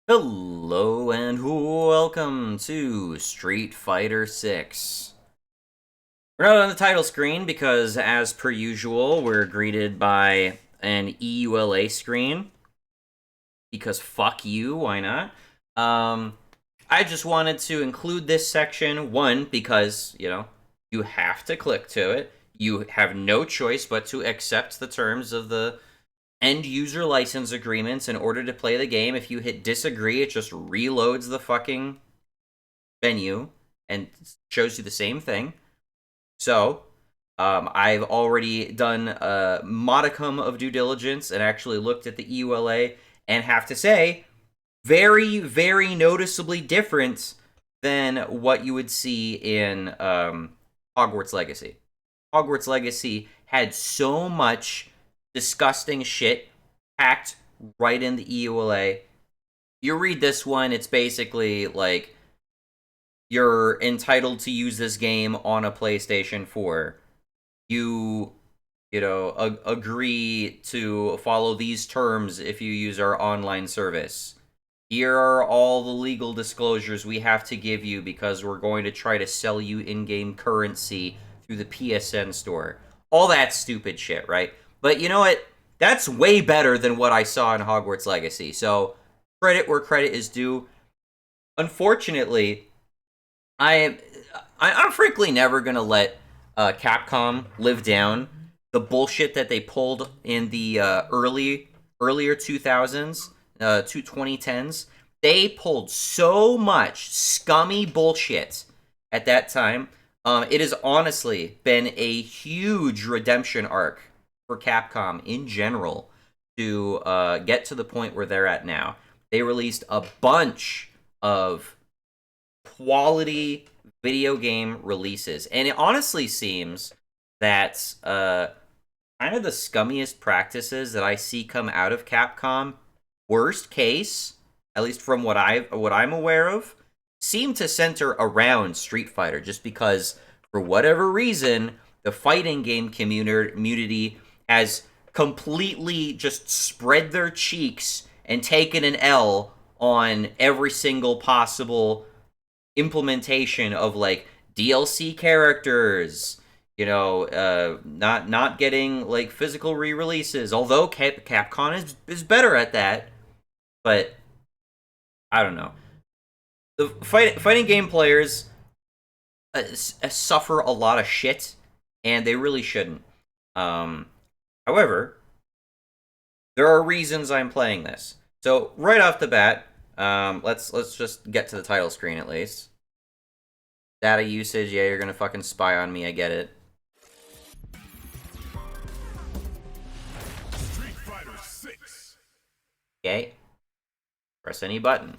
Hello and welcome to Street Fighter 6. We're not on the title screen because, as per usual, we're greeted by an EULA screen. Because fuck you, why not? I just wanted to include this section, one, because, you have to click to it. You have no choice but to accept the terms of the end user license agreements in order to play the game. If you hit disagree, it just reloads the fucking menu and shows you the same thing. So, I've already done a modicum of due diligence and actually looked at the EULA and have to say, very, very noticeably different than what you would see in Hogwarts Legacy. Hogwarts Legacy had so much disgusting shit packed right in the EULA. You read this one, it's basically like you're entitled to use this game on a PlayStation 4. You agree to follow these terms if you use our online service. Here are all the legal disclosures we have to give you because we're going to try to sell you in-game currency through the PSN store. All that stupid shit, right? But you know what? That's way better than what I saw in Hogwarts Legacy. So, credit where credit is due. Unfortunately, I'm frankly never gonna let Capcom live down the bullshit that they pulled in the earlier 2000s, 2010s. They pulled so much scummy bullshit at that time. It has honestly been a huge redemption arc for Capcom in general to get to the point where they're at now. They released a bunch of quality video game releases, and it honestly seems that kind of the scummiest practices that I see come out of Capcom, worst case, at least from what I'm aware of, seem to center around Street Fighter, just because for whatever reason the fighting game community has completely just spread their cheeks and taken an L on every single possible implementation of like DLC characters, not getting like physical re-releases. Although Capcom is better at that, but I don't know. The fighting game players suffer a lot of shit, and they really shouldn't. However, there are reasons I'm playing this. So right off the bat, let's just get to the title screen at least. Data usage, yeah, you're gonna fucking spy on me, I get it. Street Fighter 6. Okay. Press any button.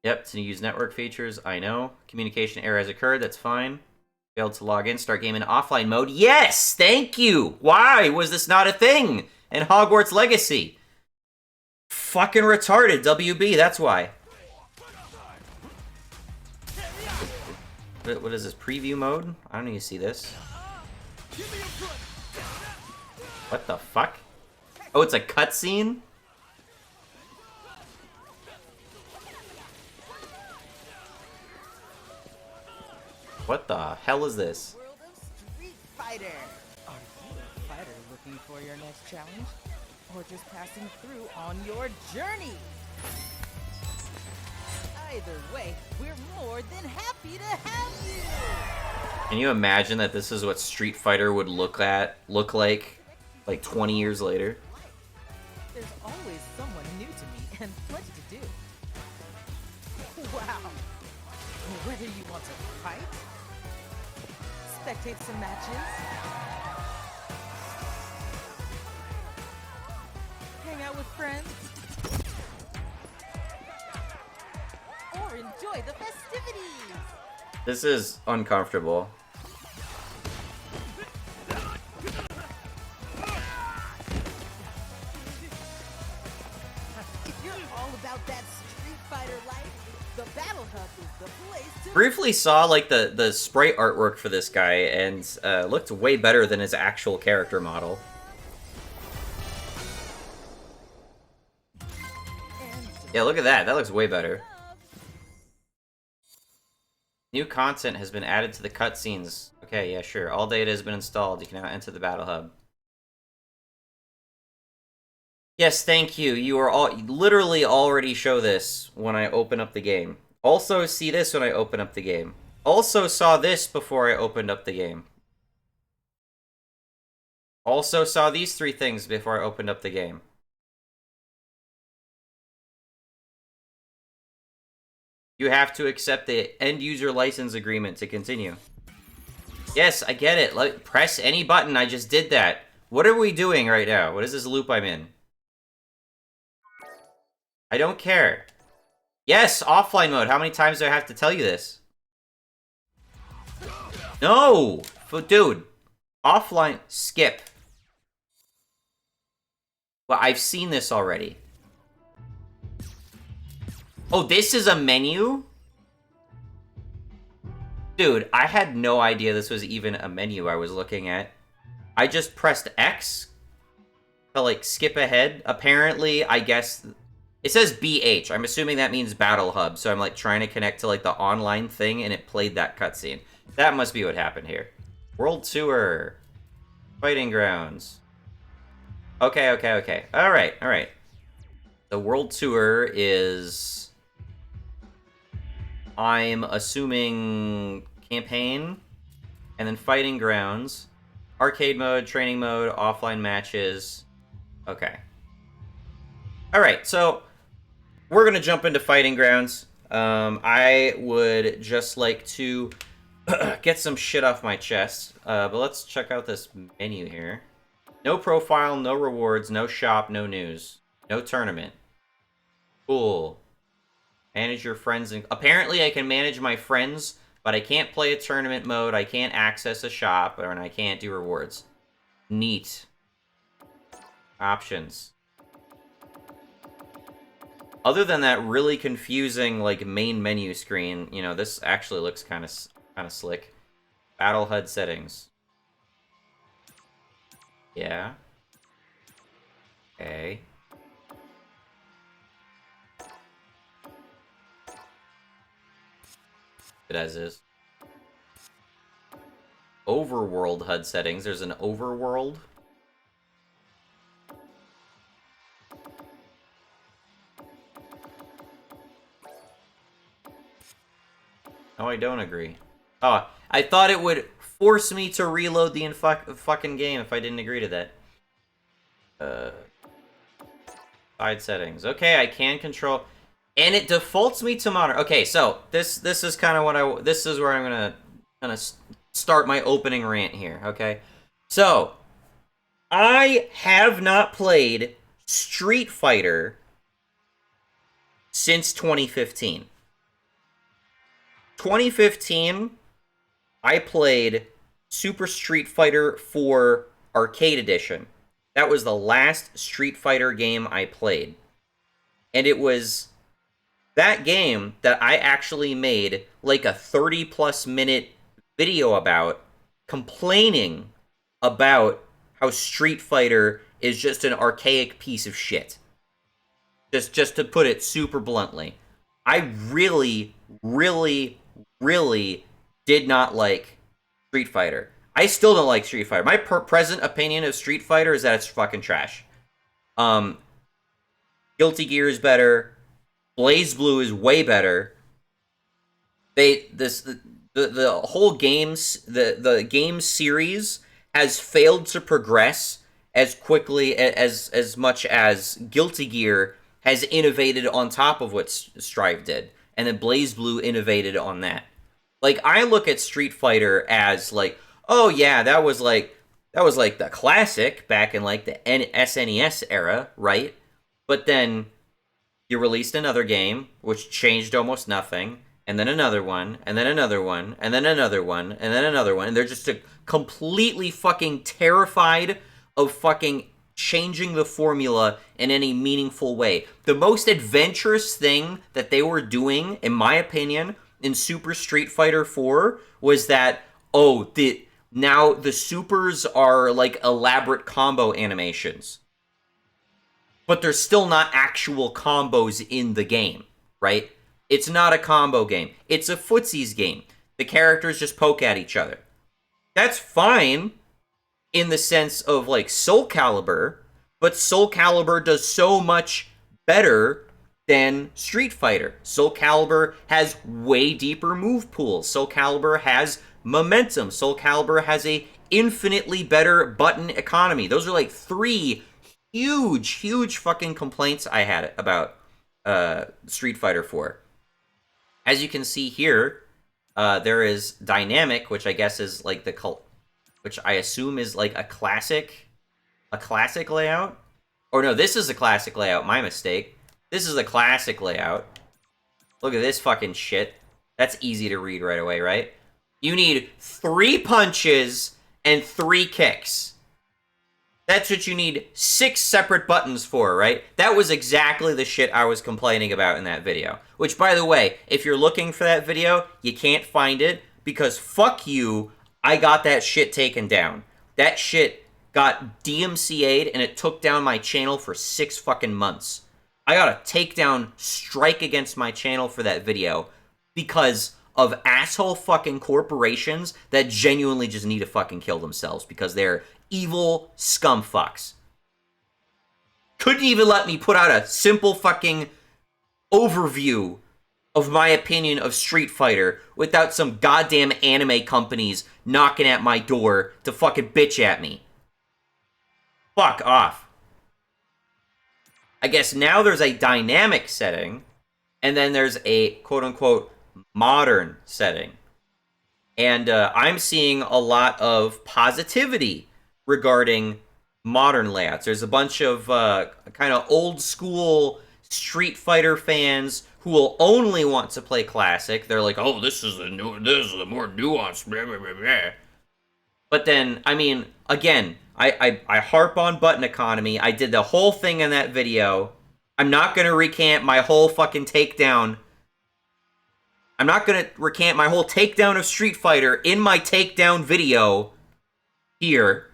Yep, to use network features, I know. Communication error has occurred, that's fine. Failed to log in, start game in offline mode. Yes! Thank you! Why was this not a thing in Hogwarts Legacy? Fucking retarded, WB, that's why. What is this, preview mode? I don't need to see this. What the fuck? Oh, it's a cutscene? What the hell is this? World of Street Fighter. Are you a fighter looking for your next challenge? Or just passing through on your journey? Either way, we're more than happy to have you! Can you imagine that this is what Street Fighter would look like 20 years later? There's always someone new to me and plenty to do. Wow! Whether you want to fight, spectate some matches, hang out with friends, or enjoy the festivities! This is uncomfortable. If you're all about that Street Fighter life, The Battle Hub is the place to Briefly saw like the sprite artwork for this guy, and looked way better than his actual character model. Yeah, look at that. That looks way better. New content has been added to the cutscenes. Okay, yeah, sure. All data has been installed. You can now enter the Battle Hub. Yes, thank you. You are all literally already show this when I open up the game. Also see this when I open up the game. Also saw this before I opened up the game. Also saw these 3 things before I opened up the game. You have to accept the end-user license agreement to continue. Yes, I get it. Like, press any button. I just did that. What are we doing right now? What is this loop I'm in? I don't care. Yes, offline mode. How many times do I have to tell you this? No! Dude. Offline. Skip. Well, I've seen this already. Oh, this is a menu? Dude, I had no idea this was even a menu I was looking at. I just pressed X to, like, skip ahead. Apparently, I guess... It says BH. I'm assuming that means Battle Hub, so I'm, like, trying to connect to, like, the online thing, and it played that cutscene. That must be what happened here. World Tour. Fighting Grounds. Okay. Alright. The World Tour is... I'm assuming campaign, and then Fighting Grounds, arcade mode, training mode, offline matches. Okay. Alright, so we're going to jump into Fighting Grounds. I would just like to get some shit off my chest, but let's check out this menu here. No profile, no rewards, no shop, no news, no tournament. Cool. Manage your friends. And apparently I can manage my friends, but I can't play a tournament mode, I can't access a shop, and I can't do rewards. Neat. Options. Other than that really confusing, like, main menu screen, you know, this actually looks kind of slick. Battle HUD settings. Yeah. Okay. It as is. Overworld HUD settings. There's an overworld. No, I don't agree. Oh, I thought it would force me to reload the fucking game if I didn't agree to that. Side settings. Okay, I can control... And it defaults me to modern. Okay, so this is kind of what this is where I'm gonna start my opening rant here. Okay, so I have not played Street Fighter since 2015. 2015, I played Super Street Fighter 4 Arcade Edition. That was the last Street Fighter game I played, and it was that game that I actually made like a 30+ minute video about, complaining about how Street Fighter is just an archaic piece of shit. Just to put it super bluntly. I really did not like Street Fighter. I still don't like Street Fighter. My present opinion of Street Fighter is that it's fucking trash. Guilty Gear is better. BlazBlue is way better. The whole the game series has failed to progress as quickly as much as Guilty Gear has innovated on top of what Strive did, and then BlazBlue innovated on that. Like, I look at Street Fighter as like, oh yeah, that was like the classic back in like the SNES era, right? But then you released another game, which changed almost nothing, and then another one, and then another one, and then another one, and then another one, and they're just completely fucking terrified of fucking changing the formula in any meaningful way. The most adventurous thing that they were doing, in my opinion, in Super Street Fighter 4 was that, now the supers are like elaborate combo animations. But they're still not actual combos in the game, right? It's not a combo game. It's a footsies game. The characters just poke at each other. That's fine in the sense of like Soul Calibur, but Soul Calibur does so much better than Street Fighter. Soul Calibur has way deeper move pools. Soul Calibur has momentum. Soul Calibur has a infinitely better button economy. Those are like 3 huge fucking complaints I had about Street Fighter 4. As you can see here, there is Dynamic, which I guess is like which I assume is like a classic layout. Or no, this is a classic layout, my mistake. This is a classic layout. Look at this fucking shit. That's easy to read right away, right? You need 3 punches and 3 kicks. That's what you need 6 separate buttons for, right? That was exactly the shit I was complaining about in that video. Which, by the way, if you're looking for that video, you can't find it because fuck you, I got that shit taken down. That shit got DMCA'd and it took down my channel for 6 fucking months. I got a takedown strike against my channel for that video because of asshole fucking corporations that genuinely just need to fucking kill themselves because they're evil scum fucks. Couldn't even let me put out a simple fucking overview of my opinion of Street Fighter without some goddamn anime companies knocking at my door to fucking bitch at me. Fuck off. I guess now there's a dynamic setting, and then there's a quote-unquote modern setting. And I'm seeing a lot of positivity regarding modern layouts. There's a bunch of kind of old school Street Fighter fans who will only want to play classic. They're like, oh, this is the more nuanced, blah, blah, blah, blah. But then, I mean, again, I harp on button economy. I did the whole thing in that video. I'm not going to recant my whole fucking takedown. I'm not going to recant my whole takedown of Street Fighter in my takedown video here.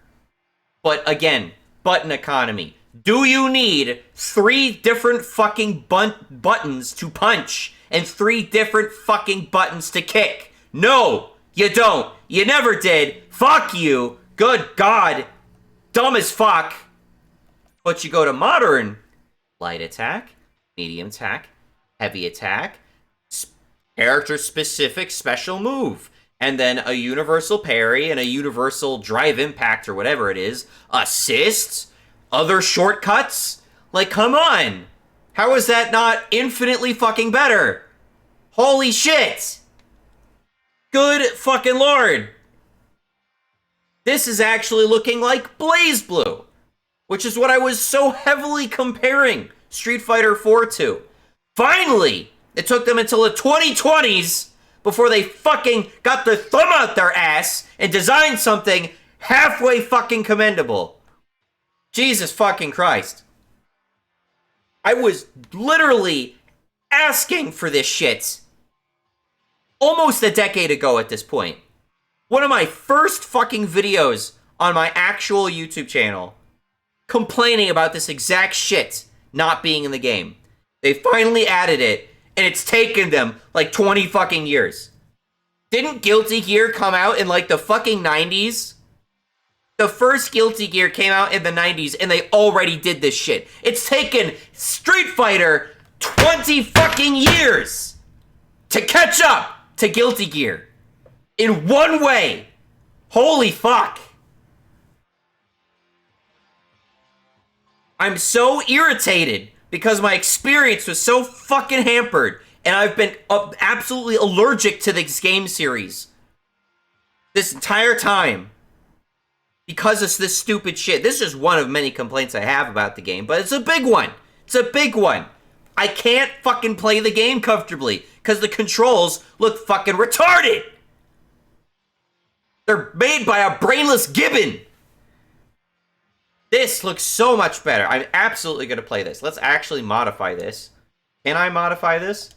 But again, button economy. Do you need 3 different fucking buttons to punch and 3 different fucking buttons to kick? No, you don't. You never did. Fuck you. Good God. Dumb as fuck. But you go to modern. Light attack, medium attack, heavy attack, character-specific special move, and then a universal parry and a universal drive impact or whatever it is, assists, other shortcuts. Like, come on. How is that not infinitely fucking better? Holy shit. Good fucking lord. This is actually looking like BlazBlue, which is what I was so heavily comparing Street Fighter 4 to. Finally, it took them until the 2020s before they fucking got their thumb out their ass and designed something halfway fucking commendable. Jesus fucking Christ. I was literally asking for this shit almost a decade ago at this point. One of my first fucking videos on my actual YouTube channel complaining about this exact shit not being in the game. They finally added it, and it's taken them like 20 fucking years. Didn't Guilty Gear come out in like the fucking 90s? The first Guilty Gear came out in the 90s, and they already did this shit. It's taken Street Fighter 20 fucking years to catch up to Guilty Gear. In one way. Holy fuck. I'm so irritated because my experience was so fucking hampered, and I've been absolutely allergic to this game series this entire time because of this stupid shit. This is one of many complaints I have about the game, but it's a big one. It's a big one. I can't fucking play the game comfortably because the controls look fucking retarded. They're made by a brainless gibbon. This looks so much better. I'm absolutely going to play this. Let's actually modify this. Can I modify this?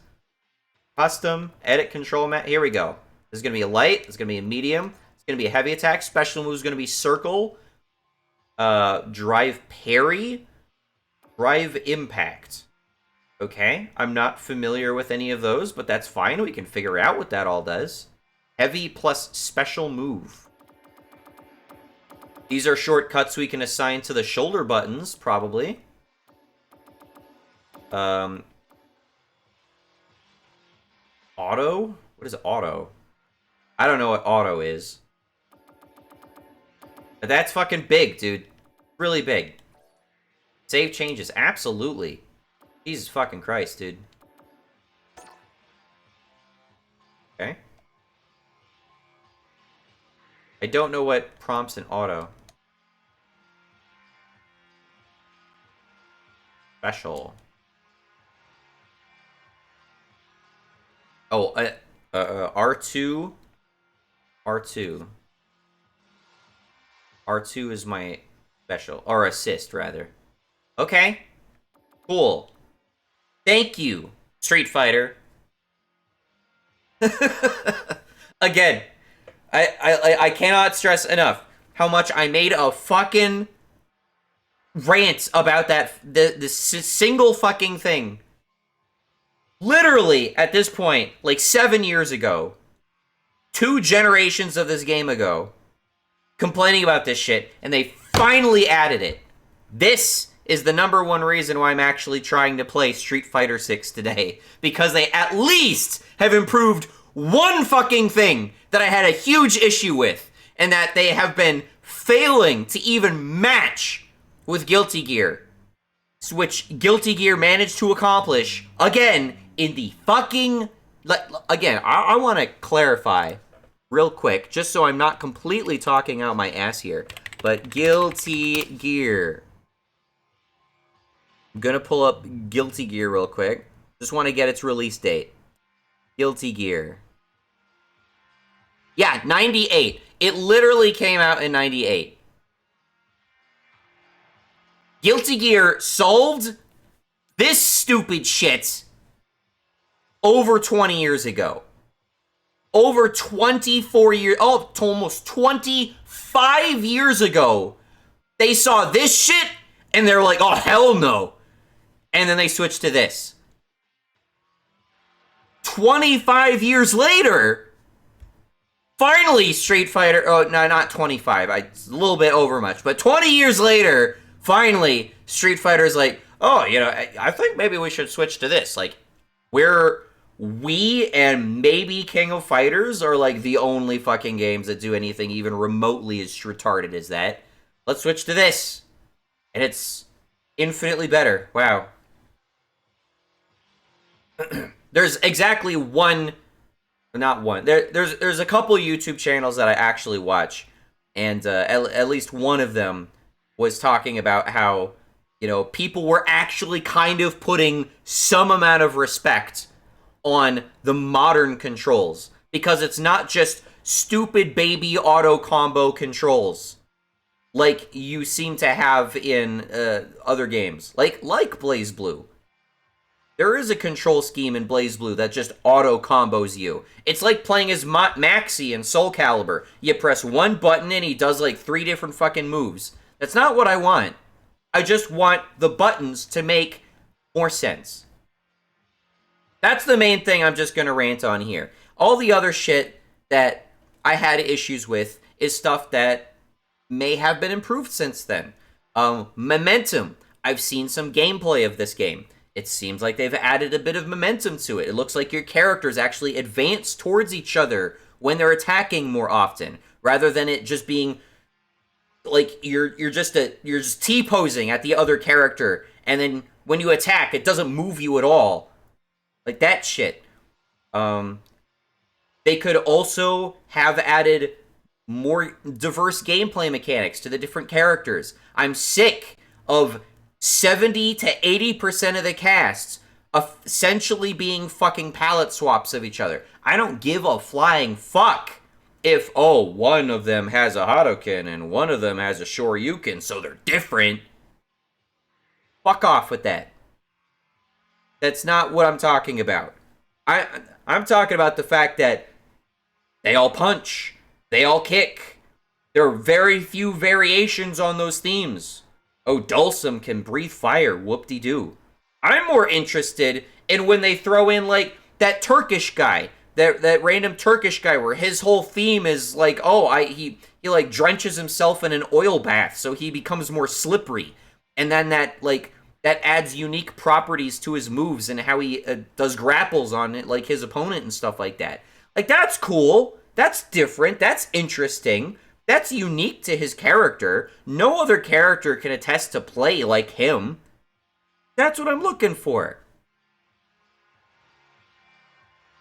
Custom, edit control map. Here we go. This is going to be a light. It's going to be a medium. It's going to be a heavy attack. Special move is going to be circle. Drive parry. Drive impact. Okay. I'm not familiar with any of those, but that's fine. We can figure out what that all does. Heavy plus special move. These are shortcuts we can assign to the shoulder buttons, probably. Auto? What is auto? I don't know what auto is. But that's fucking big, dude. Really big. Save changes. Absolutely. Jesus fucking Christ, dude. Okay. I don't know what prompts an auto. Special. Oh, R2. R2. R2 is my special. Or assist, rather. Okay. Cool. Thank you, Street Fighter. Again, I cannot stress enough how much I made a fucking rant about that the single fucking thing. Literally, at this point, like 7 years ago, 2 generations of this game ago, complaining about this shit, and they finally added it. This is the #1 reason why I'm actually trying to play Street Fighter 6 today. Because they at least have improved one fucking thing that I had a huge issue with, and that they have been failing to even match with Guilty Gear. Which Guilty Gear managed to accomplish, again, in the fucking... Again, I want to clarify real quick, just so I'm not completely talking out my ass here. But Guilty Gear. I'm gonna pull up Guilty Gear real quick. Just want to get its release date. Guilty Gear. Yeah, 98. It literally came out in 98. Guilty Gear solved this stupid shit over 20 years ago. Over 24 years, oh, almost 25 years ago, they saw this shit and they're like, oh, hell no. And then they switched to this. 25 years later, finally Street Fighter, oh, no, not 25, it's a little bit over much, but 20 years later, finally, Street Fighter's like, oh, you know, I think maybe we should switch to this. Like, we and maybe King of Fighters are like the only fucking games that do anything even remotely as retarded as that. Let's switch to this. And it's infinitely better. Wow. There's exactly one, not one. There's a couple YouTube channels that I actually watch, and at least one of them was talking about how, you know, people were actually kind of putting some amount of respect on the modern controls, because it's not just stupid baby auto combo controls like you seem to have in other games, like BlazBlue. There is a control scheme in BlazBlue that just auto combos you. It's like playing as Maxi in Soul Calibur. You press one button and he does like 3 different fucking moves. That's not what I want. I just want the buttons to make more sense. That's the main thing I'm just gonna rant on here. All the other shit that I had issues with is stuff that may have been improved since then. Momentum. I've seen some gameplay of this game. It seems like they've added a bit of momentum to it. It looks like your characters actually advance towards each other when they're attacking more often, rather than it just being like you're just T-posing at the other character, and then when you attack, it doesn't move you at all. Like that shit. They could also have added more diverse gameplay mechanics to the different characters. I'm sick of 70 to 80% of the casts essentially being fucking palette swaps of each other. I don't give a flying fuck if, oh, one of them has a Hadoken and one of them has a Shoryuken, so they're different. Fuck off with that. That's not what I'm talking about. I'm talking about the fact that they all punch. They all kick. There are very few variations on those themes. Oh, Dulcim can breathe fire. Whoop-de-doo. I'm more interested in when they throw in, like, that Turkish guy. That random Turkish guy where his whole theme is like, oh, he like drenches himself in an oil bath so he becomes more slippery. And then that adds unique properties to his moves and how he does grapples on it, like his opponent and stuff like that. Like, that's cool. That's different. That's interesting. That's unique to his character. No other character can attest to play like him. That's what I'm looking for.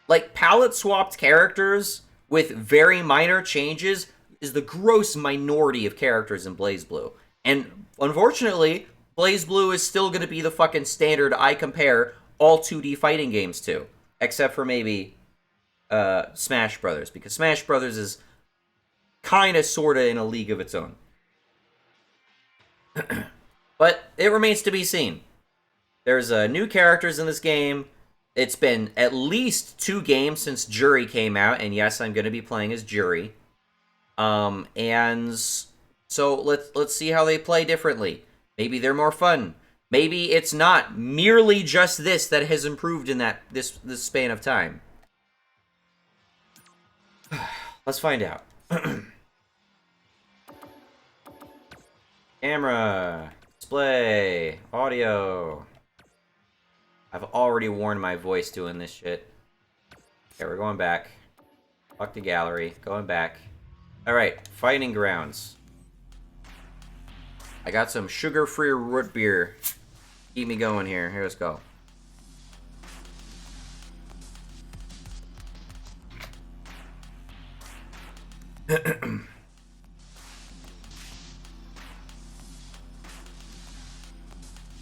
Like, palette-swapped characters with very minor changes is the gross minority of characters in BlazBlue. And, unfortunately, BlazBlue is still going to be the fucking standard I compare all 2D fighting games to. Except for maybe Smash Brothers. Because Smash Brothers is kind of, sort of in a league of its own. But it remains to be seen. There's new characters in this game. It's been at least 2 games since Jury came out, and yes, I'm going to be playing as Jury. And so let's see how they play differently. Maybe they're more fun. Maybe it's not merely just this that has improved in this span of time. Let's find out. Camera, display, audio. I've already worn my voice doing this shit. Okay, we're going back. Fuck the gallery. Going back. Alright, Fighting Grounds. I got some sugar-free root beer. Keep me going here. Here, let's go.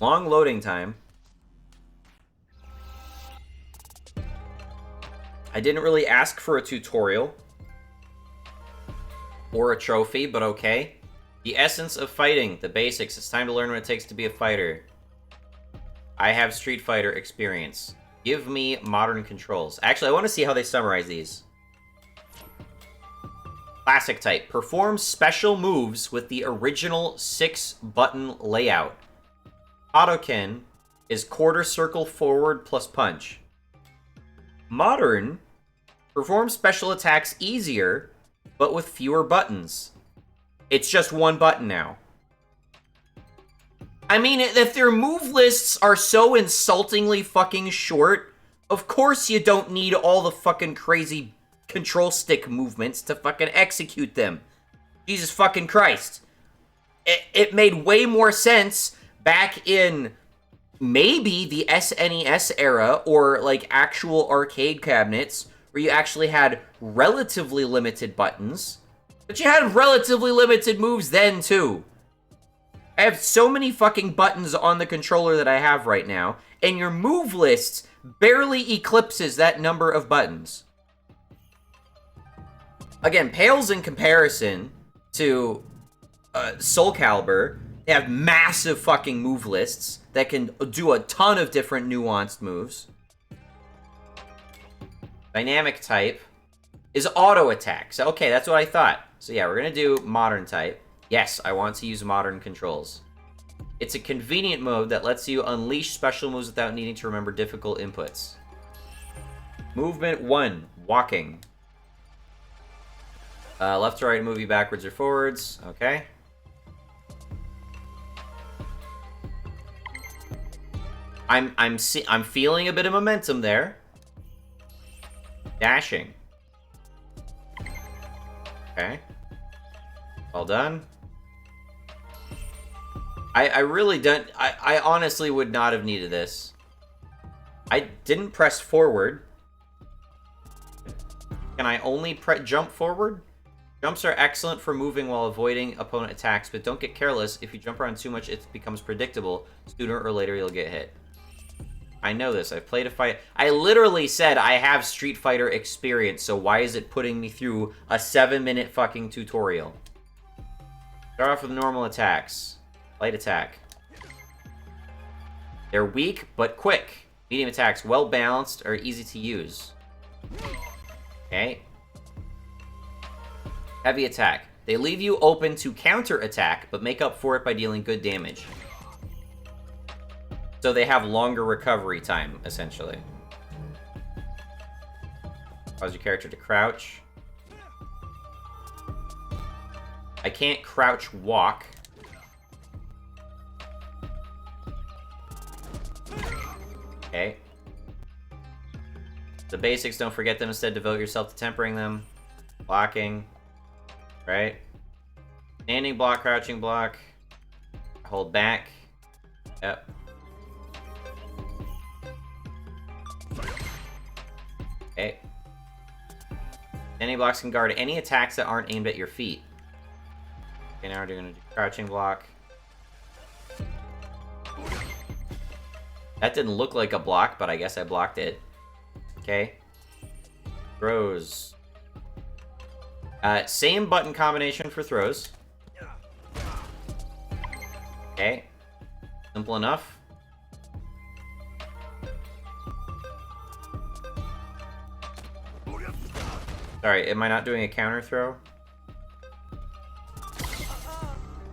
Long loading time. I didn't really ask for a tutorial or a trophy, but okay. The essence of fighting, the basics. It's time to learn what it takes to be a fighter. I have Street Fighter experience. Give me modern controls. Actually, I want to see how they summarize these. Classic type. Perform special moves with the original 6-button layout. Hadoken is quarter circle forward plus punch. Modern. Perform special attacks easier, but with fewer buttons. It's just 1 button now. I mean, if their move lists are so insultingly fucking short, of course you don't need all the fucking crazy control stick movements to fucking execute them. Jesus fucking Christ. It made way more sense back in maybe the SNES era or like actual arcade cabinets where you actually had relatively limited buttons. But you had relatively limited moves then, too. I have so many fucking buttons on the controller that I have right now, and your move list barely eclipses that number of buttons. Again, pales in comparison to Soul Calibur. They have massive fucking move lists that can do a ton of different nuanced moves. Dynamic type is auto attacks. Okay, that's what I thought. So yeah, we're gonna do modern type. Yes, I want to use modern controls. It's a convenient mode that lets you unleash special moves without needing to remember difficult inputs. Movement 1, walking. Left to right, move you backwards or forwards. Okay. I'm feeling a bit of momentum there. Dashing. Okay. Well done. I really don't... I honestly would not have needed this. I didn't press forward. Can I only jump forward? Jumps are excellent for moving while avoiding opponent attacks, but don't get careless. If you jump around too much, it becomes predictable. Sooner or later, you'll get hit. I know this. I've played a fight. I literally said I have Street Fighter experience, so why is it putting me through a 7-minute fucking tutorial? Start off with normal attacks. Light attack. They're weak, but quick. Medium attacks, well balanced, are easy to use. Okay. Heavy attack. They leave you open to counter attack, but make up for it by dealing good damage. So they have longer recovery time, essentially. Cause your character to crouch. I can't crouch walk. Okay. The basics, don't forget them. Instead, devote yourself to tempering them. Blocking. Right? Standing block, crouching block. Hold back. Yep. Okay. Standing blocks can guard any attacks that aren't aimed at your feet. Okay, now we're gonna do crouching block. That didn't look like a block, but I guess I blocked it. Okay. Throws. Same button combination for throws. Okay. Simple enough. Sorry, am I not doing a counter throw?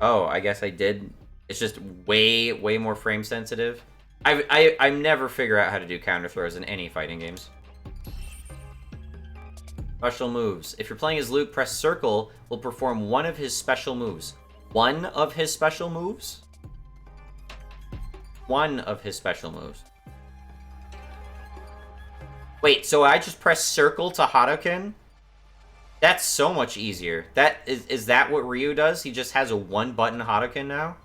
Oh, I guess I did. It's just way more frame sensitive. I never figure out how to do counter throws in any fighting games. Special moves. If you're playing as Luke, press circle will perform one of his special moves. One of his special moves? One of his special moves. Wait, so I just press circle to Hadouken? That's so much easier. That is that what Ryu does? He just has a one-button Hadouken now?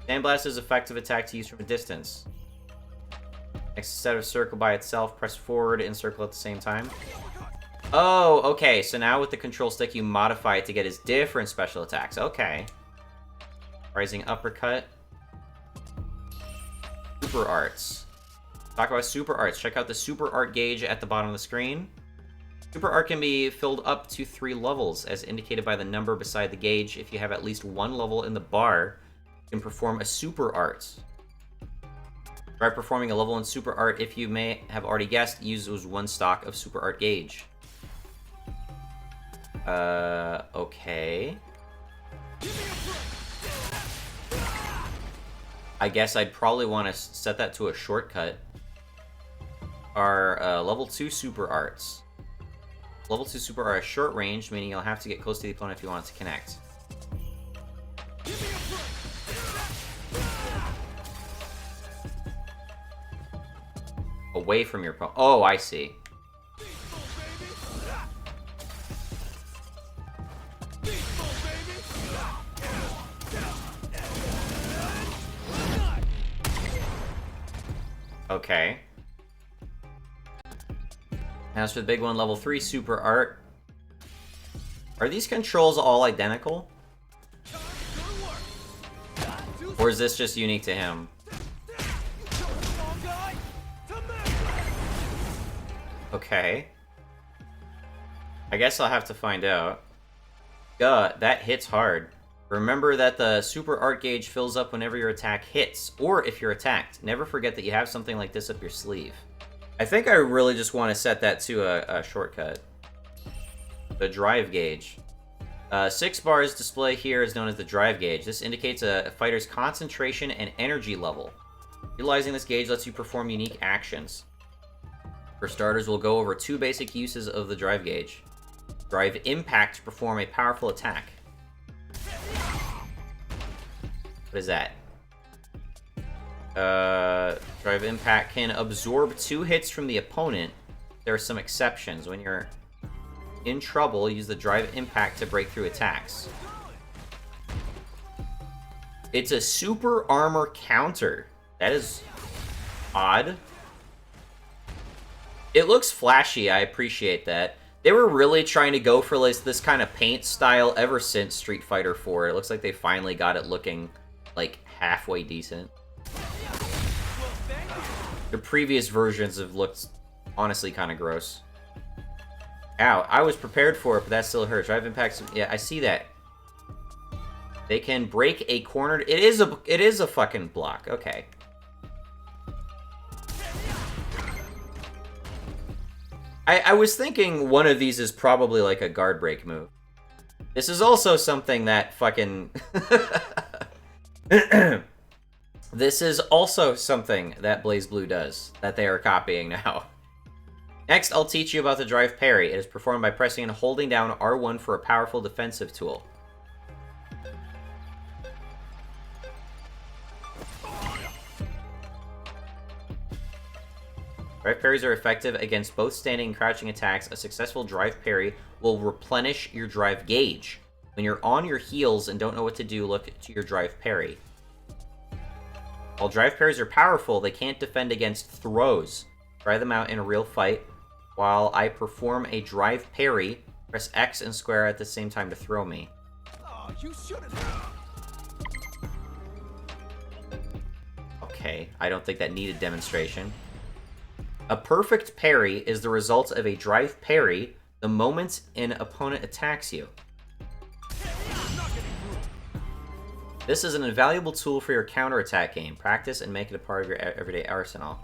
Sandblast is effective attack to use from a distance. Next, instead of circle by itself, press forward and circle at the same time. Oh, okay. So now with the control stick, you modify it to get his different special attacks. Okay. Rising uppercut. Super arts. Talk about super arts. Check out the super art gauge at the bottom of the screen. Super art can be filled up to 3 levels, as indicated by the number beside the gauge. If you have at least 1 level in the bar, you can perform a super art. Try performing a level in super art. If you may have already guessed, use 1 stock of super art gauge. Okay. I guess I'd probably want to set that to a shortcut. Our level 2 super arts. Level 2 super are a short range, meaning you'll have to get close to the opponent if you want it to connect. Away from your opponent. Oh, I see. Okay. As for the big one, level 3 super art. Are these controls all identical? Or is this just unique to him? Okay. I guess I'll have to find out. That hits hard. Remember that the super art gauge fills up whenever your attack hits, or if you're attacked. Never forget that you have something like this up your sleeve. I think I really just want to set that to a shortcut. The drive gauge. 6 bars display here is known as the drive gauge. This indicates a fighter's concentration and energy level. Utilizing this gauge lets you perform unique actions. For starters, we'll go over 2 basic uses of the drive gauge. Drive impact to perform a powerful attack. What is that? Drive impact can absorb 2 hits from the opponent. There are some exceptions. When you're in trouble, use the drive impact to break through attacks. It's a super armor counter. That is odd. It looks flashy. I appreciate that. They were really trying to go for this kind of paint style ever since Street Fighter 4. It looks like they finally got it looking like halfway decent. The previous versions have looked honestly kind of gross. Ow, I was prepared for it, but that still hurts. Drive impacts. Yeah, I see that. They can break a cornered. It is a fucking block. Okay. I was thinking one of these is probably like a guard break move. This is also something that fucking... This is also something that BlazBlue does, that they are copying now. Next, I'll teach you about the drive parry. It is performed by pressing and holding down R1 for a powerful defensive tool. Drive parries are effective against both standing and crouching attacks. A successful drive parry will replenish your drive gauge. When you're on your heels and don't know what to do, look to your drive parry. While drive parries are powerful, they can't defend against throws. Try them out in a real fight. While I perform a drive parry, press X and square at the same time to throw me. Oh, you shouldn't have. Okay, I don't think that needed demonstration. A perfect parry is the result of a drive parry the moment an opponent attacks you. This is an invaluable tool for your counterattack game. Practice and make it a part of your everyday arsenal.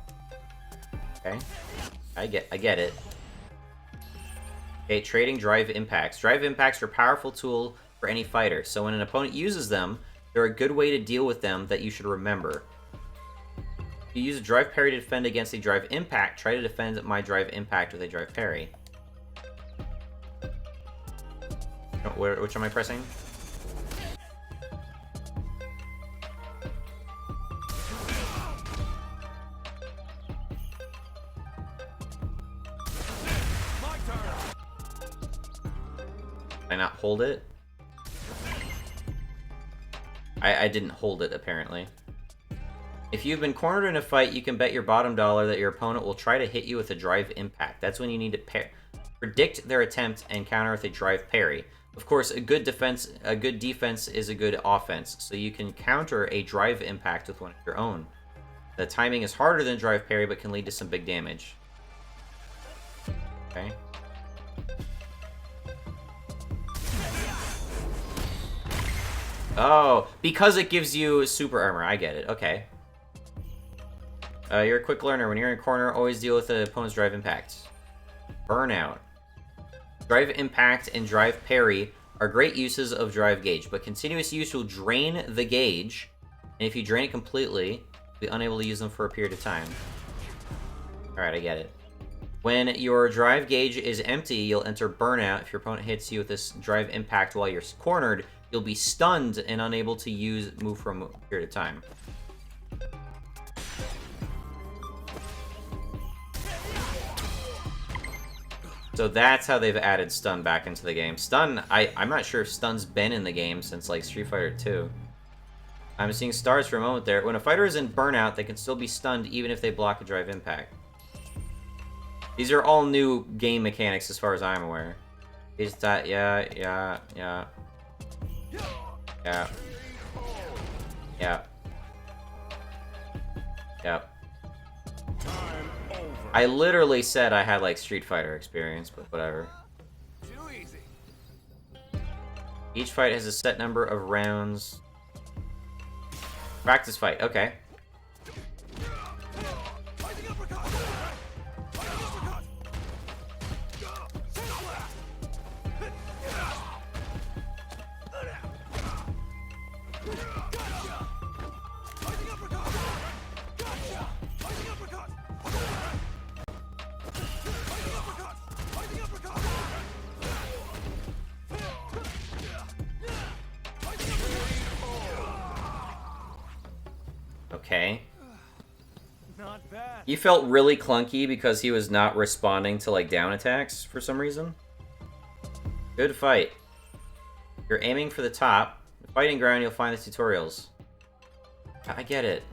Okay, I get it. Okay, trading drive impacts. Drive impacts are a powerful tool for any fighter, so when an opponent uses them, they're a good way to deal with them that you should remember. If you use a drive parry to defend against a drive impact, try to defend my drive impact with a drive parry. Which am I pressing? Did I not hold it? I didn't hold it, apparently. If you've been cornered in a fight, you can bet your bottom dollar that your opponent will try to hit you with a drive impact. That's when you need to predict their attempt and counter with a drive parry. Of course, a good defense is a good offense, so you can counter a drive impact with one of your own. The timing is harder than drive parry, but can lead to some big damage. Okay. Oh, because it gives you super armor. I get it. Okay. You're a quick learner. When you're in a corner, always deal with the opponent's drive impact. Burnout. Drive impact and drive parry are great uses of drive gauge, but continuous use will drain the gauge, and if you drain it completely, you'll be unable to use them for a period of time. Alright, I get it. When your drive gauge is empty, you'll enter burnout. If your opponent hits you with this drive impact while you're cornered, you'll be stunned and unable to move for a period of time. So that's how they've added stun back into the game. Stun, I'm not sure if stun's been in the game since like Street Fighter 2. I'm seeing stars for a moment there. When a fighter is in burnout, they can still be stunned even if they block a drive impact. These are all new game mechanics as far as I'm aware. Is that, yeah. Yeah. I literally said I had like Street Fighter experience, but whatever. Too easy. Each fight has a set number of rounds. Practice fight, okay. Okay. Not bad. He felt really clunky because he was not responding to like down attacks for some reason. Good fight. You're aiming for the top. The fighting ground, you'll find the tutorials. I get it.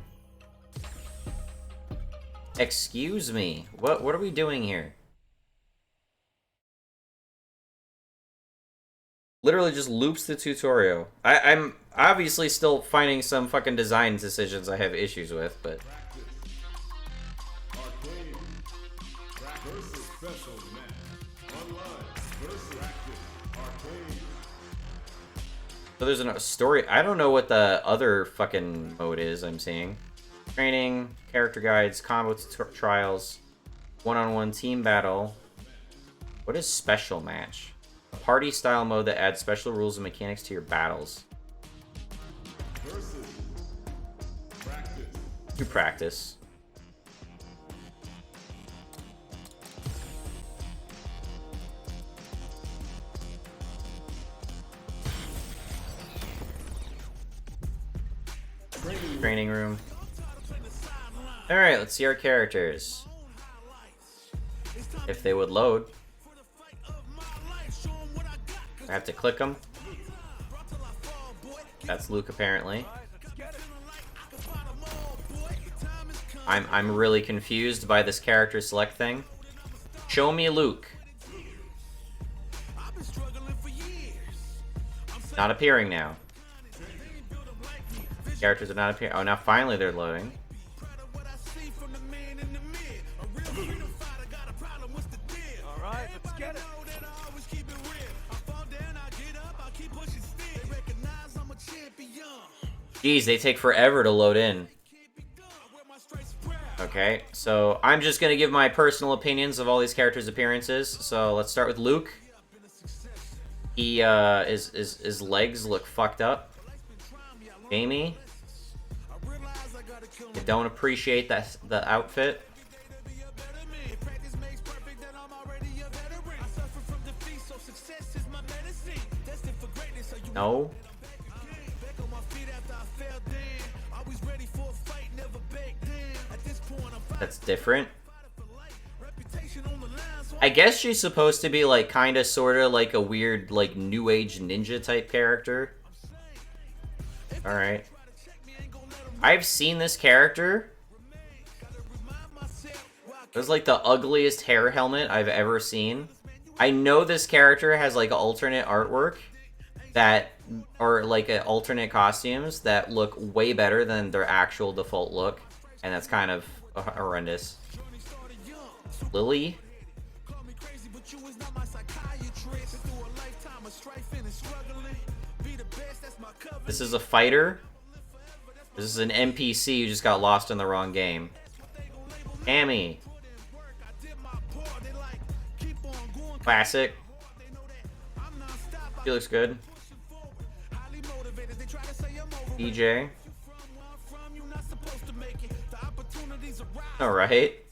Excuse me. What are we doing here? Literally just loops the tutorial. I'm obviously still finding some fucking design decisions I have issues with, but... So there's a story. I don't know what the other fucking mode is I'm seeing. Training, character guides, combo trials, one-on-one team battle. What is special match? A party style mode that adds special rules and mechanics to your battles. You practice. Training room. Alright, let's see our characters. If they would load. I have to click them. That's Luke, apparently. I'm really confused by this character select thing. Show me Luke. Not appearing now. Characters are not appearing. Oh, now finally they're loading. Alright, let's get it. Jeez, they take forever to load in. Okay, so I'm just gonna give my personal opinions of all these characters' appearances. So let's start with Luke. He his legs look fucked up. Jamie. I don't appreciate the outfit. No. That's different. I guess she's supposed to be like kinda sorta like a weird like new age ninja type character. Alright. I've seen this character. It was like the ugliest hair helmet I've ever seen. I know this character has like alternate artwork that, or like alternate costumes that look way better than their actual default look. And that's kind of horrendous. Lily? This is a fighter. This is an NPC who just got lost in the wrong game. Amy. Classic. He looks good. DJ. Alright.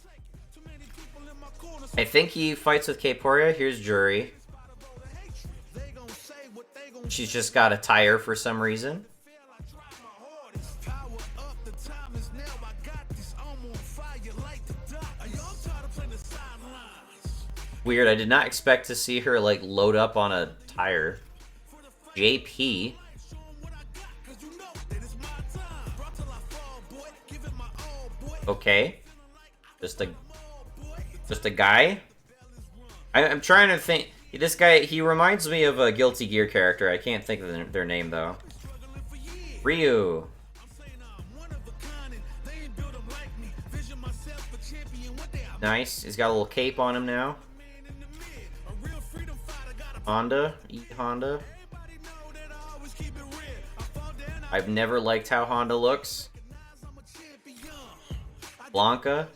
I think he fights with Kaporia. Here's Jury. She's just got a tire for some reason. Weird, I did not expect to see her like load up on a tire. JP. Okay. Just a guy? I'm trying to think. This guy, he reminds me of a Guilty Gear character. I can't think of their name, though. Ryu. Nice. He's got a little cape on him now. Honda. Honda. I've never liked how Honda looks. Blanca.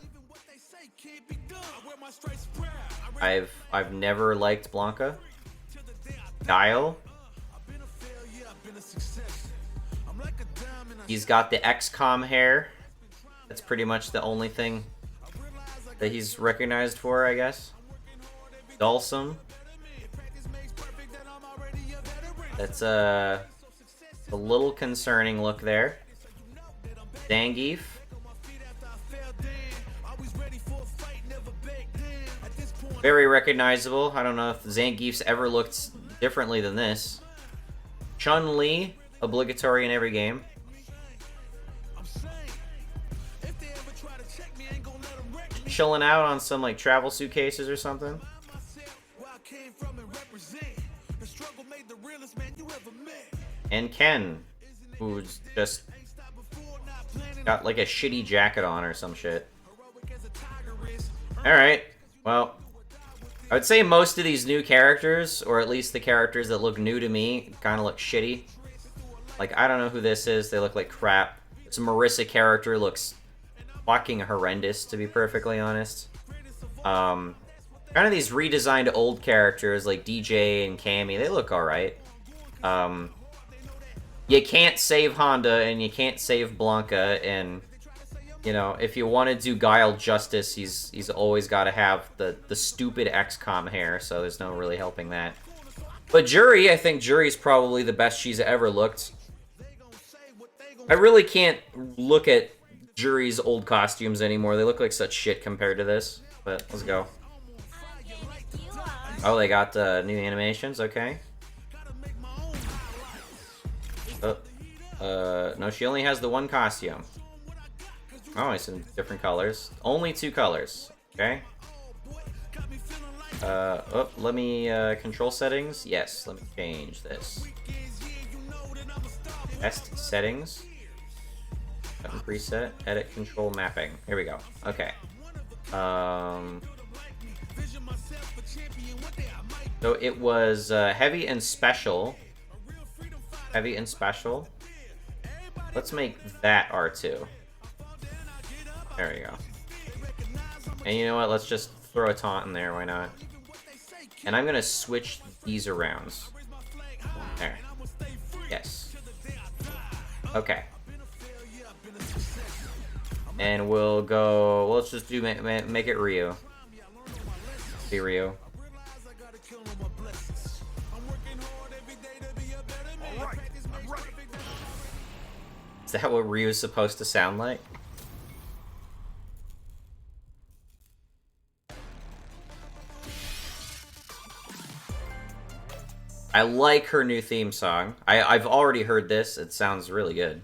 I've never liked Blanca. Guile. He's got the XCOM hair. That's pretty much the only thing that he's recognized for, I guess. Dulcim. That's a little concerning look there. Zangief. Very recognizable. I don't know if Zangief's ever looked differently than this. Chun-Li, obligatory in every game. Chilling out on some like travel suitcases or something. And Ken, who's just got like a shitty jacket on or some shit. Alright, well, I would say most of these new characters, or at least the characters that look new to me, kind of look shitty. Like, I don't know who this is, they look like crap. This Marissa character looks fucking horrendous, to be perfectly honest. Kind of these redesigned old characters like DJ and Cammy, they look alright. You can't save Honda and you can't save Blanca, and you know, if you want to do Guile justice, he's always got to have the stupid XCOM hair, so there's no really helping that. But Juri, I think Juri's probably the best she's ever looked. I really can't look at Juri's old costumes anymore. They look like such shit compared to this. But let's go. Oh, they got new animations. Okay. No, she only has the one costume. Oh, it's in different colors. Only 2 colors. Okay. Oh, let me, control settings. Yes, let me change this. Test settings. Button preset. Edit control mapping. Here we go. Okay. So it was, heavy and special. Heavy and special. Let's make that R2. There we go. And you know what? Let's just throw a taunt in there. Why not? And I'm gonna switch these around. There. Yes. Okay. And we'll go... Let's just do... Make it Ryu. Be Ryu. Is that what Ryu is supposed to sound like? I like her new theme song. I've already heard this. It sounds really good.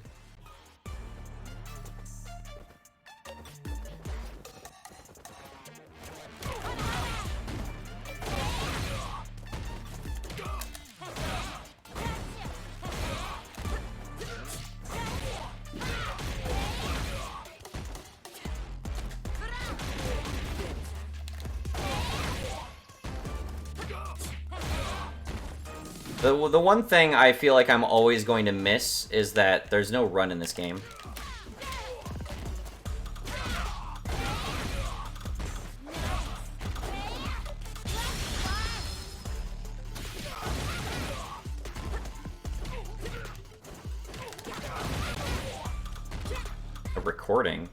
The one thing I feel like I'm always going to miss is that there's no run in this game. A recording?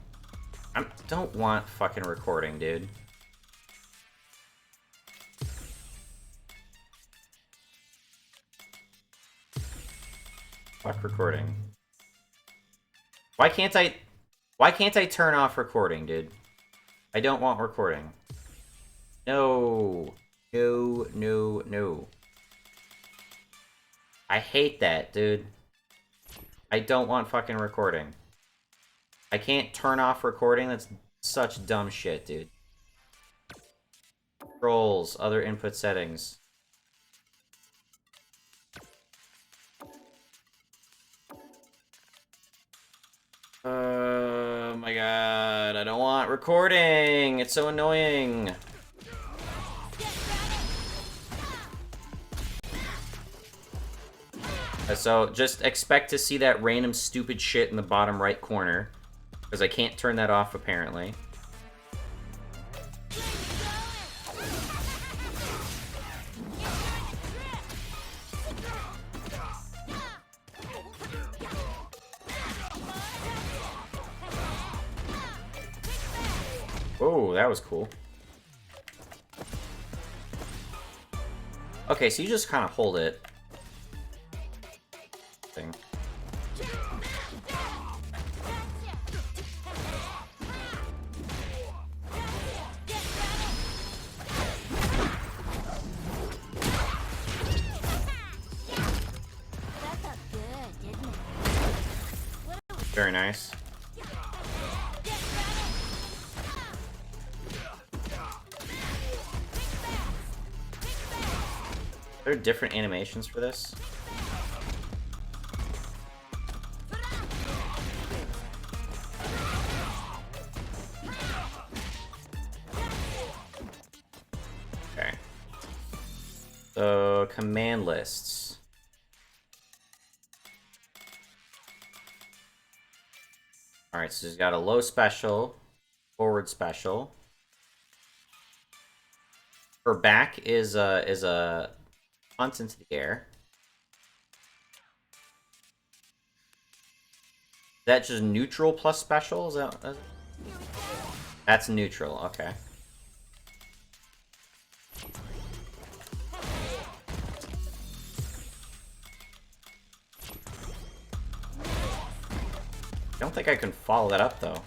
I don't want fucking recording, dude. Fuck recording. Why can't I turn off recording, dude? I don't want recording. No. No, no, no. I hate that, dude. I don't want fucking recording. I can't turn off recording? That's such dumb shit, dude. Controls, other input settings. Oh my god, I don't want recording! It's so annoying! So, just expect to see that random stupid shit in the bottom right corner. Because I can't turn that off, apparently. Oh, that was cool. Okay, so you just kind of hold it. Thing. Very nice. Are there different animations for this? command lists. Alright, so she's got a low special, forward special. Her back is a punt into the air. Is that just neutral plus special? Is that... That's neutral, okay. I don't think I can follow that up, though.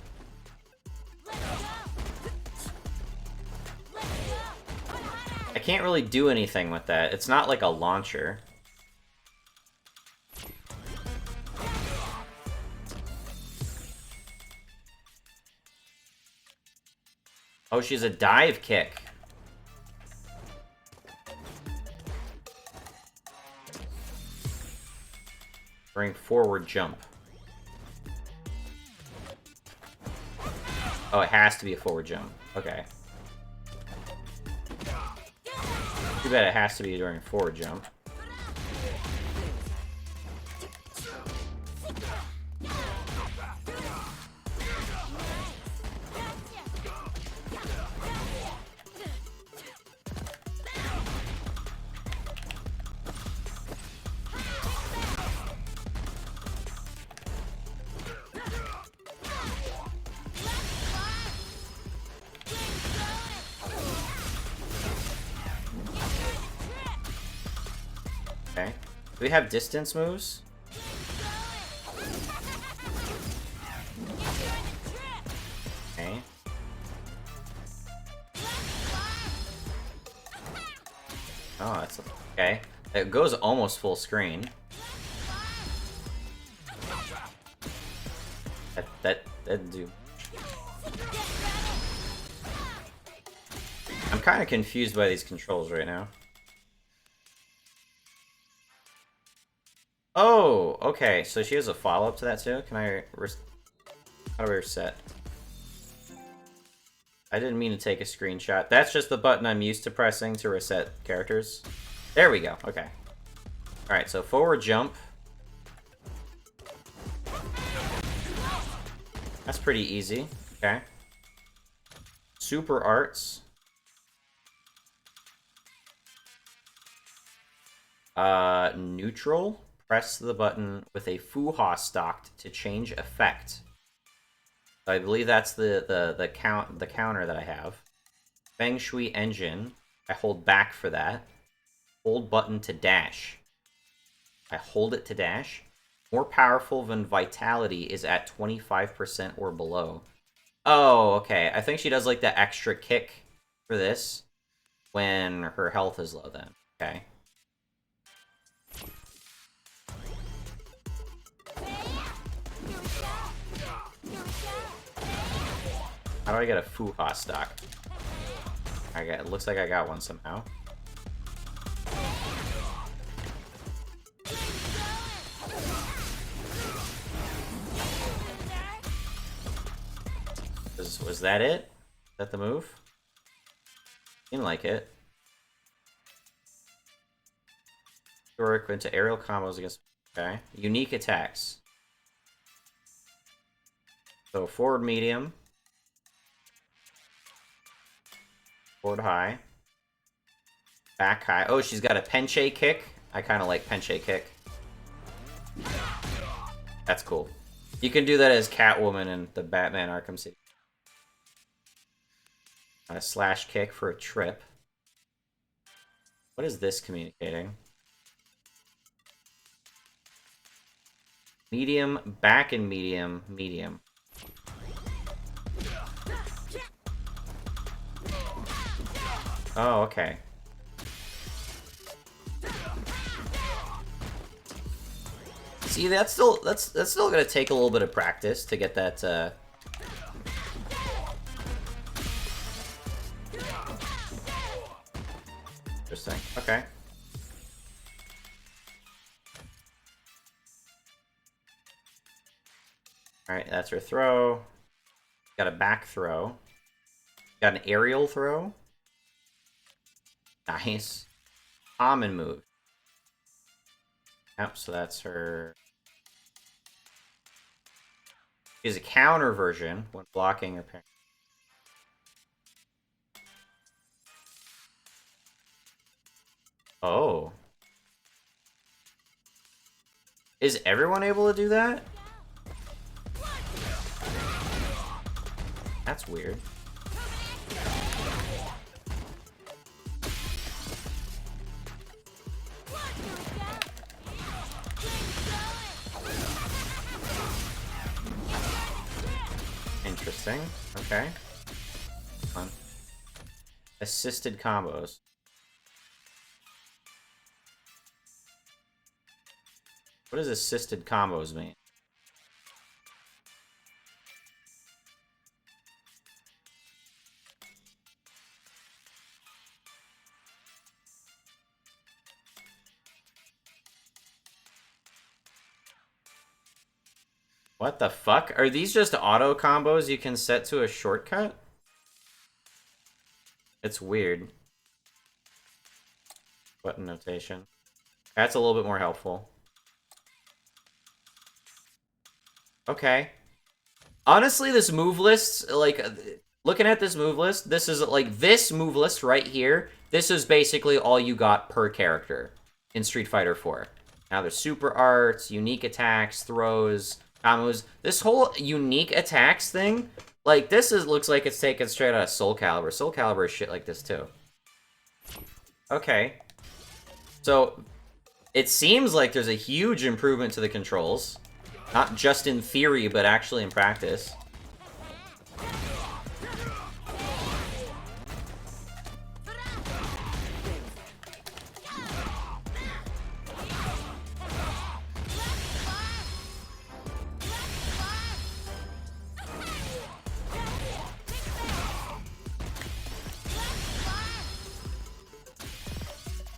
I can't really do anything with that. It's not like a launcher. Oh, she's a dive kick. Bring forward jump. Oh, it has to be a forward jump. Okay. Too bad it has to be during forward jump. Okay. Do we have distance moves? Okay. Oh, that's okay. It goes almost full screen. That'd do. I'm kind of confused by these controls right now. Oh, okay. So she has a follow-up to that too? Can I... How do I reset? I didn't mean to take a screenshot. That's just the button I'm used to pressing to reset characters. There we go. Okay. Alright, so forward jump. That's pretty easy. Okay. Super arts. Neutral. Press the button with a Fu-Ha stocked to change effect. I believe that's the counter that I have. Feng Shui engine. I hold back for that. Hold button to dash. I hold it to dash. More powerful than vitality is at 25% or below. Oh, okay. I think she does like the extra kick for this when her health is low then. Okay. How do I get a Fu-Ha stock? It looks like I got one somehow. Was that it? Is that the move? Seemed like it. Work into aerial combos against... Okay. Unique attacks. So forward medium. Forward high. Back high. Oh, she's got a penche kick. I kind of like penche kick. That's cool. You can do that as Catwoman in the Batman Arkham City. A slash kick for a trip. What is this communicating? Medium, back in medium, medium. Oh, okay. See, that's still gonna take a little bit of practice to get that. Interesting. Okay. All right, that's her throw. Got a back throw. Got an aerial throw. Nice. Common move. Yep, so that's her. She has a counter version when blocking or parrying. Oh. Is everyone able to do that? That's weird. Interesting. Okay. Fun. Assisted combos. What does assisted combos mean? What the fuck? Are these just auto combos you can set to a shortcut? It's weird. Button notation. That's a little bit more helpful. Okay. Honestly, this move list, like, looking at this move list, this is, like, this move list right here, this is basically all you got per character in Street Fighter 4. Now there's super arts, unique attacks, throws, combos. This whole unique attacks thing, like, this looks like it's taken straight out of Soul Calibur. Soul Calibur is shit like this, too. Okay. So, it seems like there's a huge improvement to the controls. Not just in theory, but actually in practice.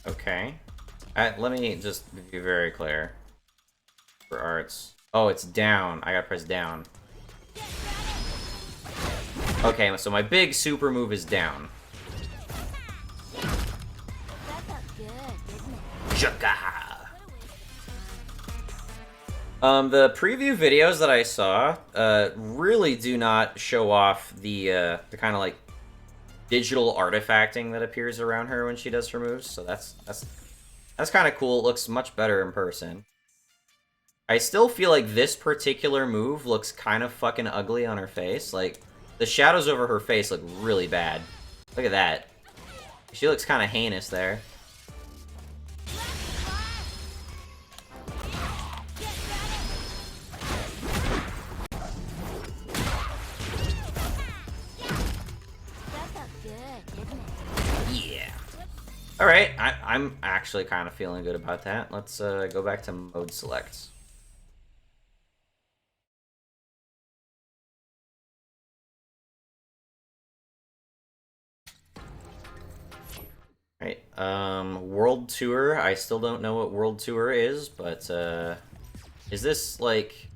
Okay. Let me just be very clear. For arts. Oh, it's down. I gotta press down. Okay, so my big super move is down. The preview videos that I saw really do not show off the kind of like digital artifacting that appears around her when she does her moves. So that's kind of cool. It looks much better in person. I still feel like this particular move looks kind of fucking ugly on her face. Like, the shadows over her face look really bad. Look at that. She looks kind of heinous there. Yeah. Alright, I'm actually kind of feeling good about that. Let's go back to mode selects. Right, World Tour. I still don't know what World Tour is, but, is this, like,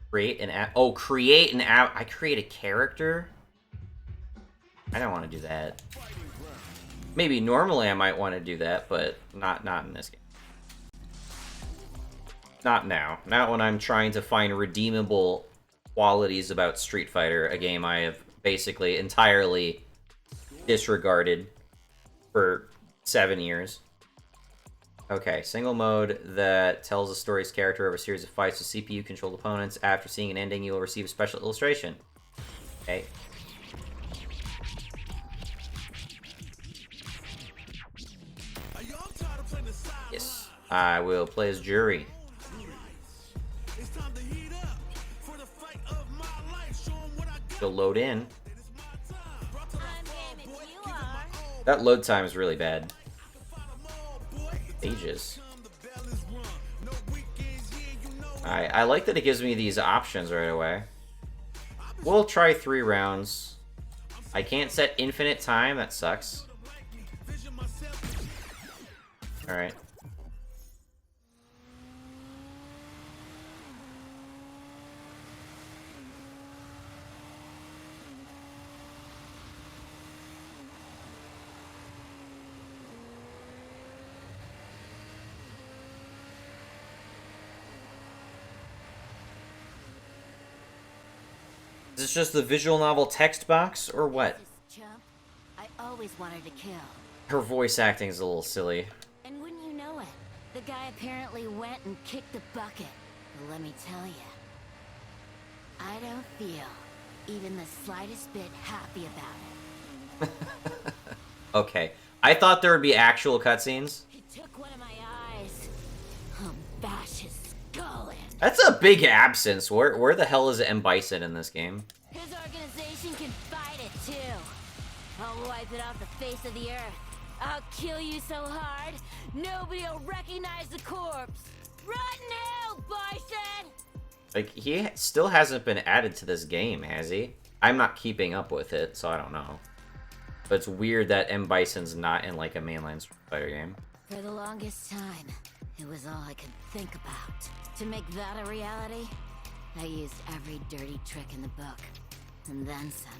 create an app? Oh, create an app. I create a character? I don't want to do that. Maybe normally I might want to do that, but not in this game. Not now. Not when I'm trying to find redeemable qualities about Street Fighter, a game I have basically entirely disregarded for 7 years. Okay, single mode that tells a story's character over a series of fights with CPU-controlled opponents. After seeing an ending, you will receive a special illustration. Okay. Yes, I will play as Jury. She'll load in. That load time is really bad. Ages. I like that it gives me these options right away. We'll try 3 rounds. I can't set infinite time, that sucks. Alright. this just the visual novel text box, or what? This chump, I always wanted to kill. Her voice acting is a little silly. And wouldn't you know it, the guy apparently went and kicked the bucket. But let me tell you, I don't feel even the slightest bit happy about it. Okay. I thought there would be actual cutscenes. He took one of my eyes. I'll bash his skull in. That's a big absence. Where the hell is M. Bison in this game? His organization can fight it too. I'll wipe it off the face of the earth. I'll kill you so hard, nobody'll recognize the corpse. Run now, Bison! Like, he still hasn't been added to this game, has he? I'm not keeping up with it, so I don't know. But it's weird that M. Bison's not in, like, a mainline Street Fighter game. For the longest time, it was all I could think about. To make that a reality, I used every dirty trick in the book. And then some.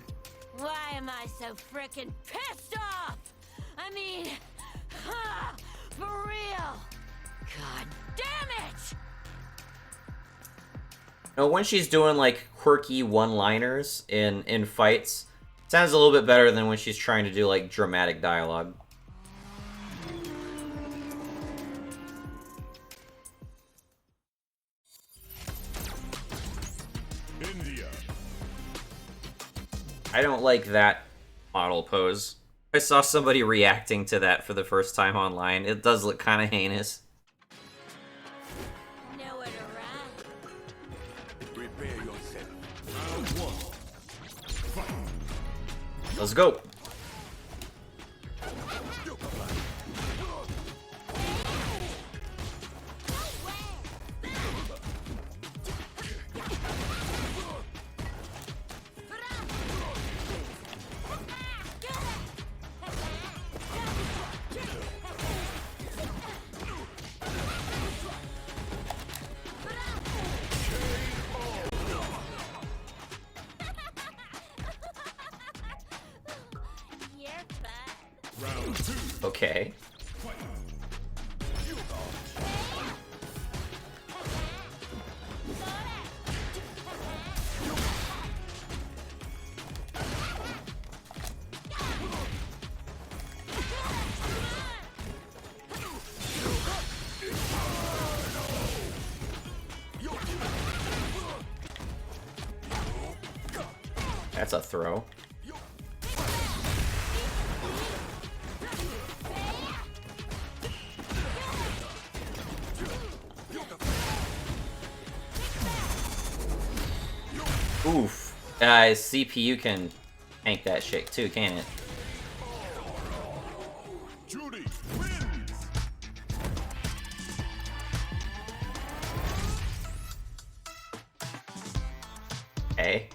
Why am I so frickin' pissed off? I mean, for real. God damn it! No, when she's doing, like, quirky one-liners in fights, sounds a little bit better than when she's trying to do, like, dramatic dialogue. India. I don't like that model pose. I saw somebody reacting to that for the first time online. It does look kind of heinous. Nowhere to run. Prepare yourself. Round one. Fight. Let's go. You're fun. Round two. Okay. That's a throw. Oof. CPU can tank that shit too, can it? Judy wins. Okay.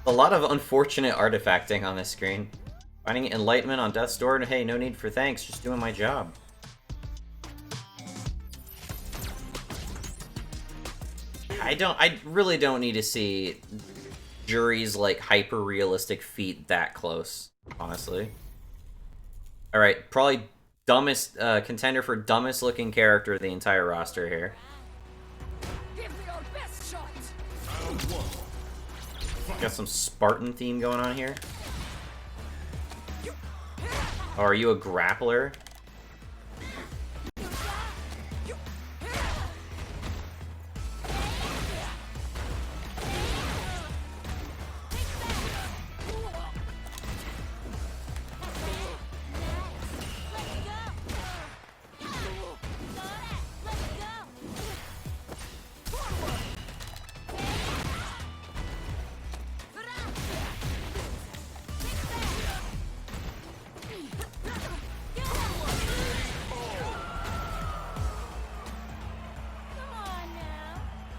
A lot of unfortunate artifacting on this screen. Finding enlightenment on death's door, and hey, no need for thanks, just doing my job. I really don't need to see Jury's, like, hyper-realistic feet that close, honestly. Alright, probably dumbest, contender for dumbest looking character of the entire roster here. Give me your best shot. Round one. Got some Spartan theme going on here. Oh, are you a grappler?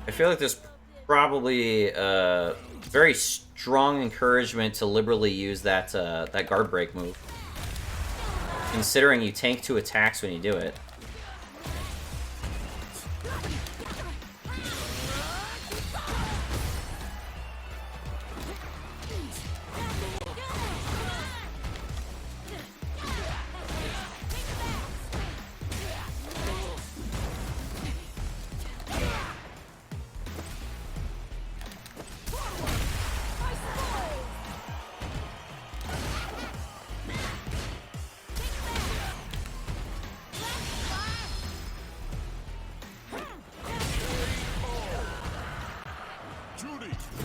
I feel like there's probably very strong encouragement to liberally use that that guard break move, considering you tank 2 attacks when you do it.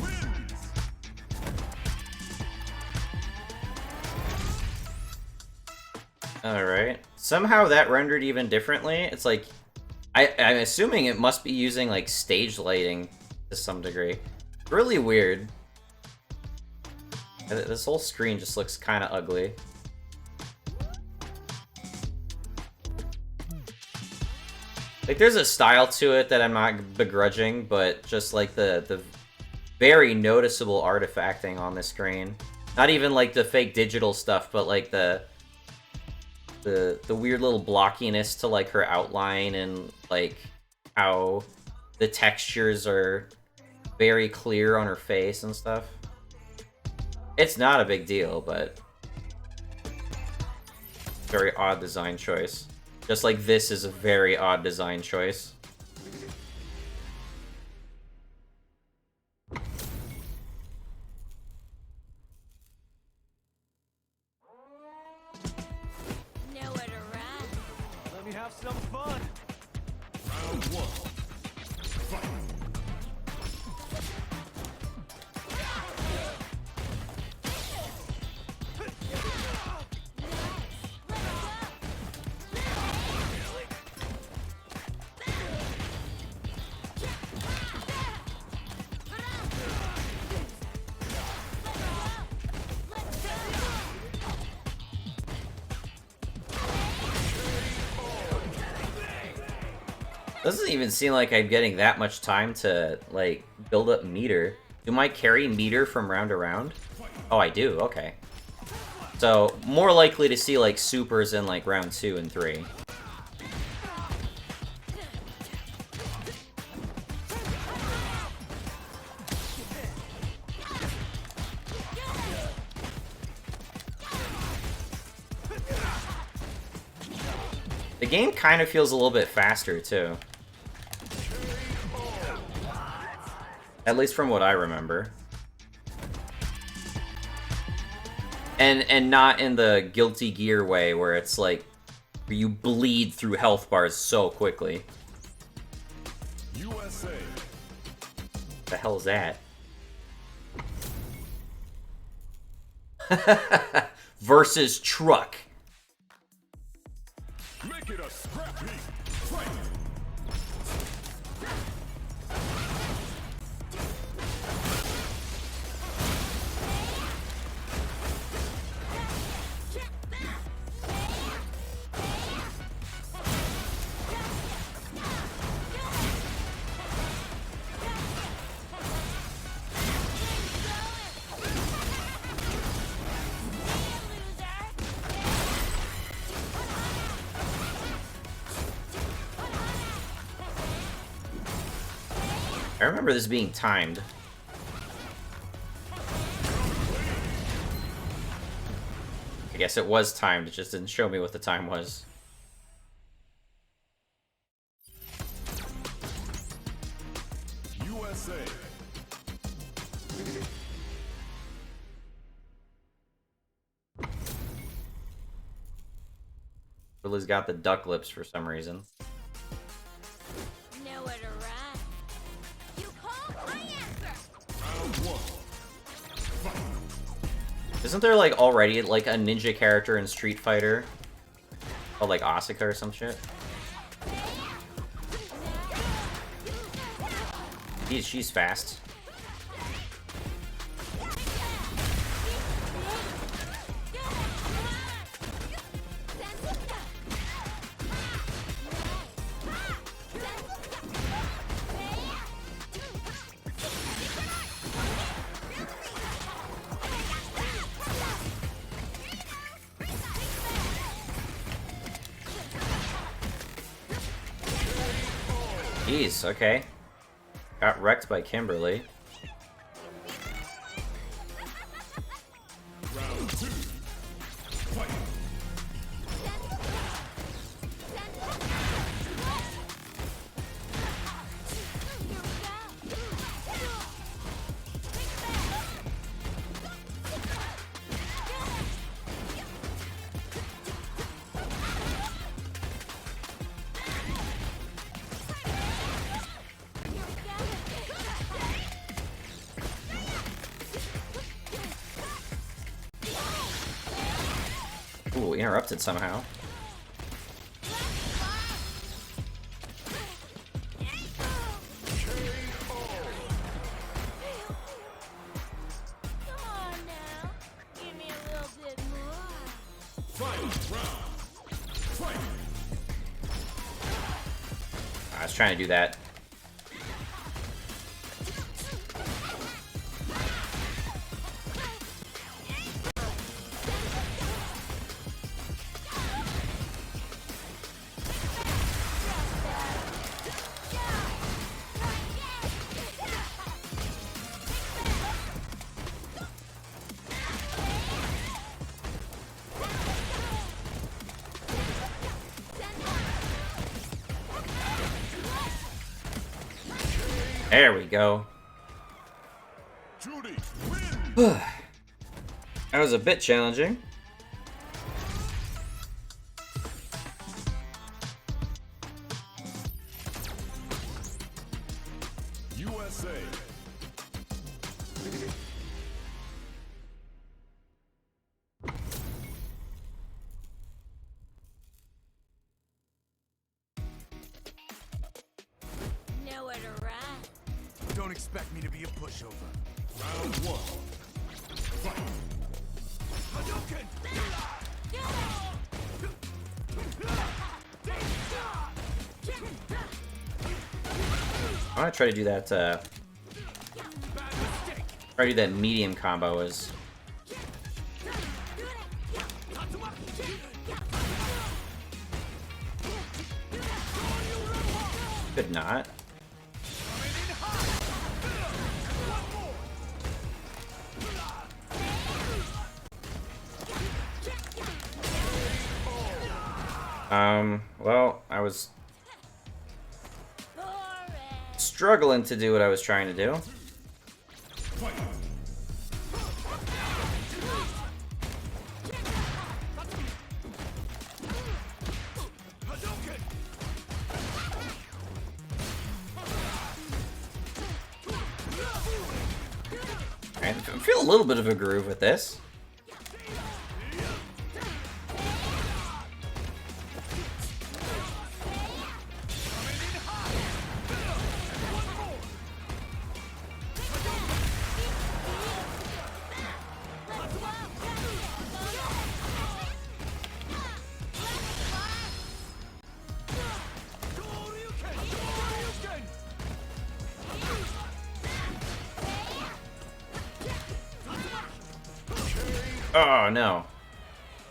wins. Alright. Somehow that rendered even differently. It's like, I'm assuming it must be using like stage lighting to some degree. Really weird. This whole screen just looks kind of ugly. Like, there's a style to it that I'm not begrudging, but just like the very noticeable artifacting on the screen. Not even like the fake digital stuff, but like the weird little blockiness to like her outline, and like how the textures are very clear on her face and stuff. It's not a big deal, but very odd design choice. Just like this is a very odd design choice. Nowhere to run. Let me have some fun. Round one. Fight. Doesn't even seem like I'm getting that much time to, like, build up meter. Do I carry meter from round to round? Oh, I do, okay. So, more likely to see, like, supers in, like, round 2 and 3. The game kind of feels a little bit faster, too. At least from what I remember. And not in the Guilty Gear way, where it's like, where you bleed through health bars so quickly. USA. The hell's that? Versus truck. Make it a scrappy fight. I remember this being timed. I guess it was timed, it just didn't show me what the time was. USA. Lily's got the duck lips for some reason. Nowhere to run. You call my answer. Round one. Fight. Isn't there like already like a ninja character in Street Fighter? Oh, like Asuka or some shit? She's fast. Jeez, okay. Got wrecked by Kimberly. Round two. Fight. Ooh, interrupted somehow. Come on now. Give me a little bit more. Final round. Fight. I was trying to do that. There we go. Judy wins. That was a bit challenging. USA. Nowhere to run. Don't expect me to be a pushover. Round one. Fight. I want to try to do that. Try to do that medium combo. Is could not. Well, I was struggling to do what I was trying to do. Fight. I feel a little bit of a groove with this. Oh no.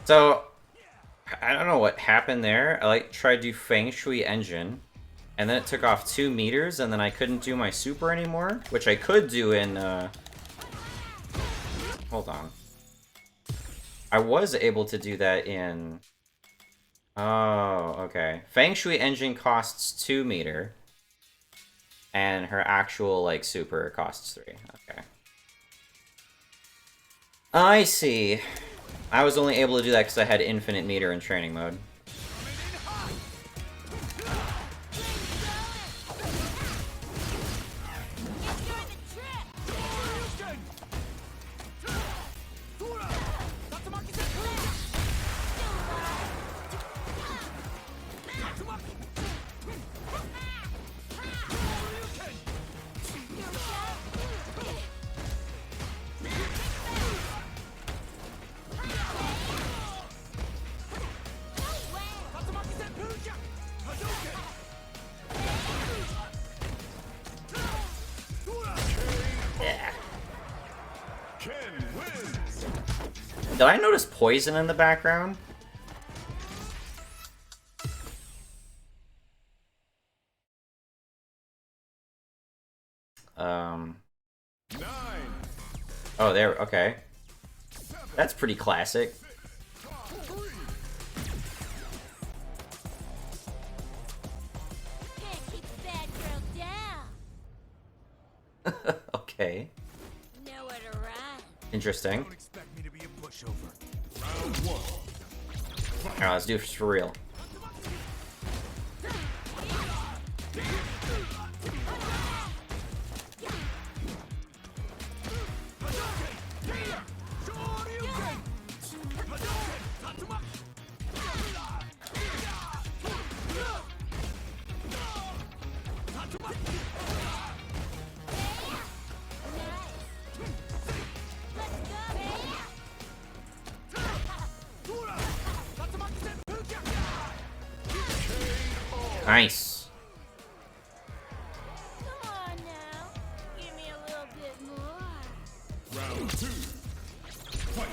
So I don't know what happened there. I tried to do Feng Shui Engine, and then it took off 2 meters, and then I couldn't do my super anymore, which I could do in hold on. I was able to do that in okay. Feng Shui Engine costs 2 meter, and her actual super costs 3. Okay. I see. I was only able to do that because I had infinite meter in training mode. Did I notice poison in the background? Oh, there. Okay. That's pretty classic. Can't keep a bad girl down. Okay. Nowhere to run. Interesting. Don't expect me to be a pushover. Round one. Alright, let's do this for real. Nice. Come on now. Give me a little bit more. Round 2. Fight.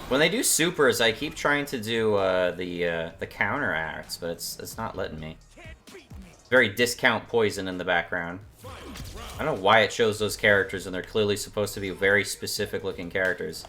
When they do supers, I keep trying to do the counter acts, but it's not letting me. It's very discount poison in the background. I don't know why it shows those characters, and they're clearly supposed to be very specific looking characters.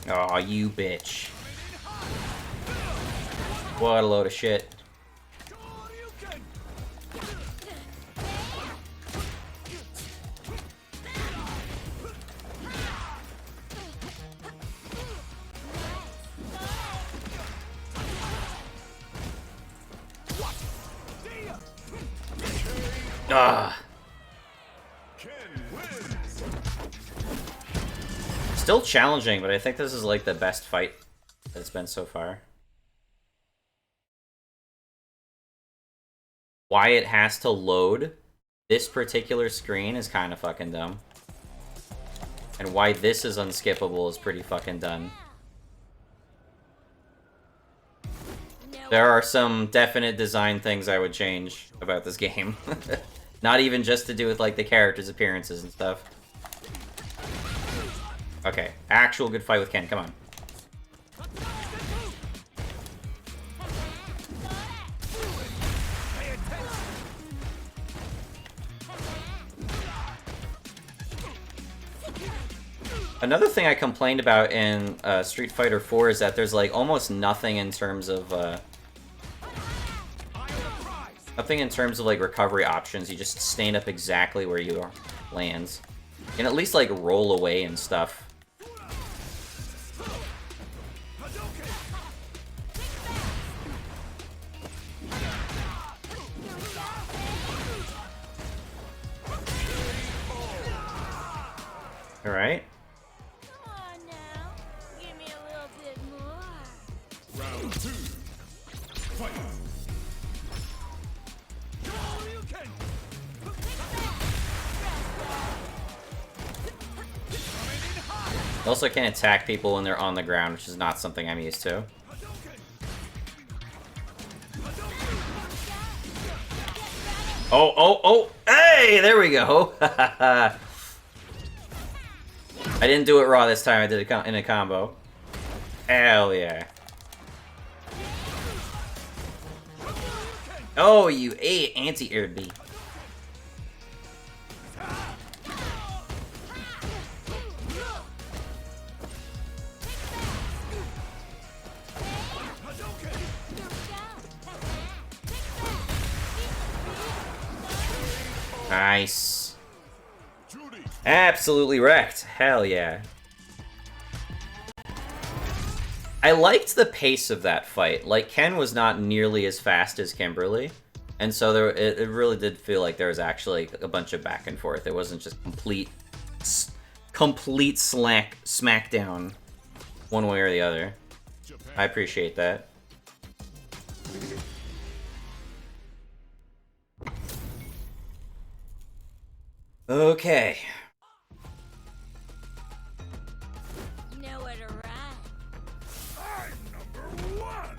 Aw, you bitch. What a load of shit. Ah. Still challenging, but I think this is like the best fight that it's been so far. Why it has to load this particular screen is kind of fucking dumb. And why this is unskippable is pretty fucking dumb. There are some definite design things I would change about this game. Not even just to do with like the characters' appearances and stuff. Okay, actual good fight with Ken, come on. Another thing I complained about in Street Fighter 4 is that there's like almost nothing in terms of like recovery options. You just stand up exactly where you lands. You can at least like roll away and stuff. All right. Come on now. Give me a little bit more. Round 2. Fight. You also can't attack people when they're on the ground, which is not something I'm used to. Oh, oh, oh! Hey, there we go! I didn't do it raw this time, I did it in a combo. Hell yeah. Oh, you anti-air B. Nice. Absolutely wrecked. Hell yeah. I liked the pace of that fight. Like, Ken was not nearly as fast as Kimberly. And so it really did feel like there was actually a bunch of back and forth. It wasn't just complete smackdown one way or the other. I appreciate that. Okay. Nowhere to run. I'm number 1!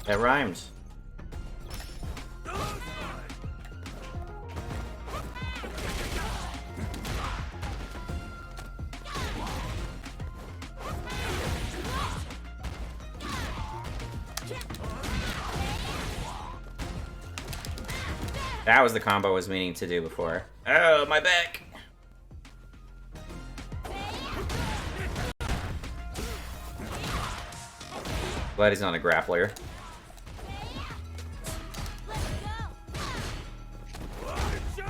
That rhymes. That was the combo I was meaning to do before. Oh, my back! Glad he's not a grappler.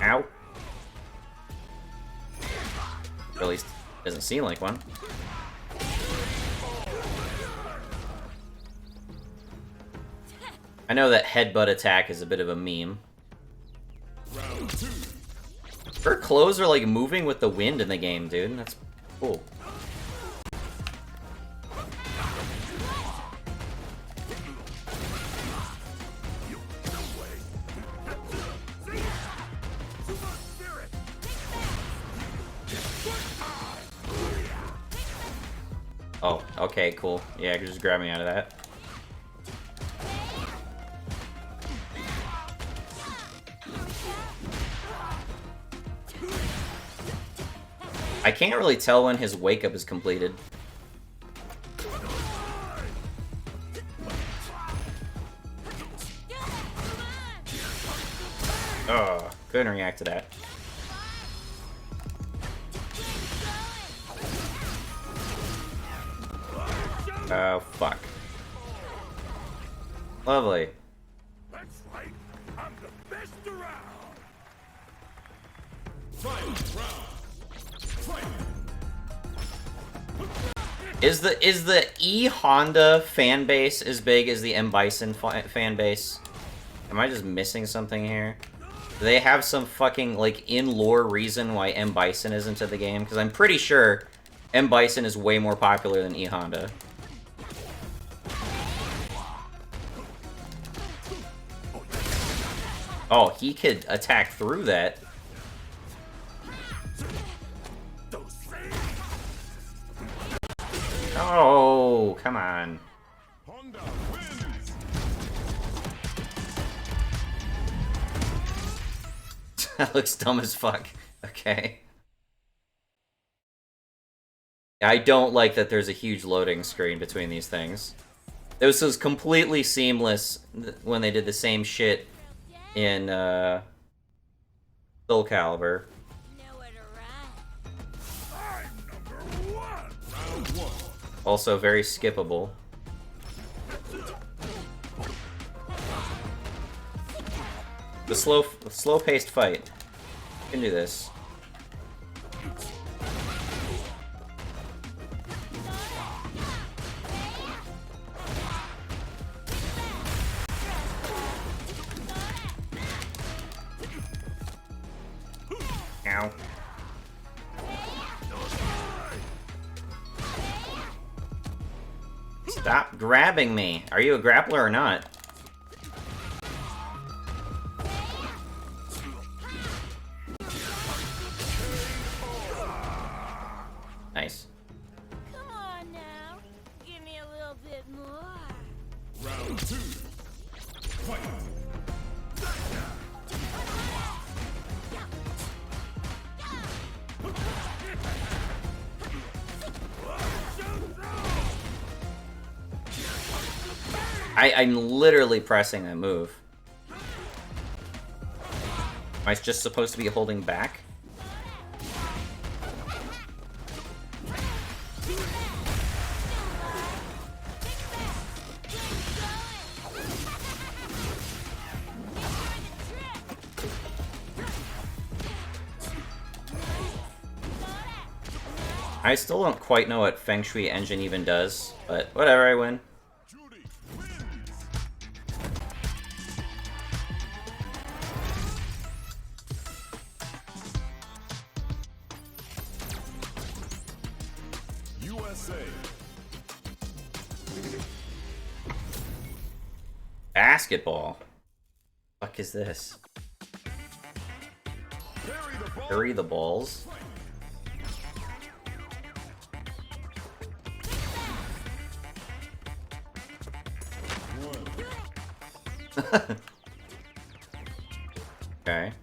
Ow. Or at least, doesn't seem like one. I know that headbutt attack is a bit of a meme. Round 2. Her clothes are like moving with the wind in the game, dude. That's cool. Oh, okay, cool. Yeah, just grab me out of that. I can't really tell when his wake up is completed. Oh, couldn't react to that. Oh, fuck. Lovely. That's right. I'm the best around. Fight. Round. Fight. Is the E Honda fan base as big as the M Bison fan base? Am I just missing something here? Do they have some fucking like in lore reason why M Bison isn't in the game? Because I'm pretty sure M Bison is way more popular than E Honda. Oh, he could attack through that. Oh, come on. Honda wins. That looks dumb as fuck. Okay. I don't like that there's a huge loading screen between these things. This was completely seamless when they did the same shit in Soul Calibur. I'm number 1. Round 1. Also very skippable. The slow-paced fight. You can do this. Ow. Stop grabbing me. Are you a grappler or not? Nice. Come on now. Give me a little bit more. Round 2. Fight. I'm literally pressing that move. Am I just supposed to be holding back? I still don't quite know what Feng Shui Engine even does, but whatever, I win. Judy wins. USA. Basketball. Fuck is this? Carry the ball. Bury the balls. One. Okay.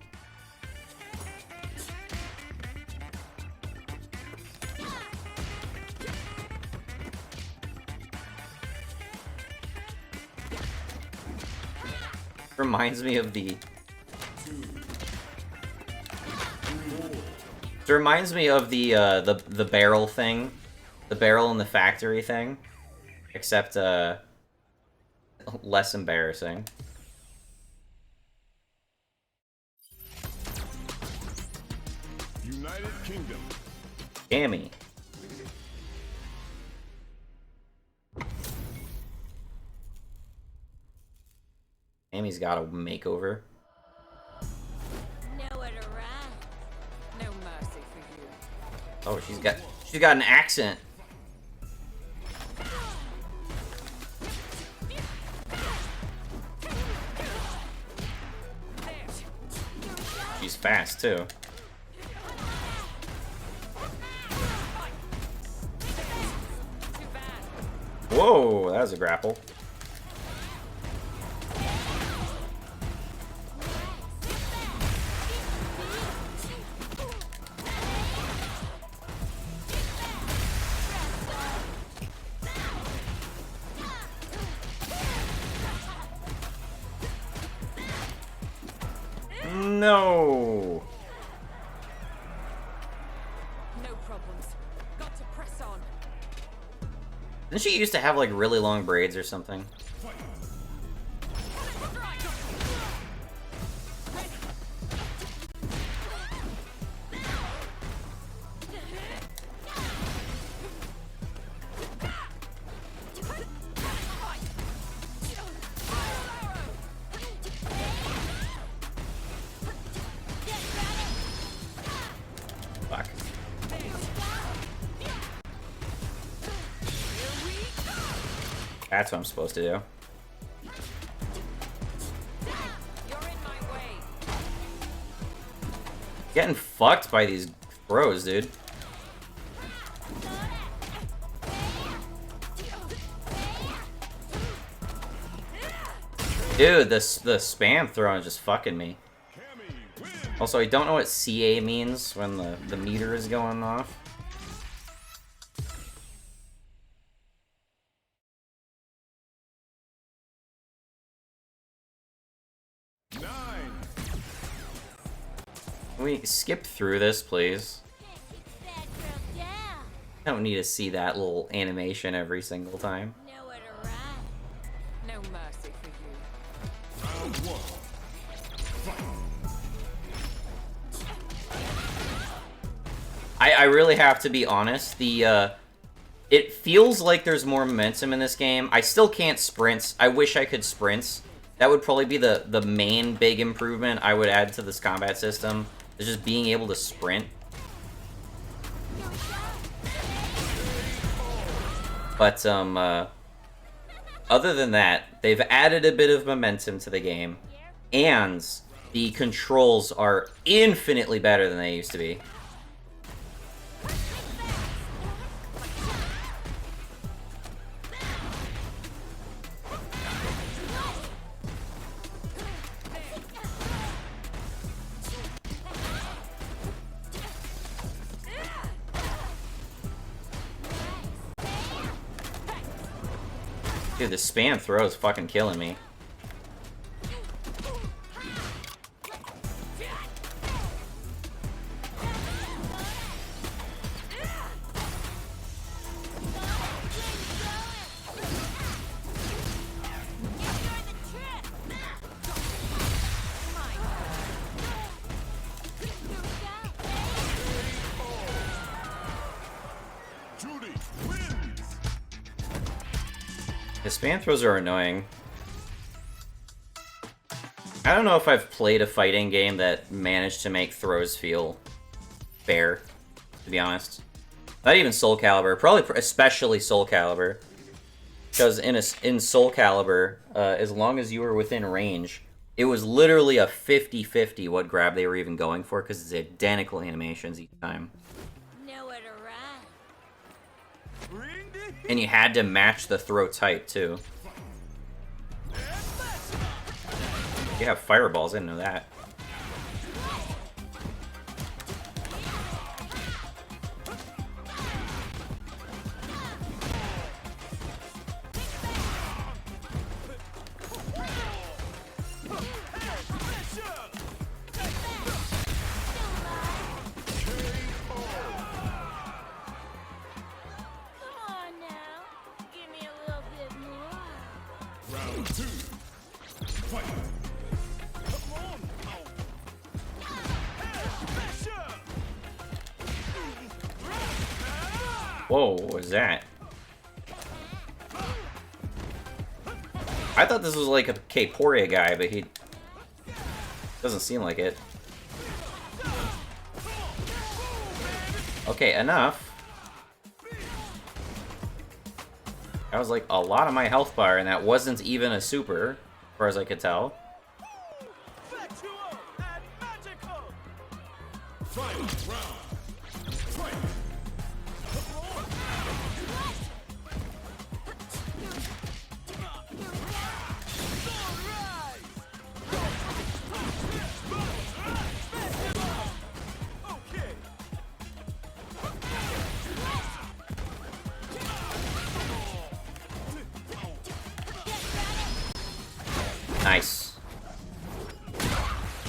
Reminds me of the... It reminds me of the barrel thing. The barrel in the factory thing. Except, less embarrassing. United Kingdom. Gammy. Gammy's got a makeover. Nowhere to run. No mercy for you. Oh, she's got an accent. She's fast too. Whoa, that was a grapple. No. No problems. Got to press on. Didn't she used to have like really long braids or something? Fuck. That's what I'm supposed to do. You're in my way. Getting fucked by these throws, dude. Dude, the spam throw is just fucking me. Cammy wins. Also, I don't know what CA means when the meter is going off. Nine. Can we skip through this, please? I don't need to see that little animation every single time. Nowhere to run. No mercy for you. Round one. I really have to be honest, it feels like there's more momentum in this game. I still can't sprint. I wish I could sprint. That would probably be the main big improvement I would add to this combat system, is just being able to sprint. But, other than that, they've added a bit of momentum to the game, and the controls are infinitely better than they used to be. Dude, the spam throw is fucking killing me. Judy wins. The spam throws are annoying. I don't know if I've played a fighting game that managed to make throws feel fair, to be honest. Not even Soul Calibur, probably especially Soul Calibur. Because in Soul Calibur, as long as you were within range, it was literally a 50-50 what grab they were even going for, because it's identical animations each time. Nowhere to run. Bring the And you had to match the throw type, too. You have fireballs, I didn't know that. Come on now. Give me a little bit more. Round 2. Fight. Whoa, what was that? I thought this was like a K-Poria guy, but he doesn't seem like it. Okay, enough. That was like a lot of my health bar, and that wasn't even a super, as far as I could tell. Final round. Fight. Nice.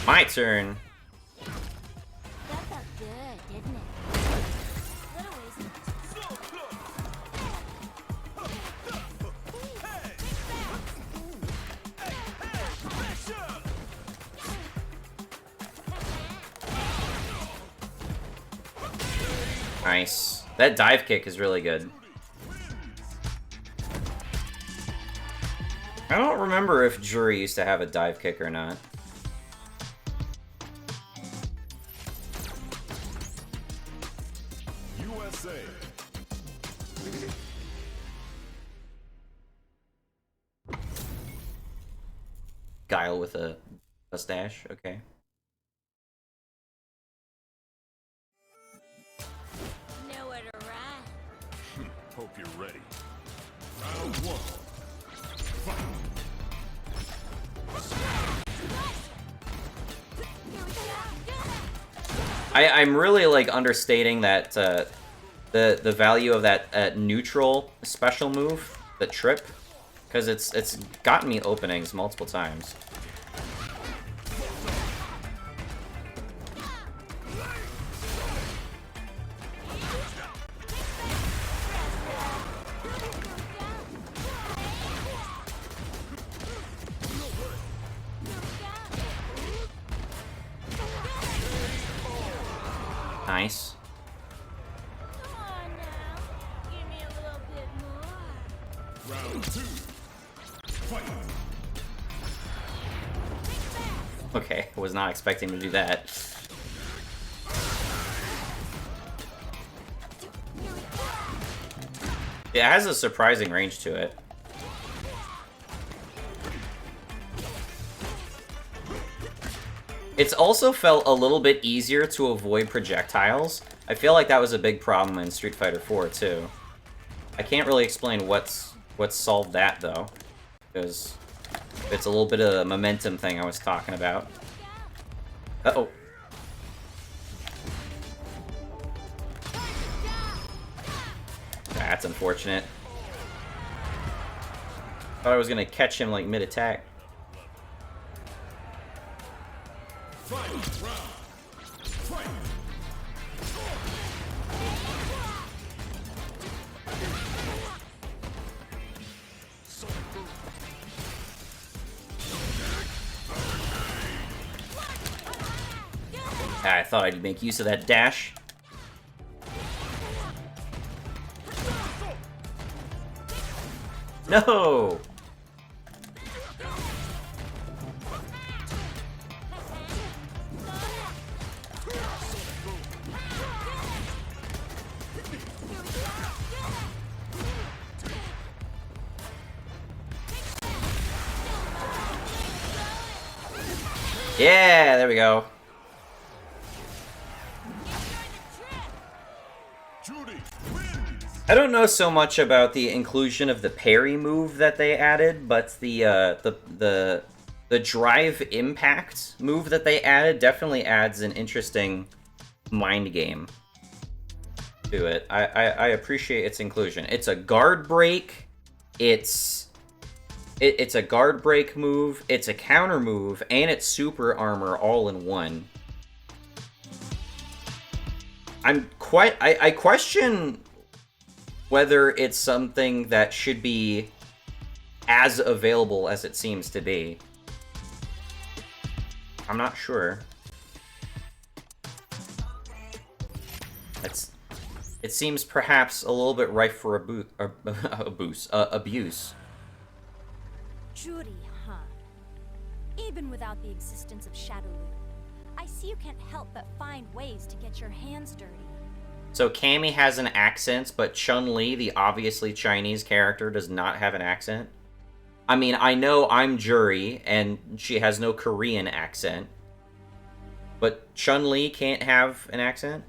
My turn. That felt good, didn't it? Little ways. Nice. That dive kick is really good. I don't remember if Jury used to have a dive kick or not. USA. Guile with a mustache, okay. Nowhere to run. Hope you're ready. Round 1. Fight. I'm really like understating that the value of that neutral special move, the trip, because it's gotten me openings multiple times. Nice. Come on now. Give me a little bit more. Round 2. Fight. Okay, I was not expecting to do that. It has a surprising range to it. It's also felt a little bit easier to avoid projectiles. I feel like that was a big problem in Street Fighter 4 too. I can't really explain what's solved that though, because it's a little bit of a momentum thing I was talking about. Uh-oh. That's unfortunate. Thought I was gonna catch him like mid-attack. Final round. Fight. I thought I'd make use of that dash. No! Yeah, there we go. Judy wins. I don't know so much about the inclusion of the parry move that they added, but the the drive impact move that they added definitely adds an interesting mind game to it. I appreciate its inclusion. It's a guard break. It's a guard break move. It's a counter move, and it's super armor all in one. I question whether it's something that should be as available as it seems to be. I'm not sure. It seems perhaps a little bit rife for abuse. Judy, huh? Even without the existence of Shadowloo, I see you can't help but find ways to get your hands dirty. So Cammy has an accent, but Chun-Li, the obviously Chinese character, does not have an accent. I mean, I know I'm Juri, and she has no Korean accent. But Chun-Li can't have an accent?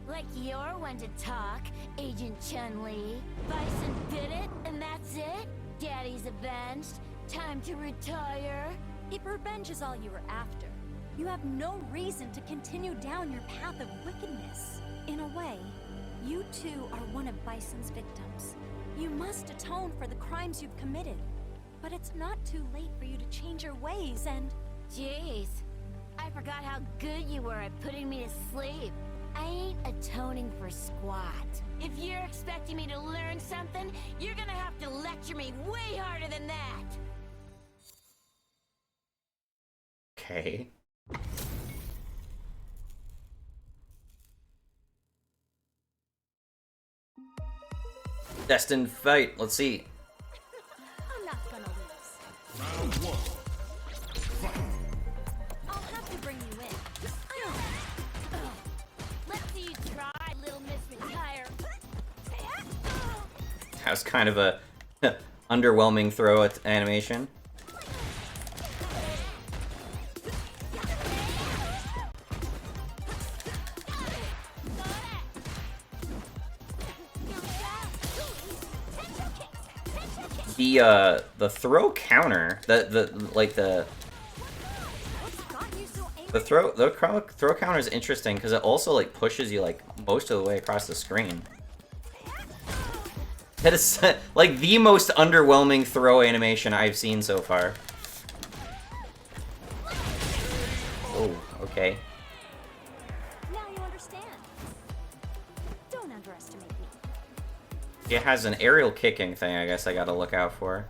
Like you're one to talk, Agent Chun-Li. Bison bit it, and that's it? Daddy's avenged. Time to retire. If revenge is all you were after, you have no reason to continue down your path of wickedness. In a way, you too are one of Bison's victims. You must atone for the crimes you've committed. But it's not too late for you to change your ways and... Jeez. I forgot how good you were at putting me to sleep. I ain't atoning for squat. If you're expecting me to learn something, you're gonna have to lecture me way harder than that. Okay. Destined fight. Let's see. I'm not gonna lose. Round one. Fight. I'll have to bring you in. Let's see you try, little Miss Retire. That was kind of a underwhelming throw at animation. The throw counter, the throw counter is interesting because it also like pushes you like most of the way across the screen. That is like the most underwhelming throw animation I've seen so far. Oh, okay. Now you understand. Don't underestimate me. It has an aerial kicking thing, I guess I gotta look out for.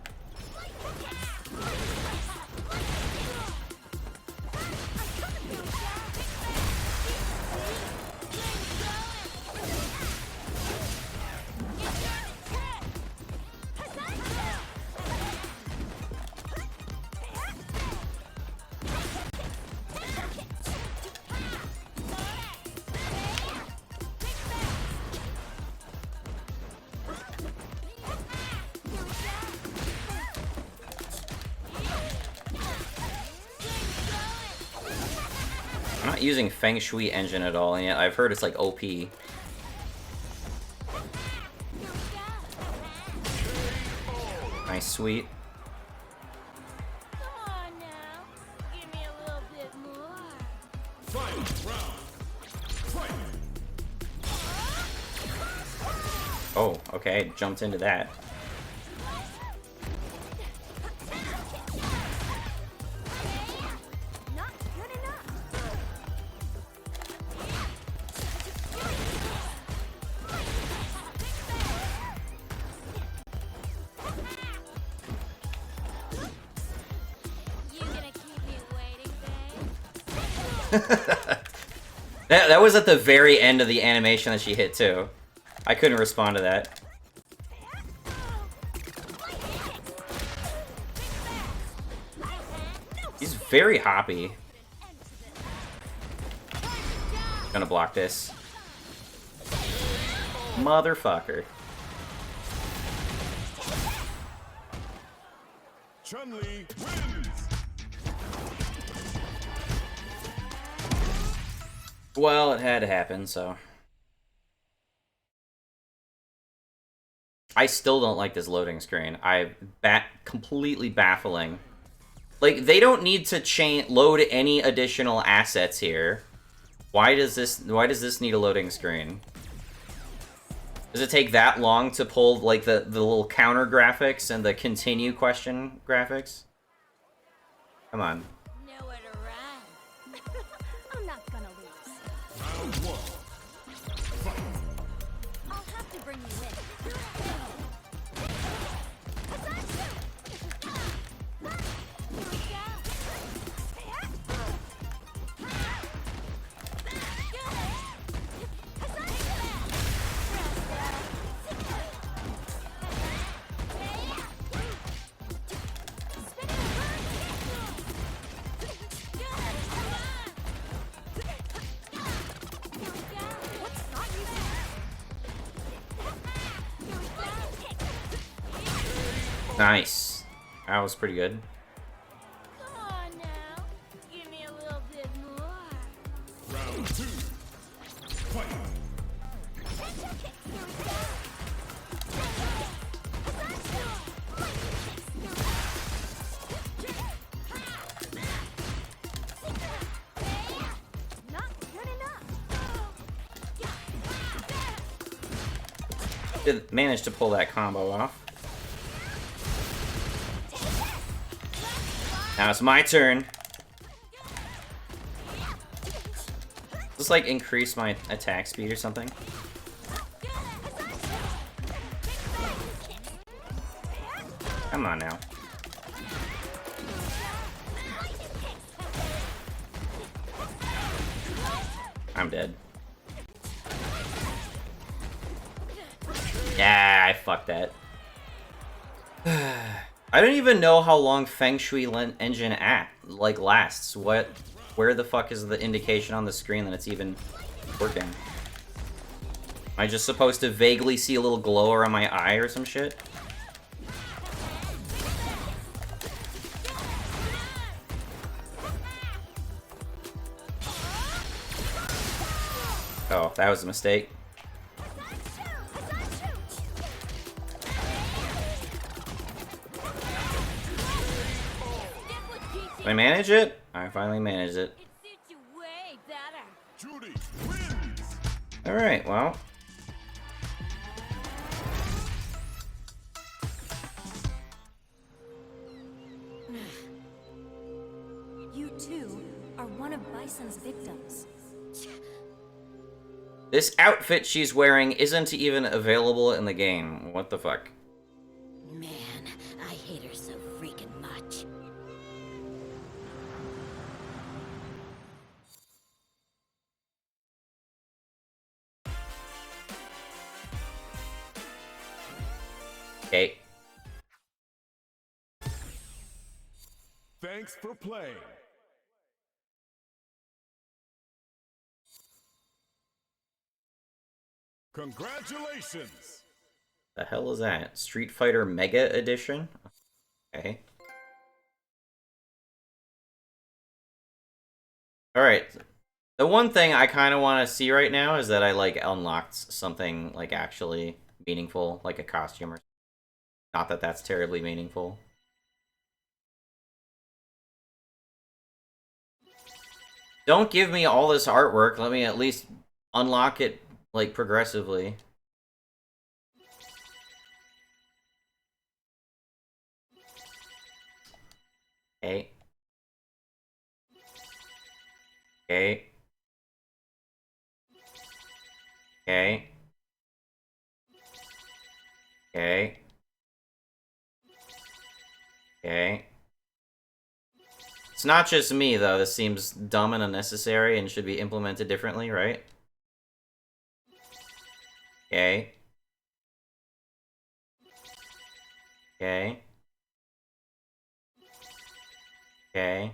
I'm not using Feng Shui engine at all, and yet I've heard it's like OP. Nice, sweet. Come on now. Give me a little bit more. Fight. Round. Fight. Oh, okay, jumped into that. Not good enough. You gonna keep me waiting, babe? That was at the very end of the animation that she hit too. I couldn't respond to that. He's very hoppy. Gonna block this. Motherfucker. Chun-Li wins. Well, it had to happen, so. I still don't like this loading screen. Completely baffling. Like, they don't need to load any additional assets here. Why does this need a loading screen? Does it take that long to pull, like, the little counter graphics and the continue question graphics? Come on. Nowhere to run. I'm not gonna lose. Round one. Fight. I'll have to bring you in. Nice. That was pretty good. Come on now. Give me a little bit more. Round two. Fight. Not good enough. Did manage to pull that combo off. Now it's my turn. Does this, like, increase my attack speed or something? Come on now. I'm dead. Yeah, I fucked that. I don't even know how long Feng Shui Engine lasts. Where the fuck is the indication on the screen that it's even working? Am I just supposed to vaguely see a little glow around my eye or some shit? Oh, that was a mistake. Did I manage it? I finally managed it. It suits you way better. Judy wins. Alright, well. You too are one of Bison's victims. This outfit she's wearing isn't even available in the game. What the fuck? Man, I hate her so freaking much. Okay. Thanks for playing. Congratulations. The hell is that? Street Fighter Mega Edition? Okay. Alright. The one thing I kind of want to see right now is that I, like, unlocked something, like, actually meaningful, like a costume or something. Not that that's terribly meaningful. Don't give me all this artwork. Let me at least unlock it, like, progressively. Okay. Okay. Okay. Okay. Okay. It's not just me, though. This seems dumb and unnecessary and should be implemented differently, right? Okay. Okay. Okay.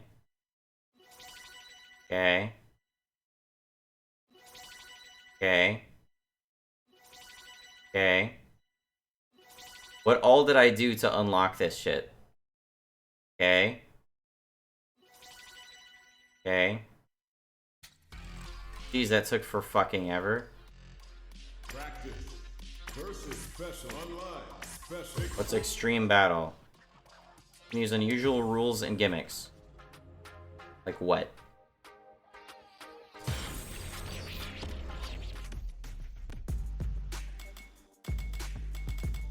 Okay. Okay. Okay. What all did I do to unlock this shit? Okay. Okay. Jeez, that took for fucking ever. Practice versus special online. Special. What's extreme battle? Can use unusual rules and gimmicks. Like what?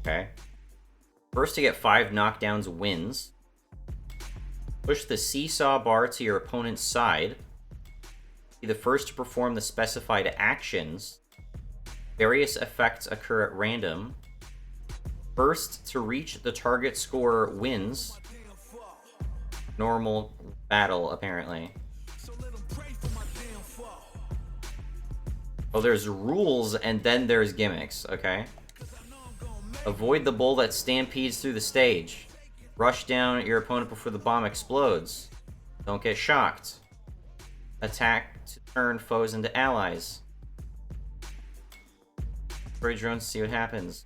Okay. First to get 5 knockdowns wins. Push the seesaw bar to your opponent's side. Be the first to perform the specified actions. Various effects occur at random. First to reach the target score wins. Normal battle, apparently. Oh, there's rules and then there's gimmicks, okay. Avoid the bull that stampedes through the stage. Rush down at your opponent before the bomb explodes. Don't get shocked. Attack to turn foes into allies. Destroy drones to see what happens.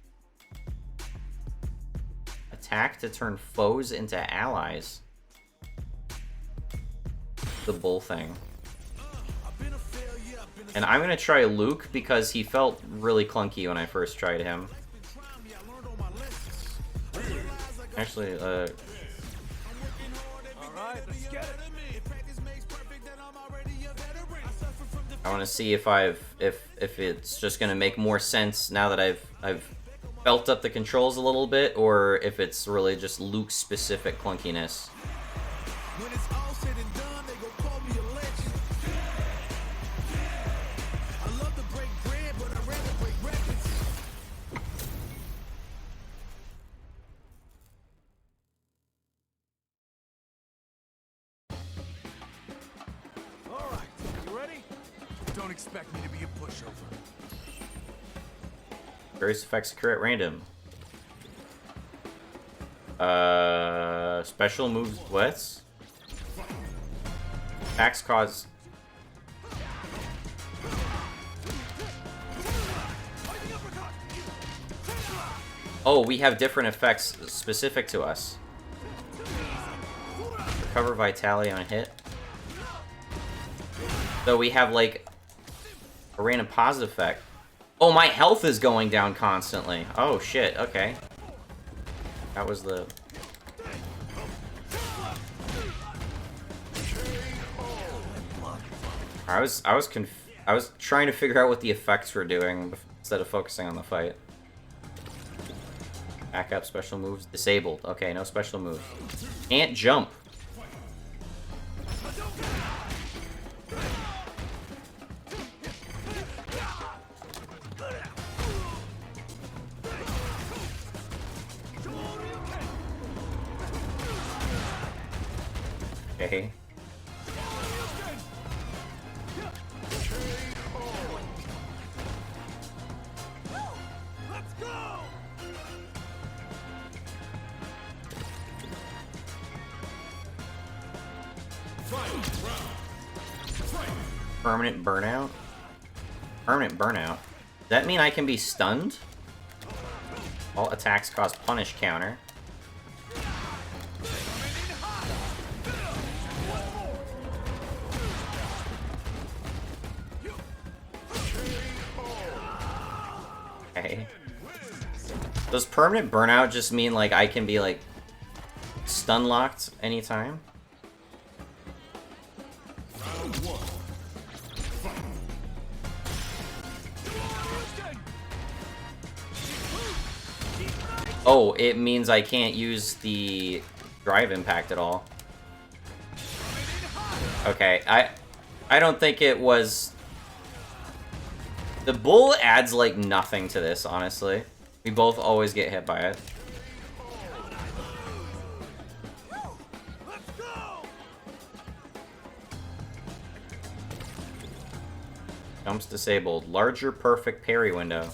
Attack to turn foes into allies. The bull thing. And I'm gonna try Luke because he felt really clunky when I first tried him. Actually, I want to see if if it's just gonna make more sense now that I've felt up the controls a little bit, or if it's really just Luke's specific clunkiness. When it's all said and done, they gon' call me a legend. I love to break bread, but I'd rather break records. All right, you ready? Don't expect me to be a pushover. Various effects occur at random. Special moves. What? Attacks cause. Oh, we have different effects specific to us. Recover vitality on a hit. So we have like a random positive effect. Oh, my health is going down constantly. Oh shit, okay. That was the... I was trying to figure out what the effects were doing instead of focusing on the fight. Backup special moves disabled. Okay, no special moves. Can't jump. Okay. Let's go! Permanent burnout? Permanent burnout. Does that mean I can be stunned? All attacks cause punish counter. Okay. Does permanent burnout just mean like I can be like stun locked anytime? Round one. Fight. Oh, it means I can't use the drive impact at all. Okay, I don't think it was... The bull adds like nothing to this, honestly. We both always get hit by it. Let's go! Jumps disabled. Larger perfect parry window.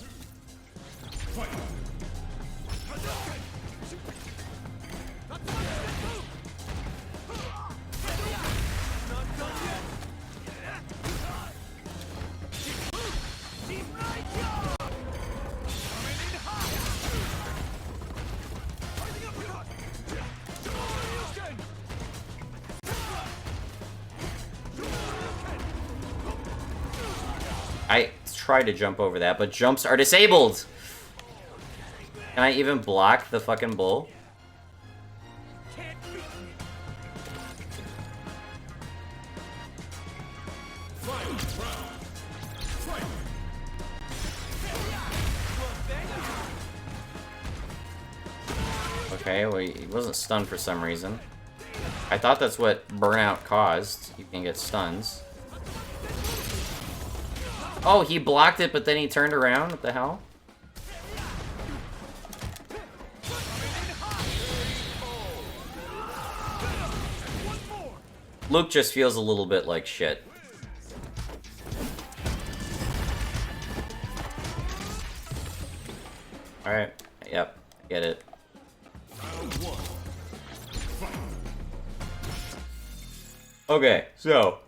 I tried to jump over that, but jumps are disabled! Can I even block the fucking bull? Can't beat Final round. Fight. Okay, well, he wasn't stunned for some reason. I thought that's what burnout caused. You can get stuns. Oh, he blocked it, but then he turned around? What the hell? Luke just feels a little bit like shit. Alright, yep, I get it. Round one. Fight. Okay, so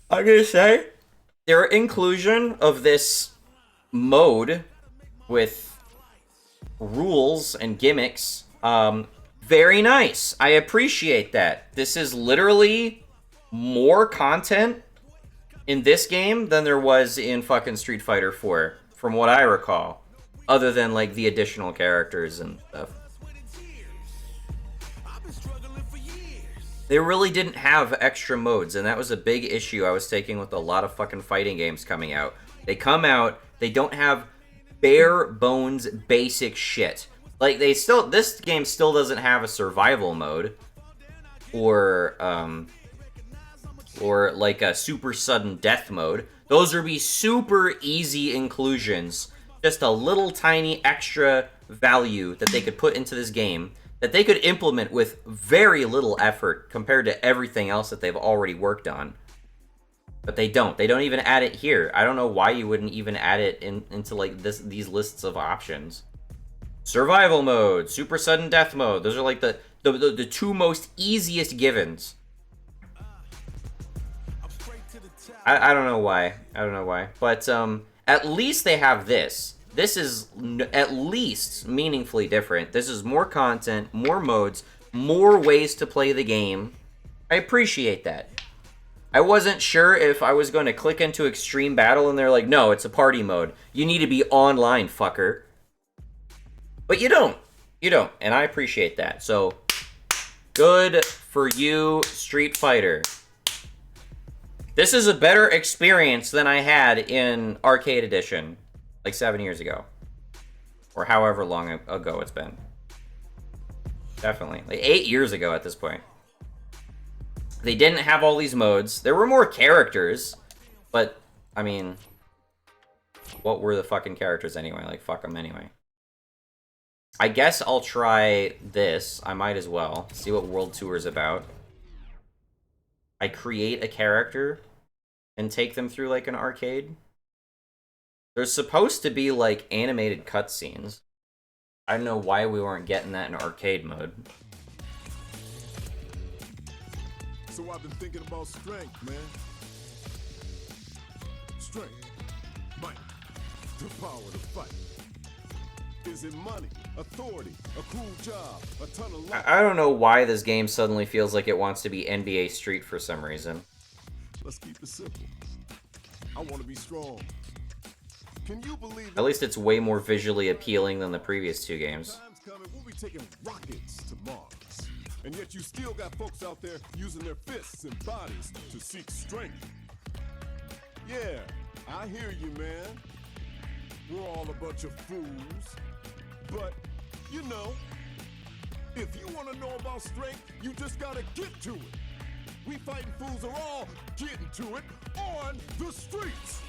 I'm gonna say their inclusion of this mode with rules and gimmicks, very nice. I appreciate that. This is literally more content in this game than there was in fucking Street Fighter 4, from what I recall, other than like the additional characters and stuff. They really didn't have extra modes, and that was a big issue I was taking with a lot of fucking fighting games coming out. They come out, they don't have bare bones basic shit. Like, this game still doesn't have a survival mode, or like a super sudden death mode. Those would be super easy inclusions, just a little tiny extra value that they could put into this game, that they could implement with very little effort compared to everything else that they've already worked on. But they don't. They don't even add it here. I don't know why you wouldn't even add it into like these lists of options. Survival mode, super sudden death mode. Those are like the two most easiest givens. I don't know why. I don't know why. But at least they have this. This is at least meaningfully different. This is more content, more modes, more ways to play the game. I appreciate that. I wasn't sure if I was going to click into Extreme Battle and they're like, no, it's a party mode. You need to be online, fucker. But you don't. You don't. And I appreciate that. So, good for you, Street Fighter. This is a better experience than I had in Arcade Edition, like 7 years ago. Or however long ago it's been. Definitely. Like 8 years ago at this point. They didn't have all these modes. There were more characters. But, I mean, what were the fucking characters anyway? Like, fuck them anyway. I guess I'll try this. I might as well. See what World Tour is about. I create a character and take them through like an arcade. There's supposed to be like animated cutscenes. I don't know why we weren't getting that in arcade mode. So I've been thinking about strength, man. Strength, might, the power to fight. Is it money, authority, a cool job, a ton of luck? I don't know why this game suddenly feels like it wants to be NBA Street for some reason. Let's keep it simple. I want to be strong. Can you believe it? At least it's way more visually appealing than the previous two games. Time's coming, we'll be taking rockets to Mars. And yet you still got folks out there using their fists and bodies to seek strength. Yeah, I hear you, man. We're all a bunch of fools. But, you know, if you want to know about strength, you just gotta get to it. We fighting fools are all getting to it on the streets.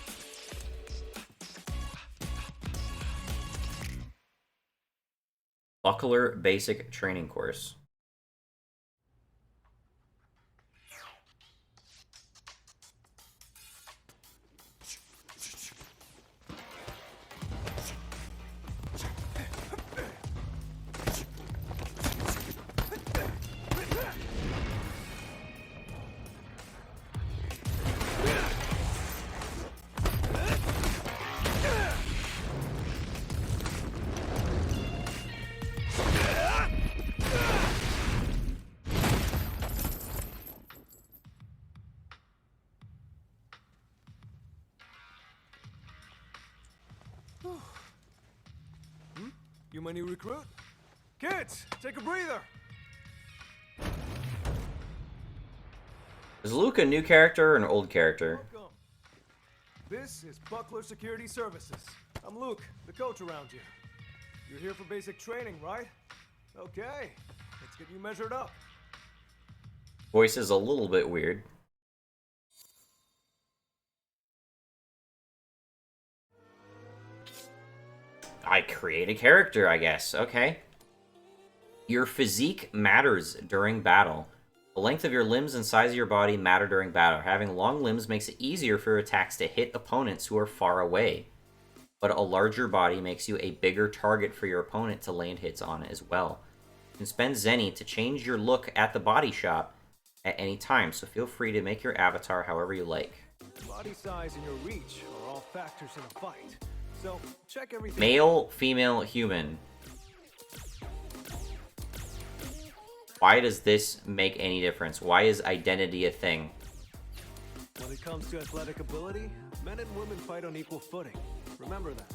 Buckler Basic Training Course. You my new recruit? Kids, take a breather. Is Luke a new character or an old character? Welcome. This is Buckler Security Services. I'm Luke, the coach around you. You're here for basic training, right? Okay, let's get you measured up. Voice is a little bit weird. I create a character, I guess. Okay. Your physique matters during battle. The length of your limbs and size of your body matter during battle. Having long limbs makes it easier for your attacks to hit opponents who are far away. But a larger body makes you a bigger target for your opponent to land hits on as well. You can spend Zenny to change your look at the body shop at any time, so feel free to make your avatar however you like. Body size and your reach are all factors in a fight. So, check everything. Male, female, human. Why does this make any difference? Why is identity a thing? When it comes to athletic ability, men and women fight on equal footing. Remember that.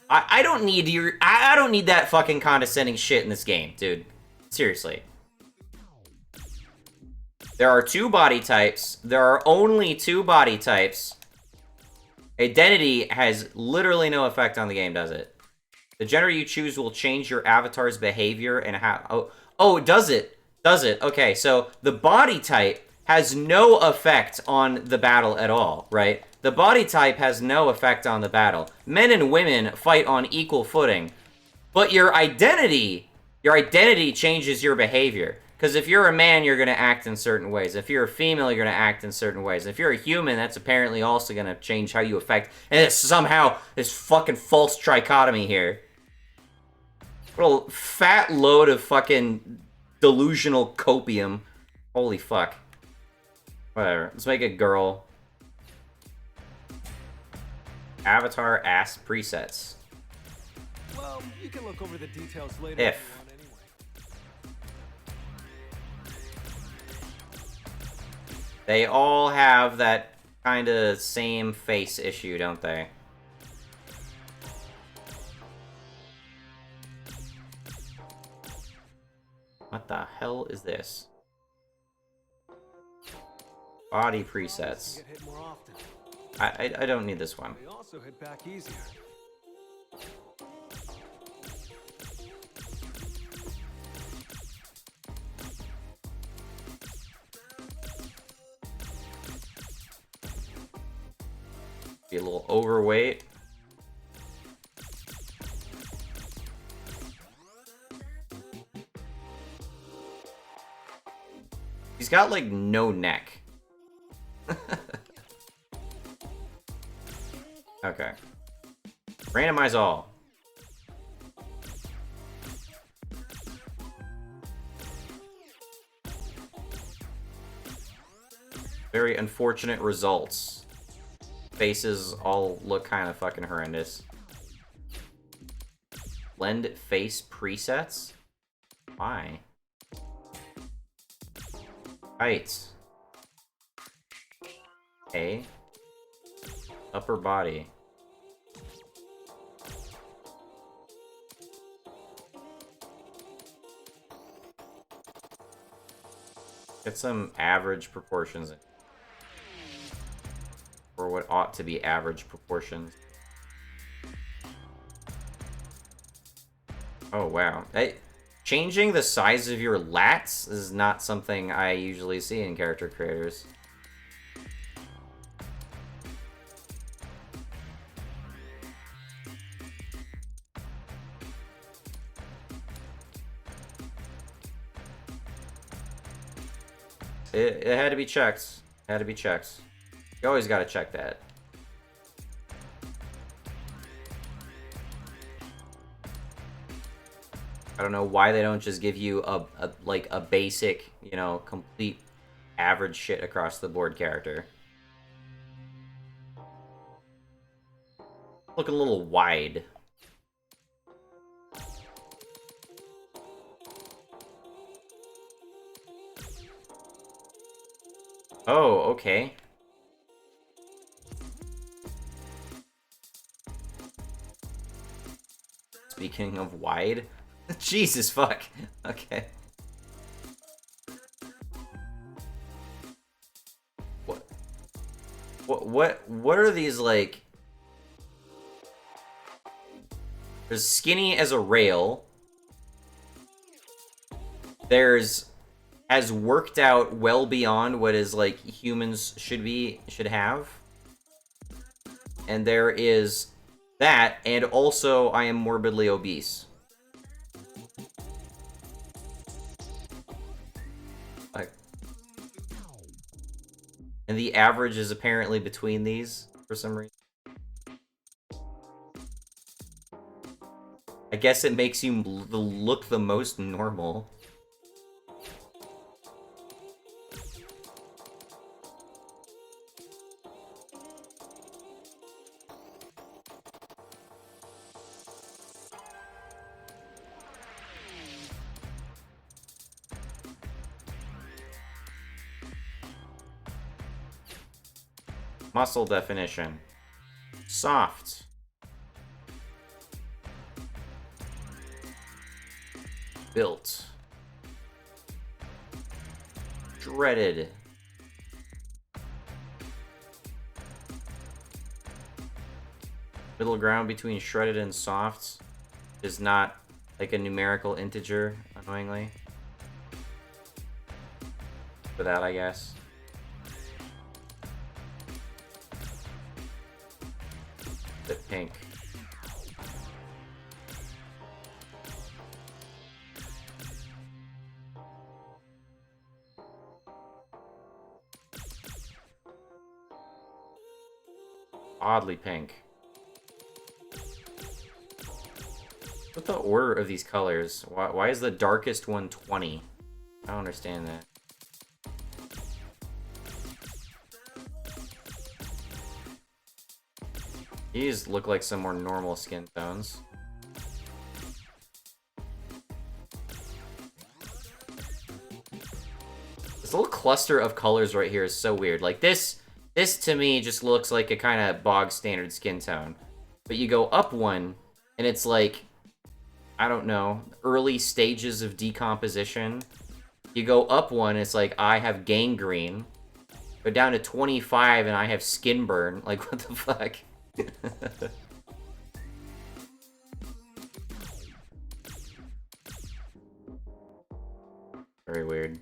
I don't need your I don't need that fucking condescending shit in this game, dude. Seriously. There are 2 body types. There are only 2 body types. Identity has literally no effect on the game, does it? The gender you choose will change your avatar's behavior and how... Oh, does it? Does it? Okay, so the body type has no effect on the battle at all, right? The body type has no effect on the battle. Men and women fight on equal footing. But your identity changes your behavior. Because if you're a man, you're going to act in certain ways. If you're a female, you're going to act in certain ways. If you're a human, that's apparently also going to change how you affect. And it's somehow this fucking false trichotomy here. What a fat load of fucking delusional copium. Holy fuck. Whatever. Let's make a girl. Avatar ass presets. Well, you can look over the details later If. you want anyway. They all have that kind of same face issue, don't they? What the hell is this? Body presets. Get hit more often. I don't need this one. They also hit back easier. Be a little overweight. He's got like no neck. Okay. Randomize all. Very unfortunate results. Faces all look kind of fucking horrendous. Blend face presets? Why? Heights. A. Upper body. Get some average proportions. Or what ought to be average proportions. Oh, wow. Changing the size of your lats is not something I usually see in character creators. It had to be checked. It had to be checked. You always gotta check that. I don't know why they don't just give you a basic, you know, complete average shit across the board character. Looking a little wide. Oh, okay. Speaking of wide, Jesus fuck. Okay. What are these, like... There's skinny as a rail. There's has worked out well beyond what is like humans should have. And there is that, and also I am morbidly obese. Like, and the average is apparently between these for some reason. I guess it makes you look the most normal. Muscle definition. Soft. Built. Shredded. Middle ground between shredded and soft is not like a numerical integer, annoyingly. For that, I guess. Bit pink. Oddly pink. What's the order of these colors? Why is the darkest one 20? I don't understand that. These look like some more normal skin tones. This little cluster of colors right here is so weird. Like this to me just looks like a kind of bog standard skin tone. But you go up one, and it's like, I don't know, early stages of decomposition. You go up one, it's like, I have gangrene. Go down to 25, and I have skin burn. Like, what the fuck? Very weird.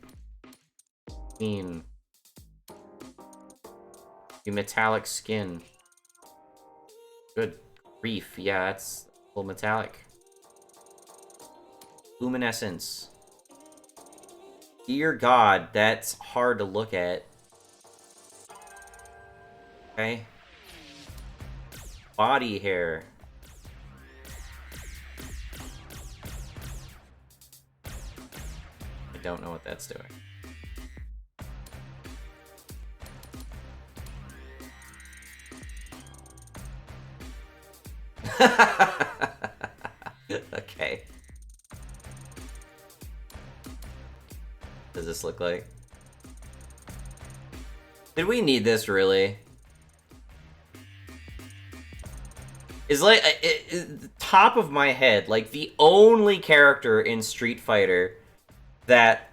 Mean. You metallic skin. Good grief. Yeah, that's a little metallic. Luminescence. Dear God, that's hard to look at. Okay. Body hair. I don't know what that's doing. Okay. What does this look like? Did we need this really? Is like top of my head, like the only character in Street Fighter that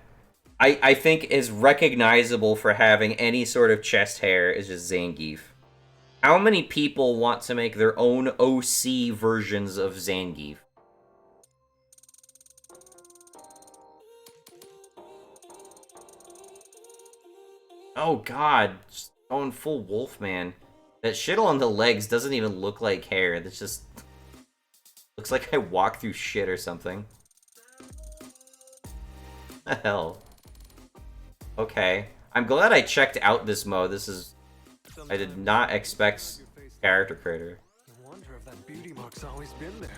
I think is recognizable for having any sort of chest hair is just Zangief. How many people want to make their own OC versions of Zangief? Oh god, just going full Wolfman. That shit on the legs doesn't even look like hair. That's just... looks like I walk through shit or something. The hell? Okay. I'm glad I checked out this mode. This is... I did not expect character creator. I wonder if that beauty mark's always been there.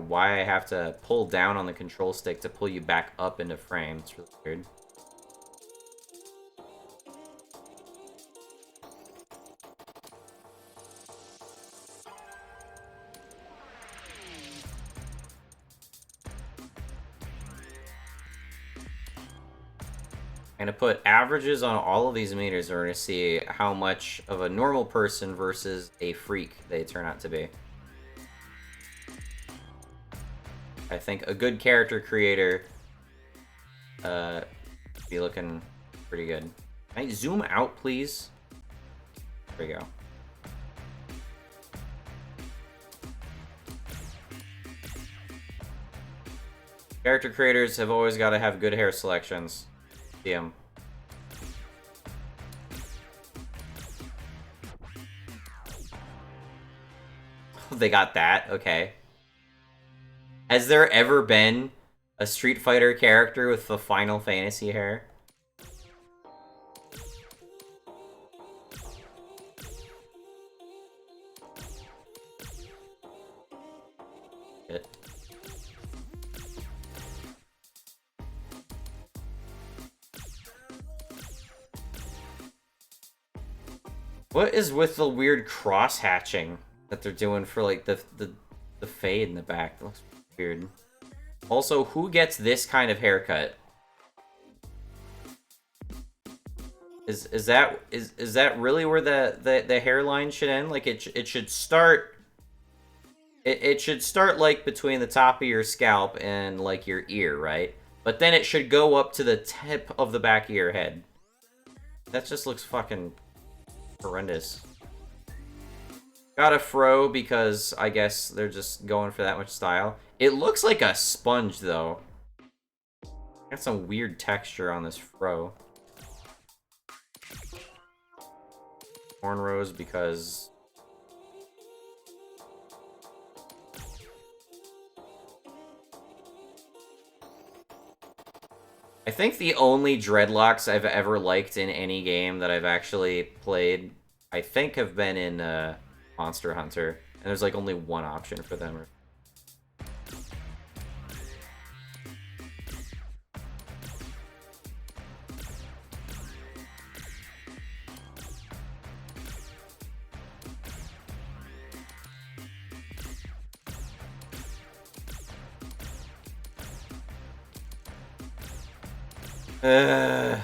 Why I have to pull down on the control stick to pull you back up into frame. It's really weird. I'm gonna put averages on all of these meters. We're gonna see how much of a normal person versus a freak they turn out to be. I think a good character creator be looking pretty good. Can I zoom out, please? There we go. Character creators have always got to have good hair selections. See 'em. They got that? Okay. Has there ever been a Street Fighter character with the Final Fantasy hair? Shit. What is with the weird cross hatching that they're doing for like the fade in the back? That looks weird. Also, who gets this kind of haircut? Is that really where the hairline should end? Like it should start. It should start like between the top of your scalp and like your ear, right? But then it should go up to the tip of the back of your head. That just looks fucking horrendous. Got a fro because I guess they're just going for that much style. It looks like a sponge though. Got some weird texture on this fro. Cornrows because I think the only dreadlocks I've ever liked in any game that I've actually played, I think have been in Monster Hunter. And there's like only one option for them.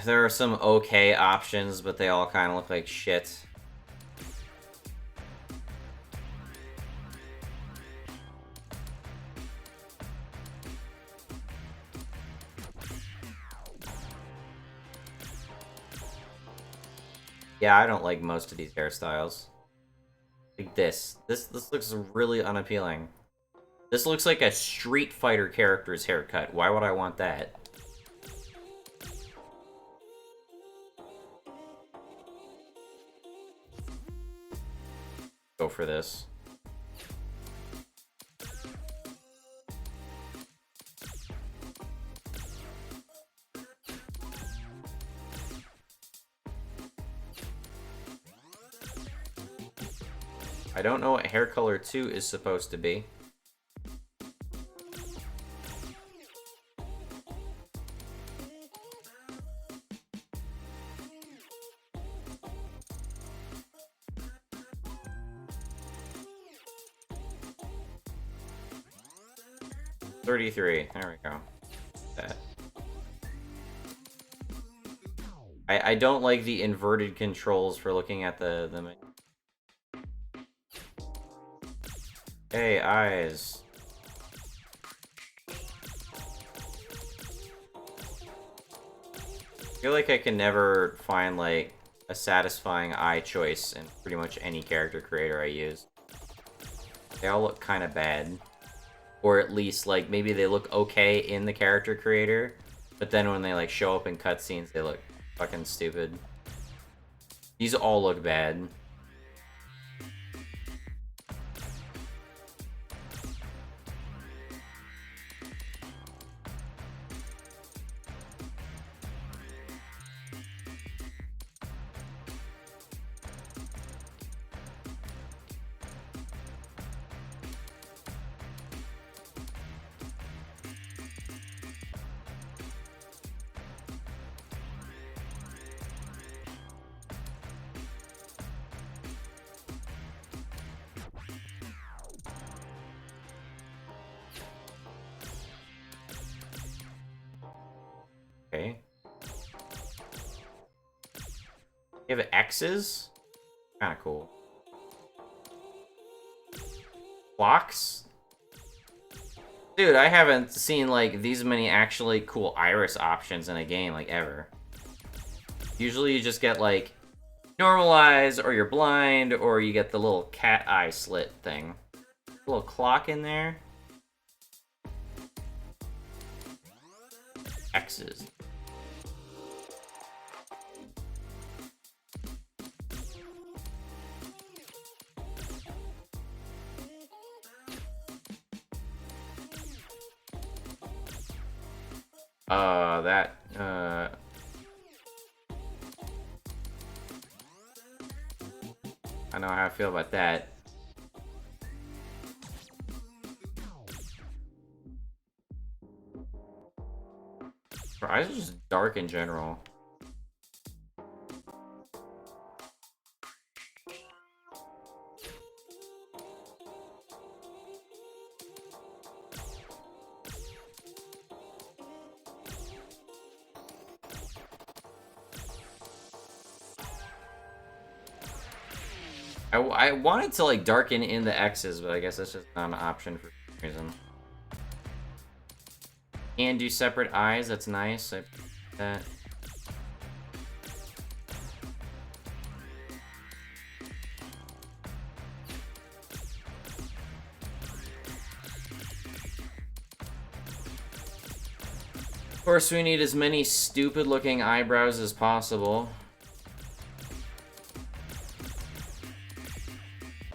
There are some okay options, but they all kind of look like shit. Yeah, I don't like most of these hairstyles. Like this. This looks really unappealing. This looks like a Street Fighter character's haircut. Why would I want that? Go for this. I don't know what hair color 2 is supposed to be. $33. There we go. That. I don't like the inverted controls for looking at the menu. Hey, eyes. I feel like I can never find like a satisfying eye choice in pretty much any character creator I use. They all look kind of bad. Or at least, like, maybe they look okay in the character creator, but then when they, like, show up in cutscenes, they look fucking stupid. These all look bad. You have X's? Kind of cool. Clocks? Dude, I haven't seen, like, these many actually cool iris options in a game, like, ever. Usually you just get, like, normal eyes, or you're blind, or you get the little cat eye slit thing. A little clock in there. X's. I know how I feel about that. Her eyes are just dark in general. I wanted to, like, darken in the X's, but I guess that's just not an option for some reason. And do separate eyes, that's nice. I that. Of course, we need as many stupid-looking eyebrows as possible.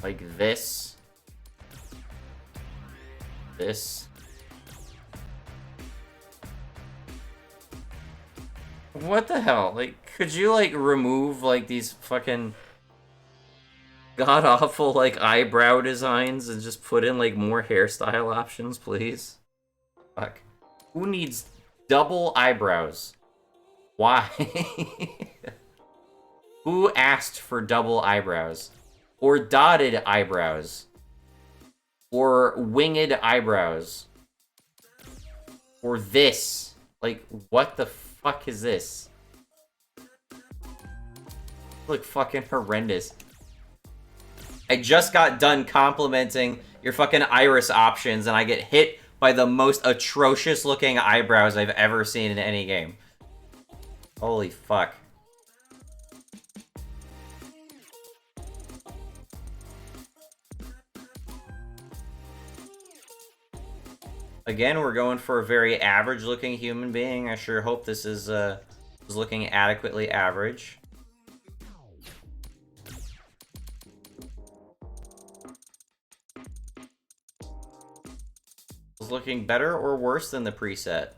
Like this. This. What the hell? Like, could you, like, remove, like, these fucking god-awful, like, eyebrow designs and just put in, like, more hairstyle options, please? Fuck. Who needs double eyebrows? Why? Who asked for double eyebrows? Or dotted eyebrows? Or winged eyebrows? Or this? Like, what the fuck is this? Look fucking horrendous. I just got done complimenting your fucking iris options and I get hit by the most atrocious looking eyebrows I've ever seen in any game. Holy fuck. Again, we're going for a very average-looking human being. I sure hope this is looking adequately average. Is looking better or worse than the preset?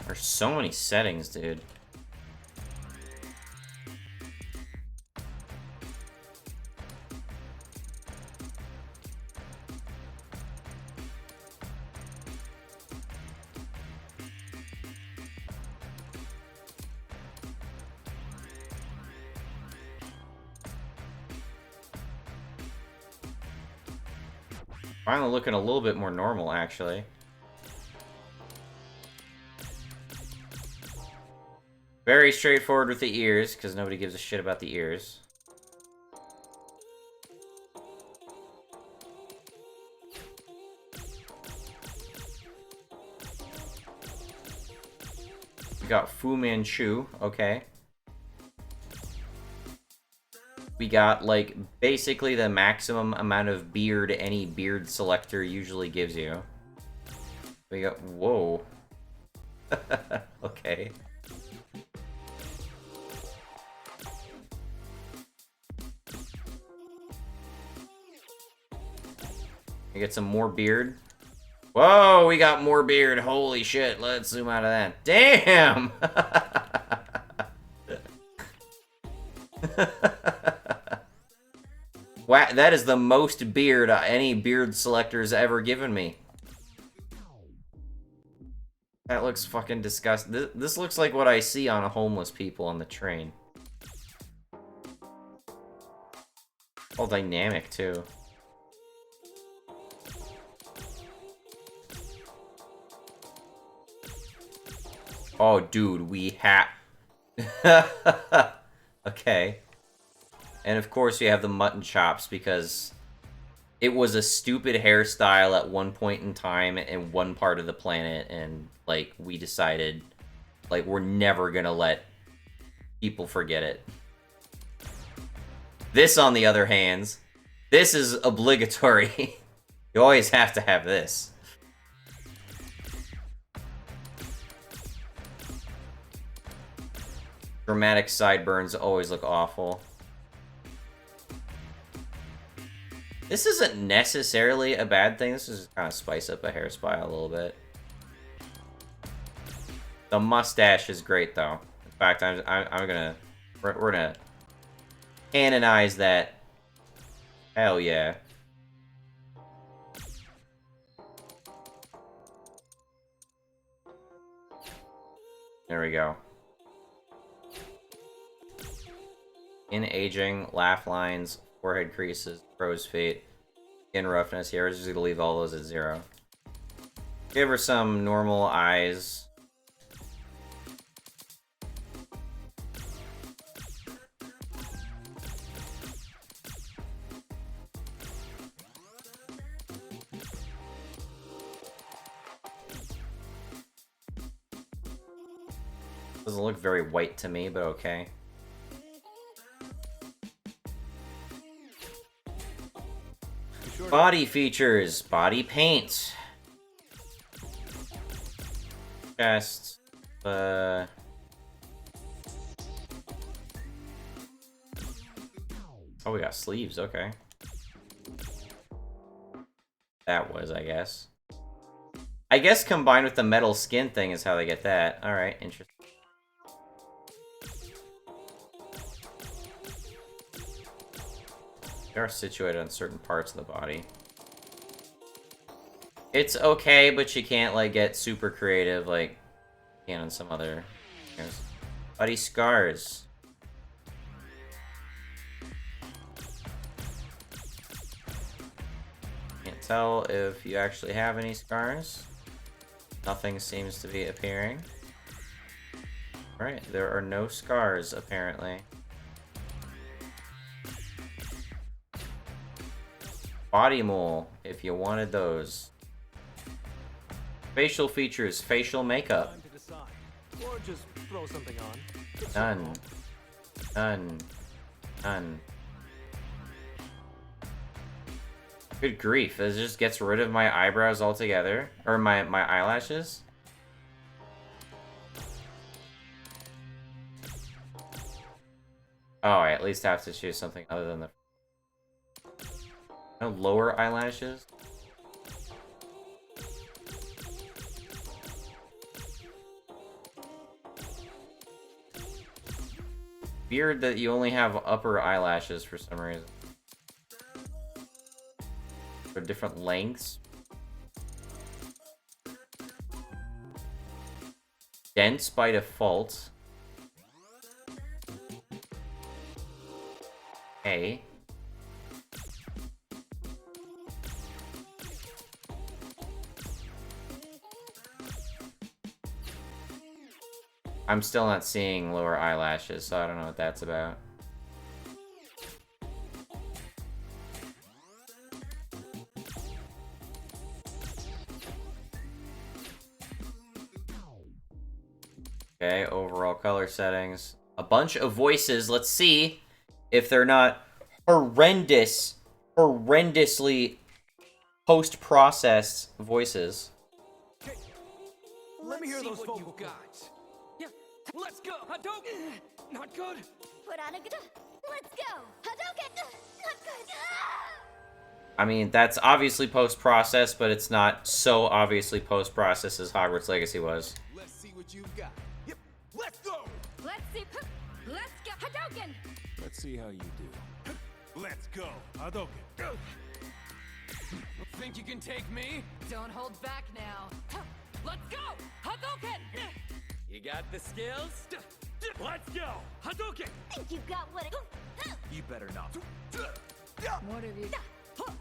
There's so many settings, dude. Finally looking a little bit more normal, actually. Very straightforward with the ears, because nobody gives a shit about the ears. We got Fu Manchu, okay. We got, like, basically the maximum amount of beard any beard selector usually gives you. We got, whoa. Okay. We get some more beard. Whoa, we got more beard. Holy shit. Let's zoom out of that. Damn! Wow, that is the most beard any beard selector's ever given me. That looks fucking disgusting. This looks like what I see on homeless people on the train. All dynamic, too. Oh, dude, we have... Okay. And of course we have the mutton chops, because it was a stupid hairstyle at one point in time in one part of the planet, and, like, we decided, like, we're never gonna let people forget it. This, on the other hand, this is obligatory. You always have to have this. Dramatic sideburns always look awful. This isn't necessarily a bad thing. This is just kind of spice up a hairstyle a little bit. The mustache is great, though. In fact, we're gonna canonize that. Hell yeah. There we go. In aging, laugh lines, forehead creases, crow's feet, skin roughness. Here, we're just gonna leave all those at 0. Give her some normal eyes. Doesn't look very white to me, but okay. Body features, body paint, chest, oh, we got sleeves, okay. That was, I guess. I guess combined with the metal skin thing is how they get that. Alright, interesting. They are situated on certain parts of the body. It's okay, but you can't, like, get super creative like you can on some other things. Body scars. Can't tell if you actually have any scars. Nothing seems to be appearing. Alright, there are no scars, apparently. Body mole, if you wanted those. Facial features, facial makeup. Time to decide. Or just throw something on. It's None. your call. None. None. Good grief, it just gets rid of my eyebrows altogether. Or my eyelashes. Oh, I at least have to choose something other than the... No lower eyelashes? Weird that you only have upper eyelashes for some reason. For different lengths. Dense by default. Okay. I'm still not seeing lower eyelashes, so I don't know what that's about. Okay, overall color settings. A bunch of voices. Let's see if they're not horrendously post-processed voices. Let me hear those what you vocal got. Yeah, let's go, Hadouken! Not good. Put on a good. Let's go. Hadouken. Not good. I mean, that's obviously post-processed, but it's not so obviously post-processed as Hogwarts Legacy was. Let's see what you got. Yep, let's go! Let's see. Let's go. Hadouken. Let's see how you do. Let's go. Hadouken. Think you can take me? Don't hold back now. Let's go! Hadouken! You got the skills? Let's go! Hadouken! Think you've got what it... You better not. What have you...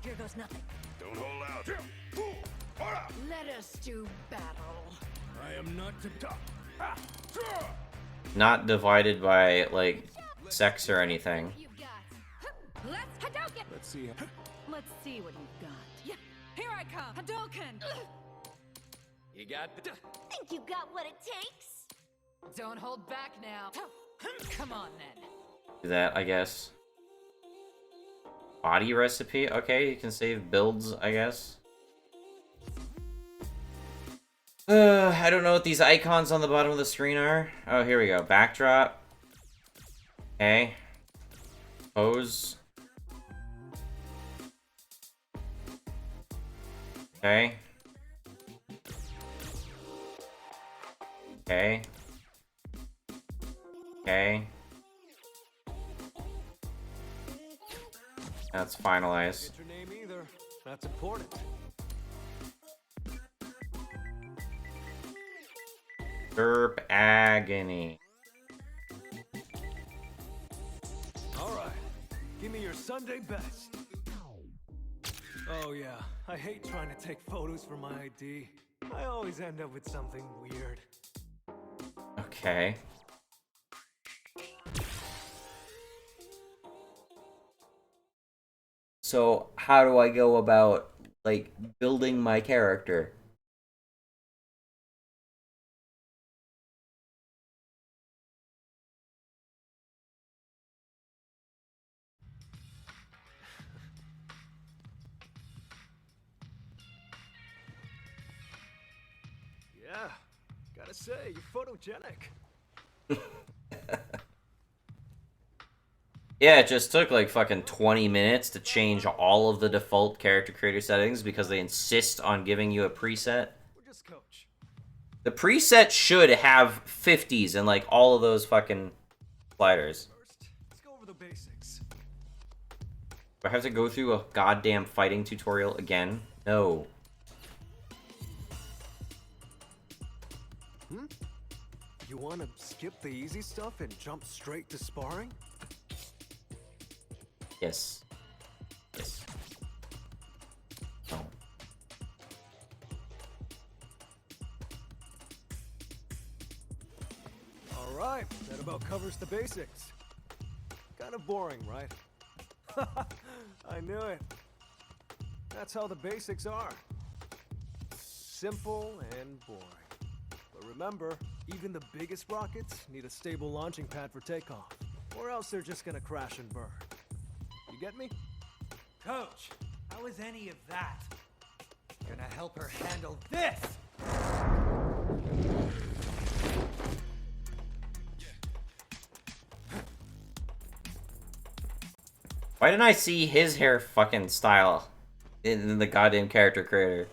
Here goes nothing. Don't hold out. Let us do battle. I am not to... Not divided by, like, sex or anything. You've got... Let's Hadouken! Let's see how... Let's see what you've got. Yeah, here I come. Hadouken! You got the... Think you've got what it takes? Don't hold back now. Come on then. Do that, I guess. Body recipe? Okay, you can save builds, I guess. I don't know what these icons on the bottom of the screen are. Oh, here we go. Backdrop. Okay. Pose. Okay. Okay. Okay. That's finalized. Get your name either. That's important. Derp agony. All right. Give me your Sunday best. Oh yeah, I hate trying to take photos for my ID. I always end up with something weird. Okay. So, how do I go about, like, building my character? Yeah, gotta say, you're photogenic. Yeah, it just took like fucking 20 minutes to change all of the default character creator settings because they insist on giving you a preset. We're just coach. The preset should have 50s and like all of those fucking sliders. First, let's go over the basics. Do I have to go through a goddamn fighting tutorial again? No. You wanna skip the easy stuff and jump straight to sparring? Yes. Yes. No. All right, that about covers the basics. Kind of boring, right? I knew it. That's how the basics are. Simple and boring. But remember, even the biggest rockets need a stable launching pad for takeoff, or else they're just gonna crash and burn. You get me? Coach, how is any of that gonna help her handle this? Why didn't I see his hair fucking style in the goddamn character creator?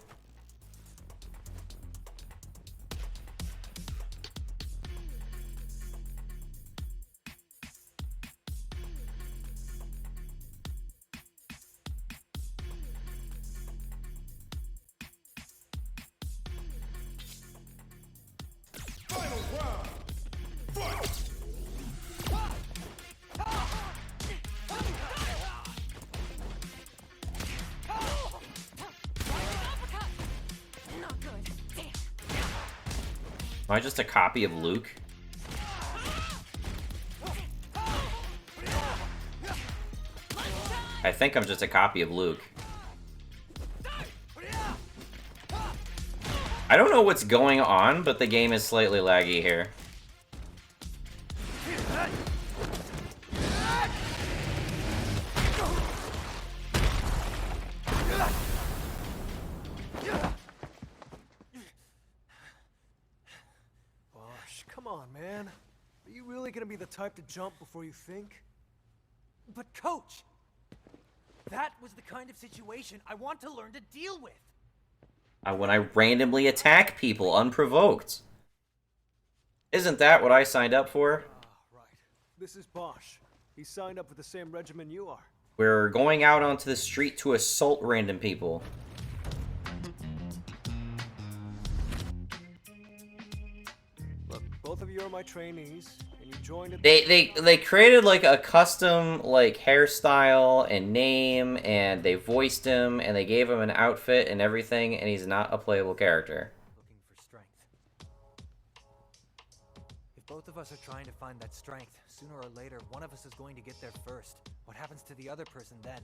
Am I just a copy of Luke? I think I'm just a copy of Luke. I don't know what's going on, but the game is slightly laggy here. Come on, man. Are you really gonna be the type to jump before you think? But coach, that was the kind of situation I want to learn to deal with. When I randomly attack people unprovoked. Isn't that what I signed up for? Ah, right. This is Bosch. He signed up for the same regiment you are. We're going out onto the street to assault random people. Look, both of you are my trainees, and you joined at They created like a custom like hairstyle and name, and they voiced him, and they gave him an outfit and everything, and he's not a playable character. Looking for strength. If both of us are trying to find that strength, sooner or later, one of us is going to get there first. What happens to the other person then?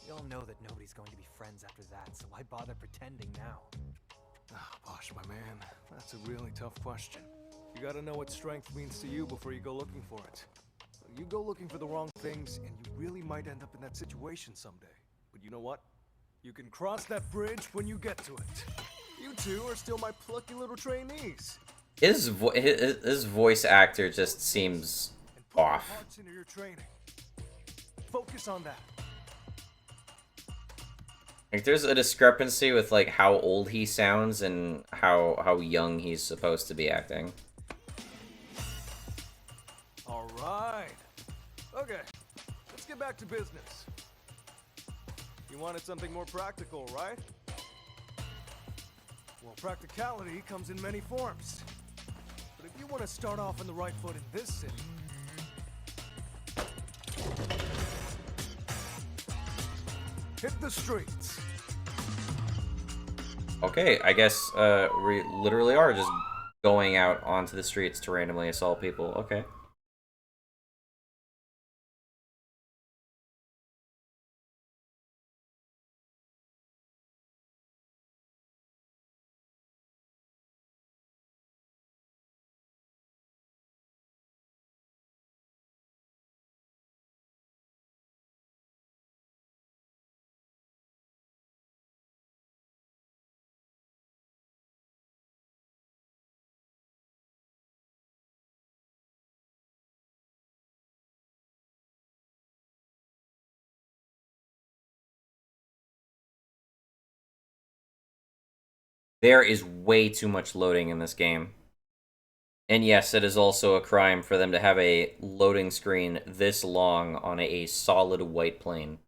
We all know that nobody's going to be friends after that, so why bother pretending now? Ah, Bosch, my man, that's a really tough question. You gotta know what strength means to you before you go looking for it. You go looking for the wrong things, and you really might end up in that situation someday. But you know what? You can cross that bridge when you get to it. You two are still my plucky little trainees. His voice actor just seems And put your off. hearts into your training. Focus on that. Like, there's a discrepancy with like how old he sounds and how young he's supposed to be acting. All right. Okay, let's get back to business. You wanted something more practical, right? Well, practicality comes in many forms. But if you want to start off on the right foot in this city, hit the streets. Okay, I guess we literally are just going out onto the streets to randomly assault people. Okay. There is way too much loading in this game. And yes, it is also a crime for them to have a loading screen this long on a solid white plane.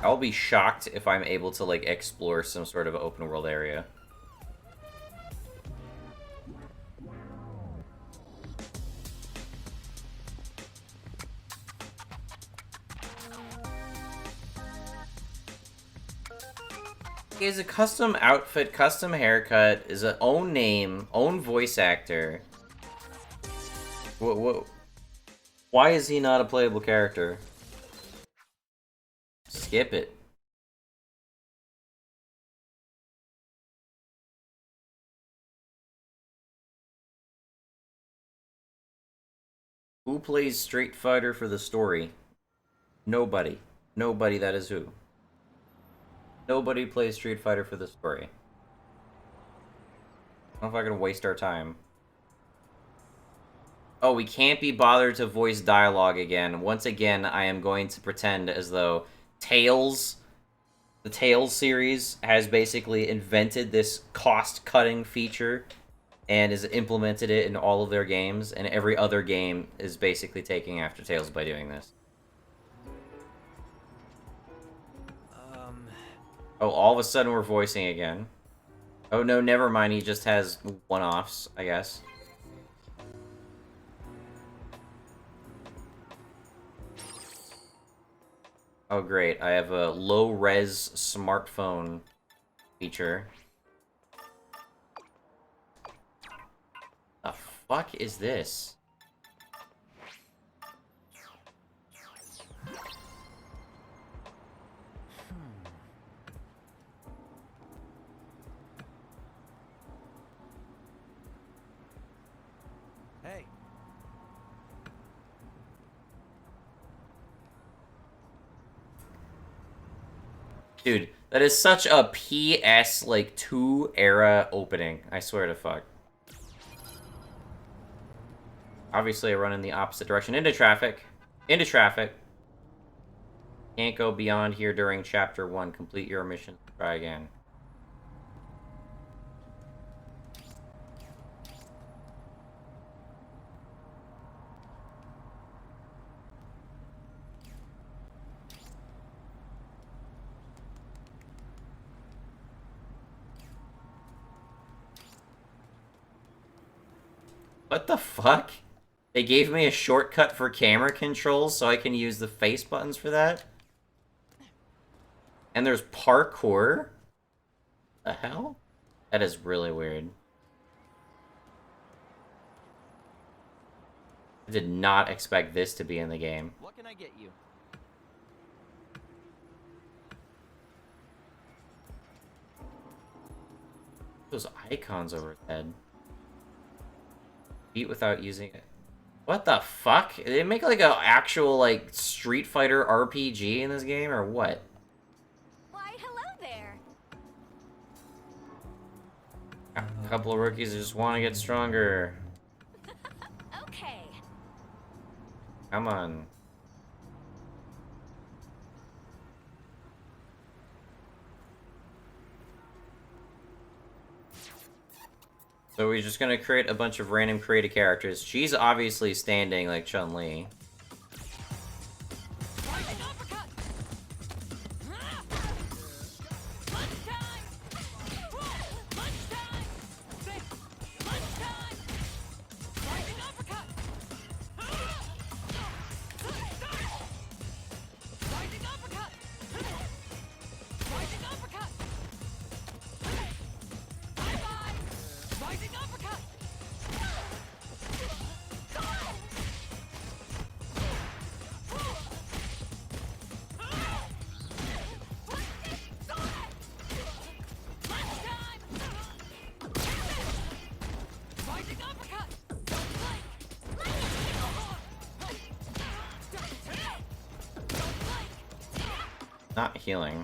I'll be shocked if I'm able to, like, explore some sort of open world area. He has a custom outfit, custom haircut, is an own name, own voice actor. What? Why is he not a playable character? Skip it. Who plays Street Fighter for the story? Nobody. Nobody, that is who. Nobody plays Street Fighter for the story. I don't know if I can waste our time. Oh, we can't be bothered to voice dialogue again. Once again, I am going to pretend as though Tales, the Tales series, has basically invented this cost-cutting feature and has implemented it in all of their games, and every other game is basically taking after Tales by doing this. Oh, all of a sudden we're voicing again. Oh no, never mind, he just has one-offs, I guess. Oh great, I have a low-res smartphone feature. The fuck is this? Hey. Dude, That is such a PS, like, 2 era opening. I swear to fuck. Obviously, I run in the opposite direction. Into traffic. Into traffic. Can't go beyond here during Chapter 1. Complete your mission. Try again. What the fuck? They gave me a shortcut for camera controls so I can use the face buttons for that? And there's parkour? The hell? That is really weird. I did not expect this to be in the game. What can I get you? Those icons over his head. Beat without using it. What the fuck? Did they make like an actual like Street Fighter RPG in this game or what? Why, hello there. A couple of rookies who just want to get stronger. Okay. Come on. So we're just gonna create a bunch of random created characters. She's obviously standing like Chun-Li. Not healing.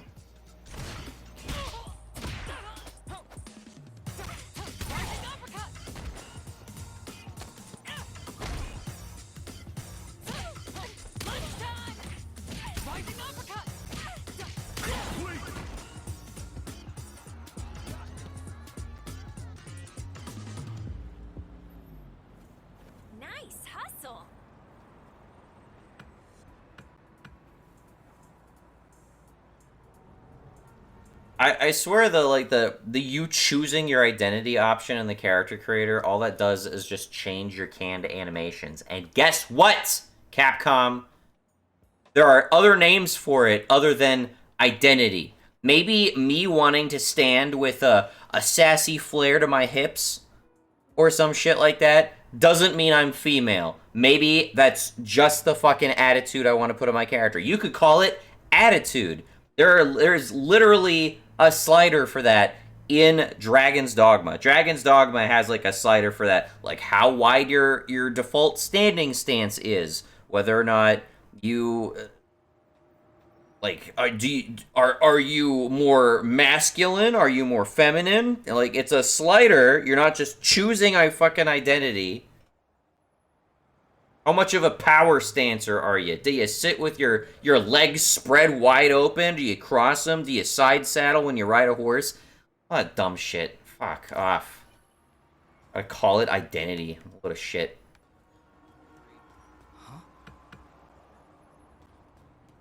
Nice hustle. I swear the you choosing your identity option in the character creator, all that does is just change your canned animations. And guess what, Capcom? There are other names for it other than identity. Maybe me wanting to stand with a sassy flare to my hips or some shit like that doesn't mean I'm female. Maybe that's just the fucking attitude I want to put on my character. You could call it attitude. There's literally a slider for that in Dragon's Dogma. Dragon's Dogma has like a slider for that, like how wide your default standing stance is, whether or not you like are you more masculine, are you more feminine? Like it's a slider. You're not just choosing a fucking identity. How much of a power stancer are you? Do you sit with your legs spread wide open? Do you cross them? Do you side saddle when you ride a horse? All that dumb shit. Fuck off. I call it identity. What a shit. Huh?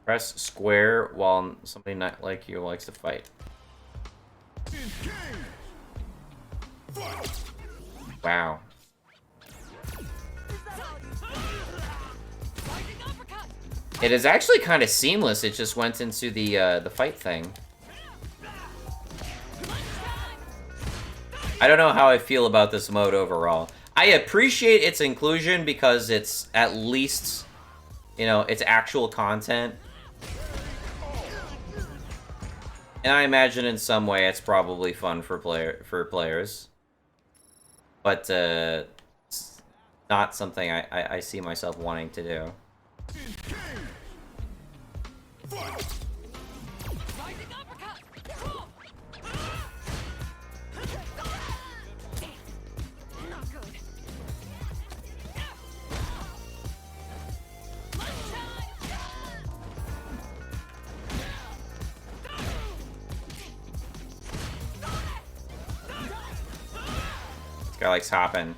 Press square while somebody not like you likes to fight. Wow. It is actually kind of seamless. It just went into the fight thing. I don't know how I feel about this mode overall. I appreciate its inclusion because it's at least, you know, it's actual content. And I imagine in some way it's probably fun for players. But it's not something I see myself wanting to do. Guy likes hopping.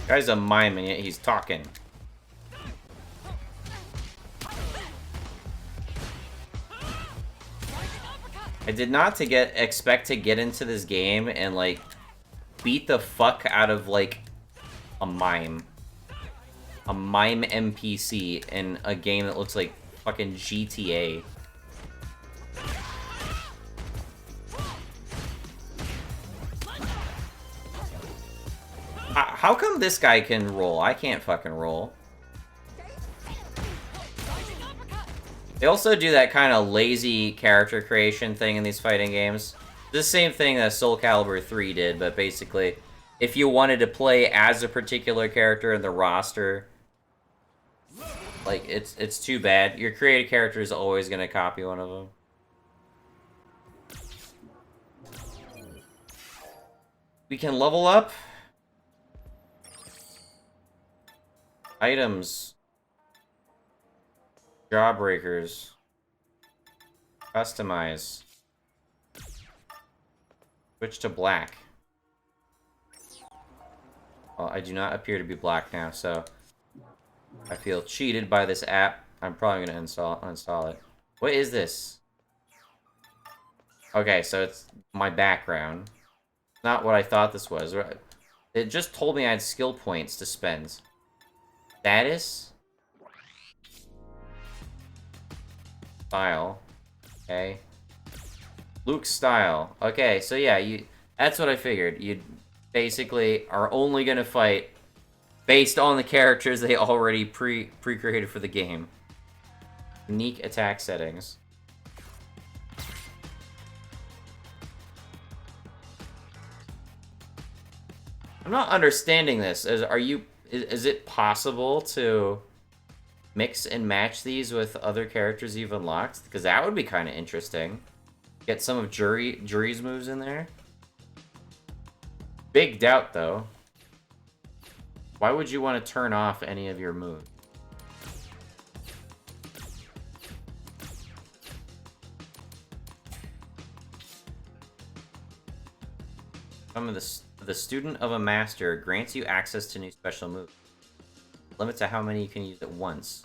Guy's a mime and yet he's talking. I did not expect to get into this game and like beat the fuck out of like a mime NPC in a game that looks like fucking GTA. How come this guy can roll? I can't fucking roll. They also do that kind of lazy character creation thing in these fighting games. The same thing that Soul Calibur 3 did, but basically, if you wanted to play as a particular character in the roster, like, it's too bad. Your created character is always going to copy one of them. We can level up. Items. Jawbreakers. Customize. Switch to black. Well, I do not appear to be black now, so I feel cheated by this app. I'm probably gonna uninstall it. What is this? Okay, so it's my background. Not what I thought this was. It just told me I had skill points to spend. Status? Style. Okay. Luke's style. Okay, so yeah, that's what I figured. You basically are only gonna fight based on the characters they already pre-created for the game. Unique attack settings. I'm not understanding this. Is it possible to mix and match these with other characters you've unlocked? Because that would be kind of interesting. Get some of Juri's moves in there. Big doubt, though. Why would you want to turn off any of your moves? Some of the student of a master grants you access to new special moves. Limit to how many you can use at once.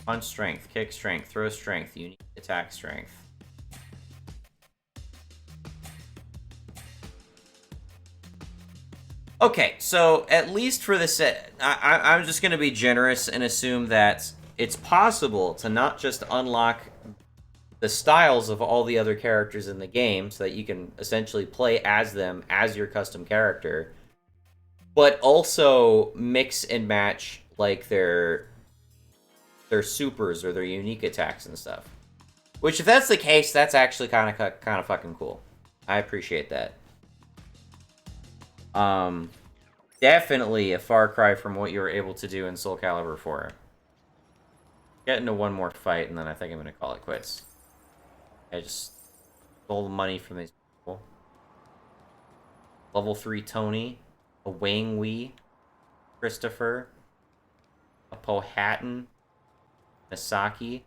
Punch strength, kick strength, throw strength, unique attack strength. Okay, so at least for this, I'm just going to be generous and assume that it's possible to not just unlock the styles of all the other characters in the game so that you can essentially play as them as your custom character, but also mix and match like their supers or their unique attacks and stuff. Which, if that's the case, that's actually kind of fucking cool. I appreciate that. Definitely a far cry from what you were able to do in Soul Calibur 4. Get into one more fight, and then I think I'm gonna call it quits. I just stole the money from these people. Level 3 Tony, a Wang Wei, Christopher, a Powhatan, Misaki.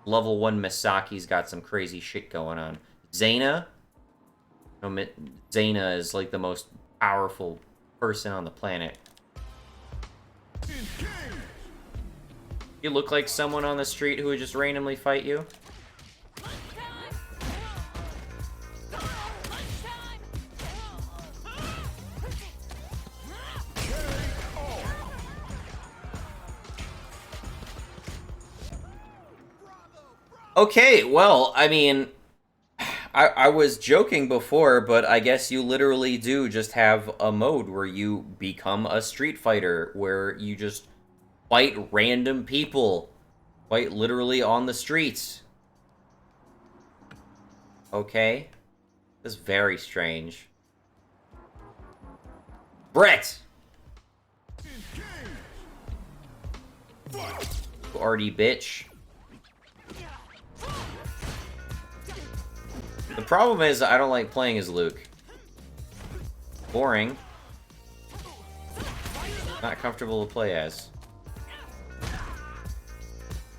Level 1 Misaki's got some crazy shit going on. Zaina. Zaina is like the most powerful person on the planet. You look like someone on the street who would just randomly fight you. Okay, well, I mean, I was joking before, but I guess you literally do just have a mode where you become a Street Fighter, where you just fight random people, quite literally on the streets. Okay, That's very strange. Brett! Artie bitch. The problem is I don't like playing as Luke. Boring. Not comfortable to play as.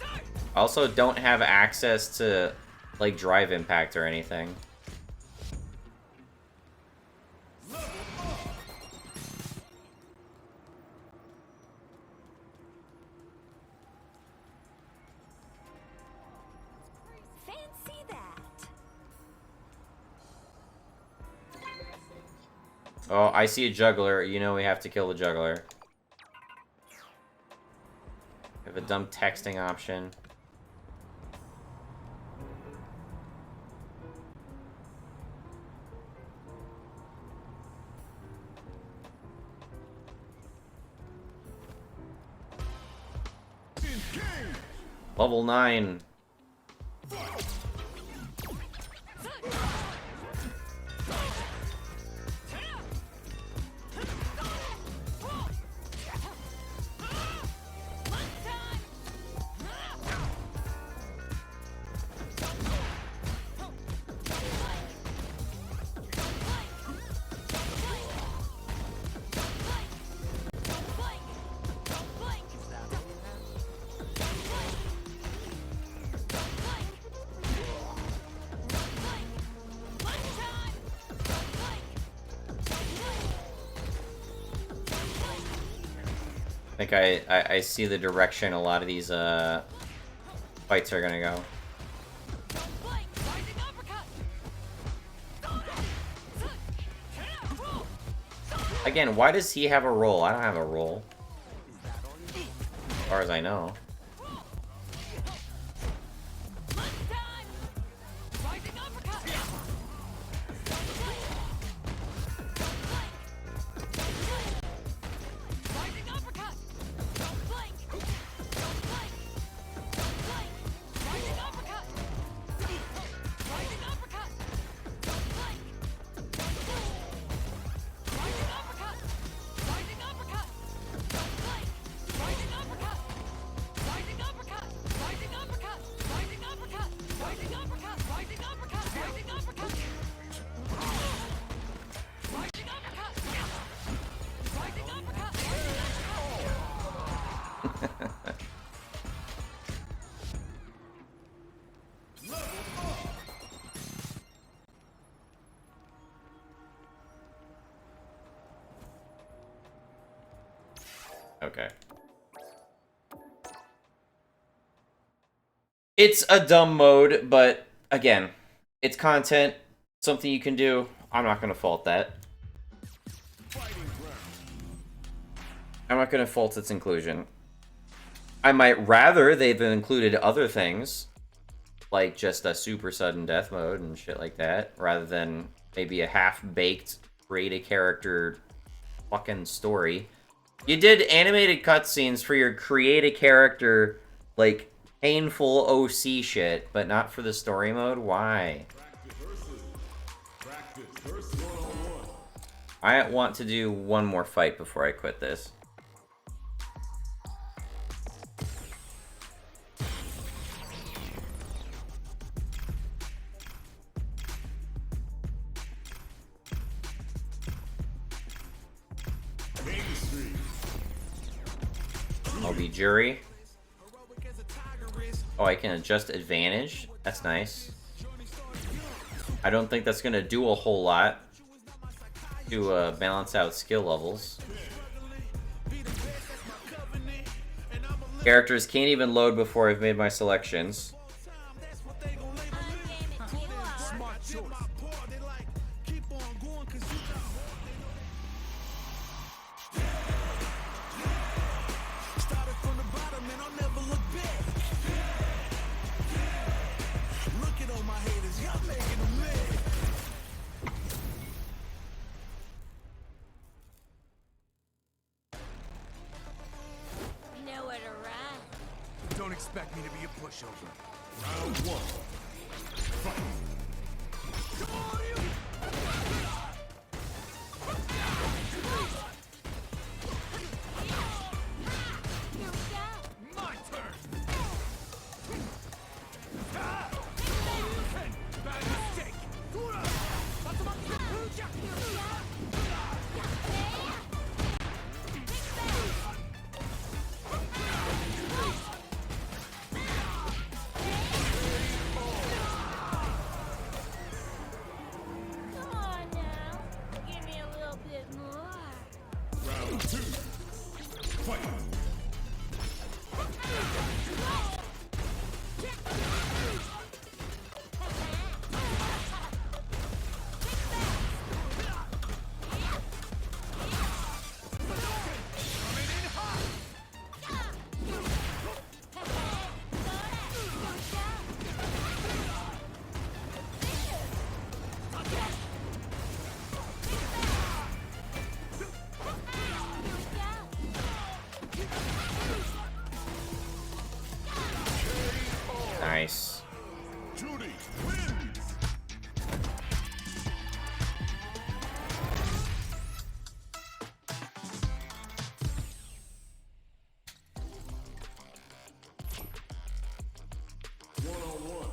I also don't have access to, like, drive impact or anything. Fancy that. Oh, I see a juggler. You know we have to kill the juggler. We have a dumb texting option. Level 9. I think I see the direction a lot of these fights are gonna go. Again, why does he have a role? I don't have a role. As far as I know. Okay. It's a dumb mode, but again, it's content, something you can do. I'm not gonna fault that. I'm not gonna fault its inclusion. I might rather they've included other things, like just a super sudden death mode and shit like that, rather than maybe a half-baked create a character fucking story. You did animated cutscenes for your create a character, like, painful OC shit, but not for the story mode? Why? I want to do one more fight before I quit this. I'll be jury. Oh, I can adjust advantage. That's nice. I don't think that's gonna do a whole lot to balance out skill levels. Characters can't even load before I've made my selections. Don't expect me to be a pushover. Round 1. Fight. Nice. Judy wins. One-on-one.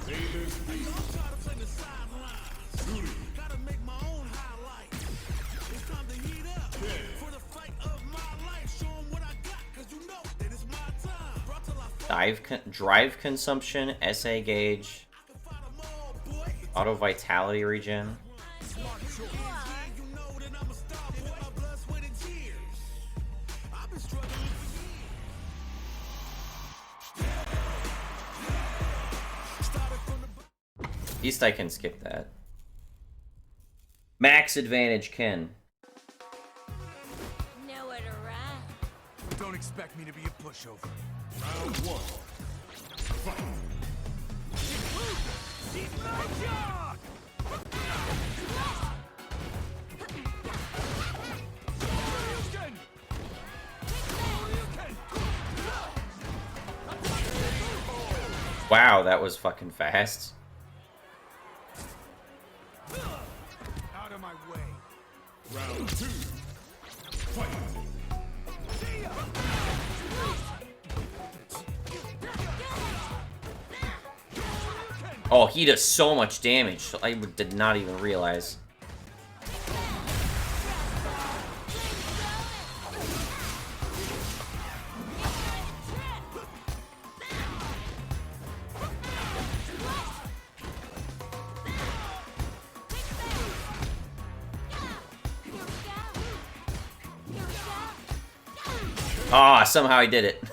Davis beat. Judy. Drive consumption, SA gauge, auto vitality regen. East I can skip that. Max advantage Ken. Nowhere to run. Don't expect me to be a pushover. Round one. Fight. Wow, that was fucking fast. Out of my way. Round two. Fight. Oh, he does so much damage. I did not even realize. Ah, somehow I did it.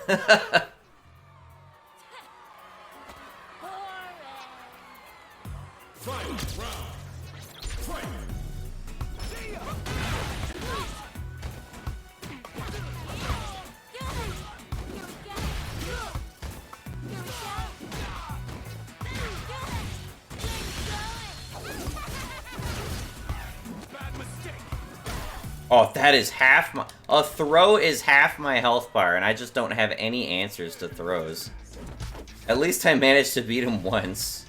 Oh, that is half my... A throw is half my health bar, and I just don't have any answers to throws. At least I managed to beat him once.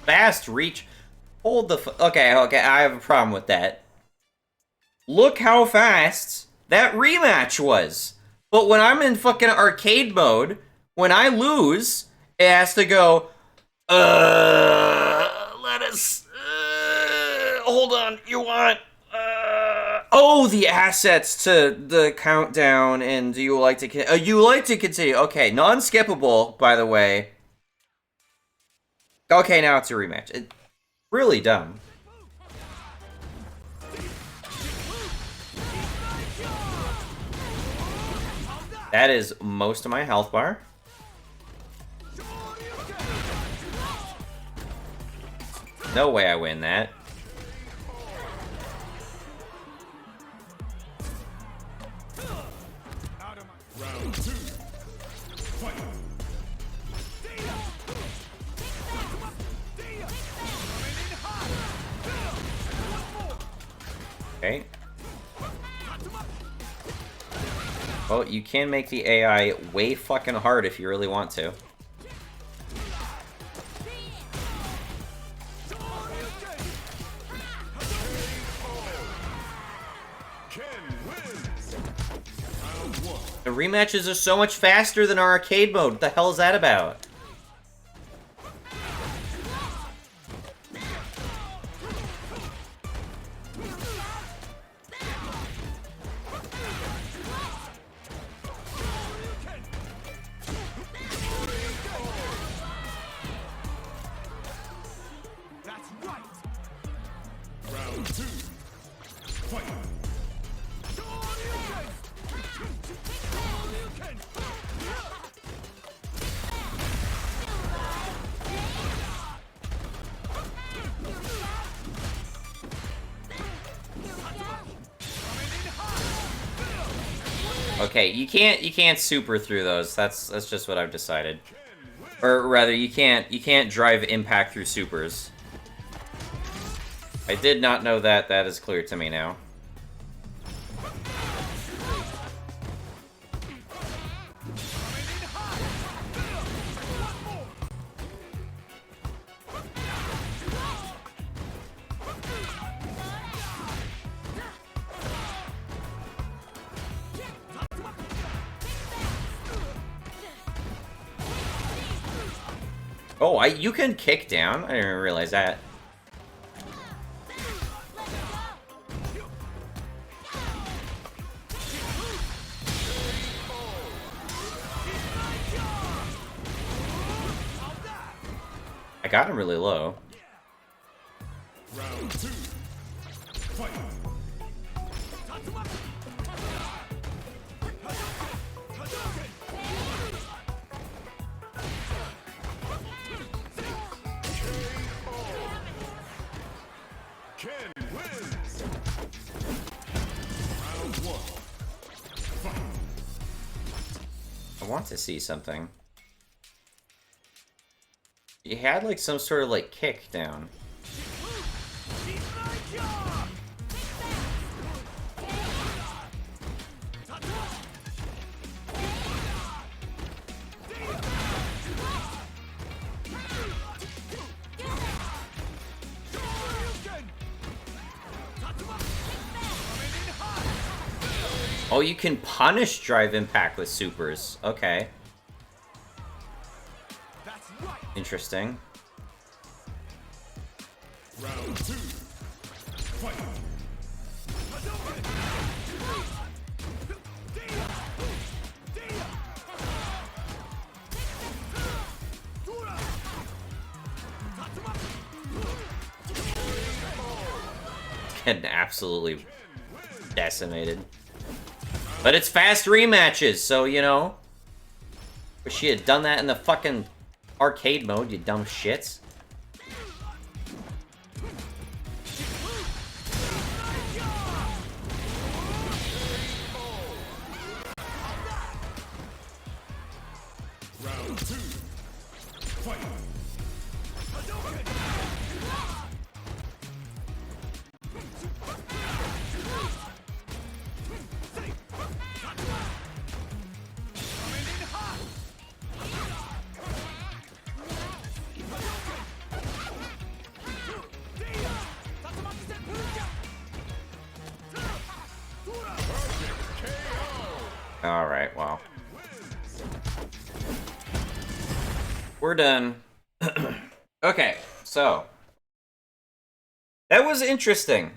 Fast reach... Hold the... Okay, I have a problem with that. Look how fast that rematch was. But when I'm in fucking arcade mode, when I lose, it has to go... Let us... hold on, you want... oh, the assets to the countdown, and you like to... you like to continue. Okay, non-skippable, by the way. Okay, now it's a rematch. It's really dumb. That is most of my health bar. No way I win that. Round two. Fight. Okay. Well, you can make the AI way fucking hard if you really want to. The rematches are so much faster than our arcade mode. What the hell is that about? That's right. Round two. Fight. Okay, you can't super through those. That's just what I've decided. Or rather, you can't drive impact through supers. I did not know that. That is clear to me now. Oh, you can kick down? I didn't even realize that. I got him really low. Round 2. Fight. Ken wins. Round 1. Fight. I want to see something. He had like some sort of like kick down. Oh, you can punish Drive Impact with supers. Okay. Interesting. Round 2. Fight. Getting absolutely decimated. But it's fast rematches, so, you know. Wish she had done that in the fucking arcade mode, you dumb shits. Round 2. Fight. Alright, well. We're done. Okay, so. That was interesting.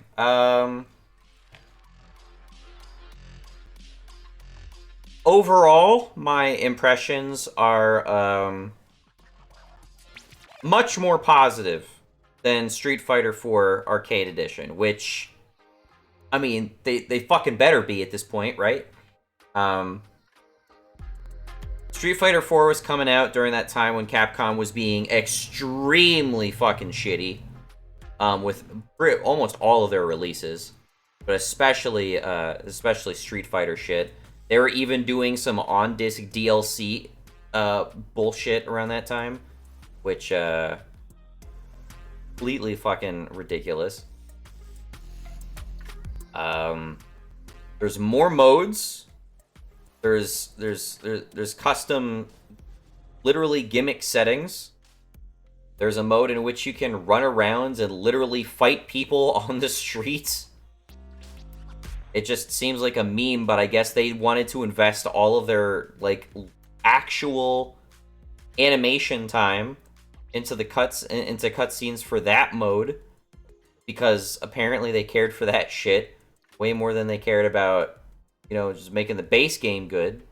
Overall, my impressions are much more positive than Street Fighter 4 Arcade Edition, which, I mean, they fucking better be at this point, right? Street Fighter 4 was coming out during that time when Capcom was being extremely fucking shitty with almost all of their releases, but especially Street Fighter shit. They were even doing some on-disc DLC bullshit around that time, which completely fucking ridiculous. There's more modes. There's custom, literally gimmick settings. There's a mode in which you can run around and literally fight people on the streets. It just seems like a meme, but I guess they wanted to invest all of their like actual animation time into cutscenes for that mode, because apparently they cared for that shit way more than they cared about, you know, just making the base game good.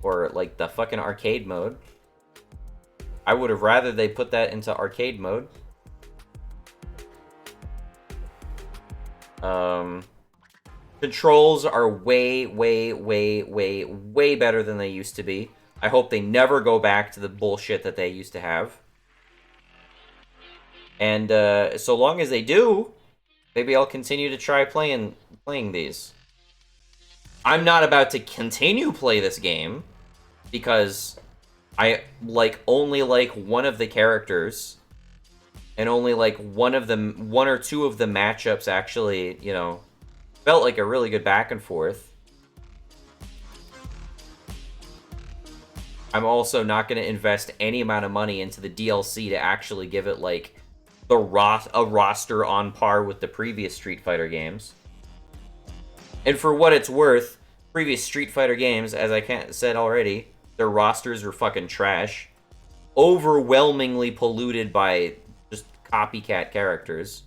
Or, like, the fucking arcade mode. I would have rather they put that into arcade mode. Controls are way better than they used to be. I hope they never go back to the bullshit that they used to have. And, so long as they do, maybe I'll continue to try playing these. I'm not about to continue play this game because I only like one of the characters, and only like one or two of the matchups actually, you know, felt like a really good back and forth. I'm also not going to invest any amount of money into the DLC to actually give it like a roster on par with the previous Street Fighter games. And for what it's worth, previous Street Fighter games, as I said already, their rosters were fucking trash. Overwhelmingly polluted by just copycat characters.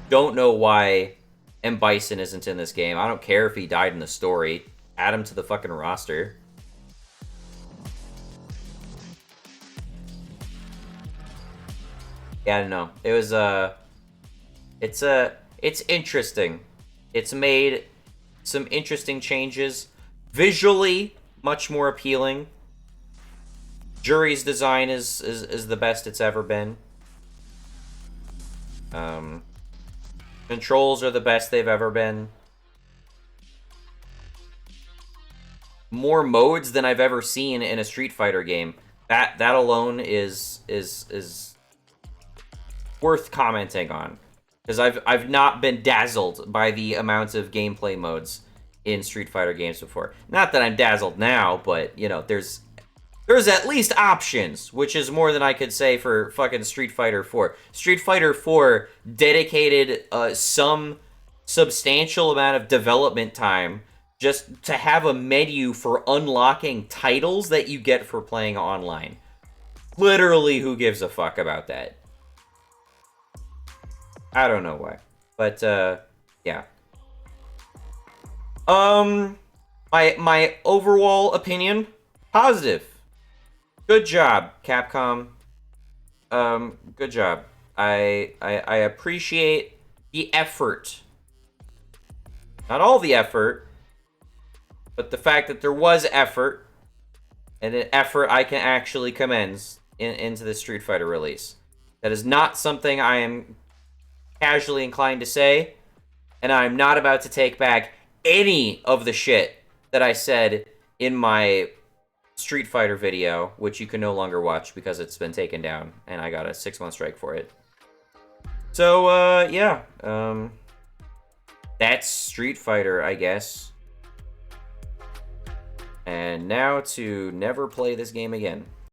Don't know why M. Bison isn't in this game. I don't care if he died in the story. Add him to the fucking roster. Yeah, I don't know. It was it's interesting. It's made some interesting changes. Visually, much more appealing. Jury's design is the best it's ever been. Controls are the best they've ever been. More modes than I've ever seen in a Street Fighter game. That alone is worth commenting on, because I've not been dazzled by the amount of gameplay modes in Street Fighter games before. Not that I'm dazzled now, but you know, there's at least options, which is more than I could say for fucking Street Fighter 4. Street Fighter 4 dedicated some substantial amount of development time just to have a menu for unlocking titles that you get for playing online. Literally, who gives a fuck about that? I don't know why. But, yeah. My overall opinion, positive. Good job, Capcom. Good job. I appreciate the effort. Not all the effort, but the fact that there was effort, and an effort I can actually commend into the Street Fighter release. That is not something I am casually inclined to say, and I'm not about to take back any of the shit that I said in my Street Fighter video, which you can no longer watch because it's been taken down, and I got a 6-month strike for it. So, yeah. That's Street Fighter, I guess. And now to never play this game again.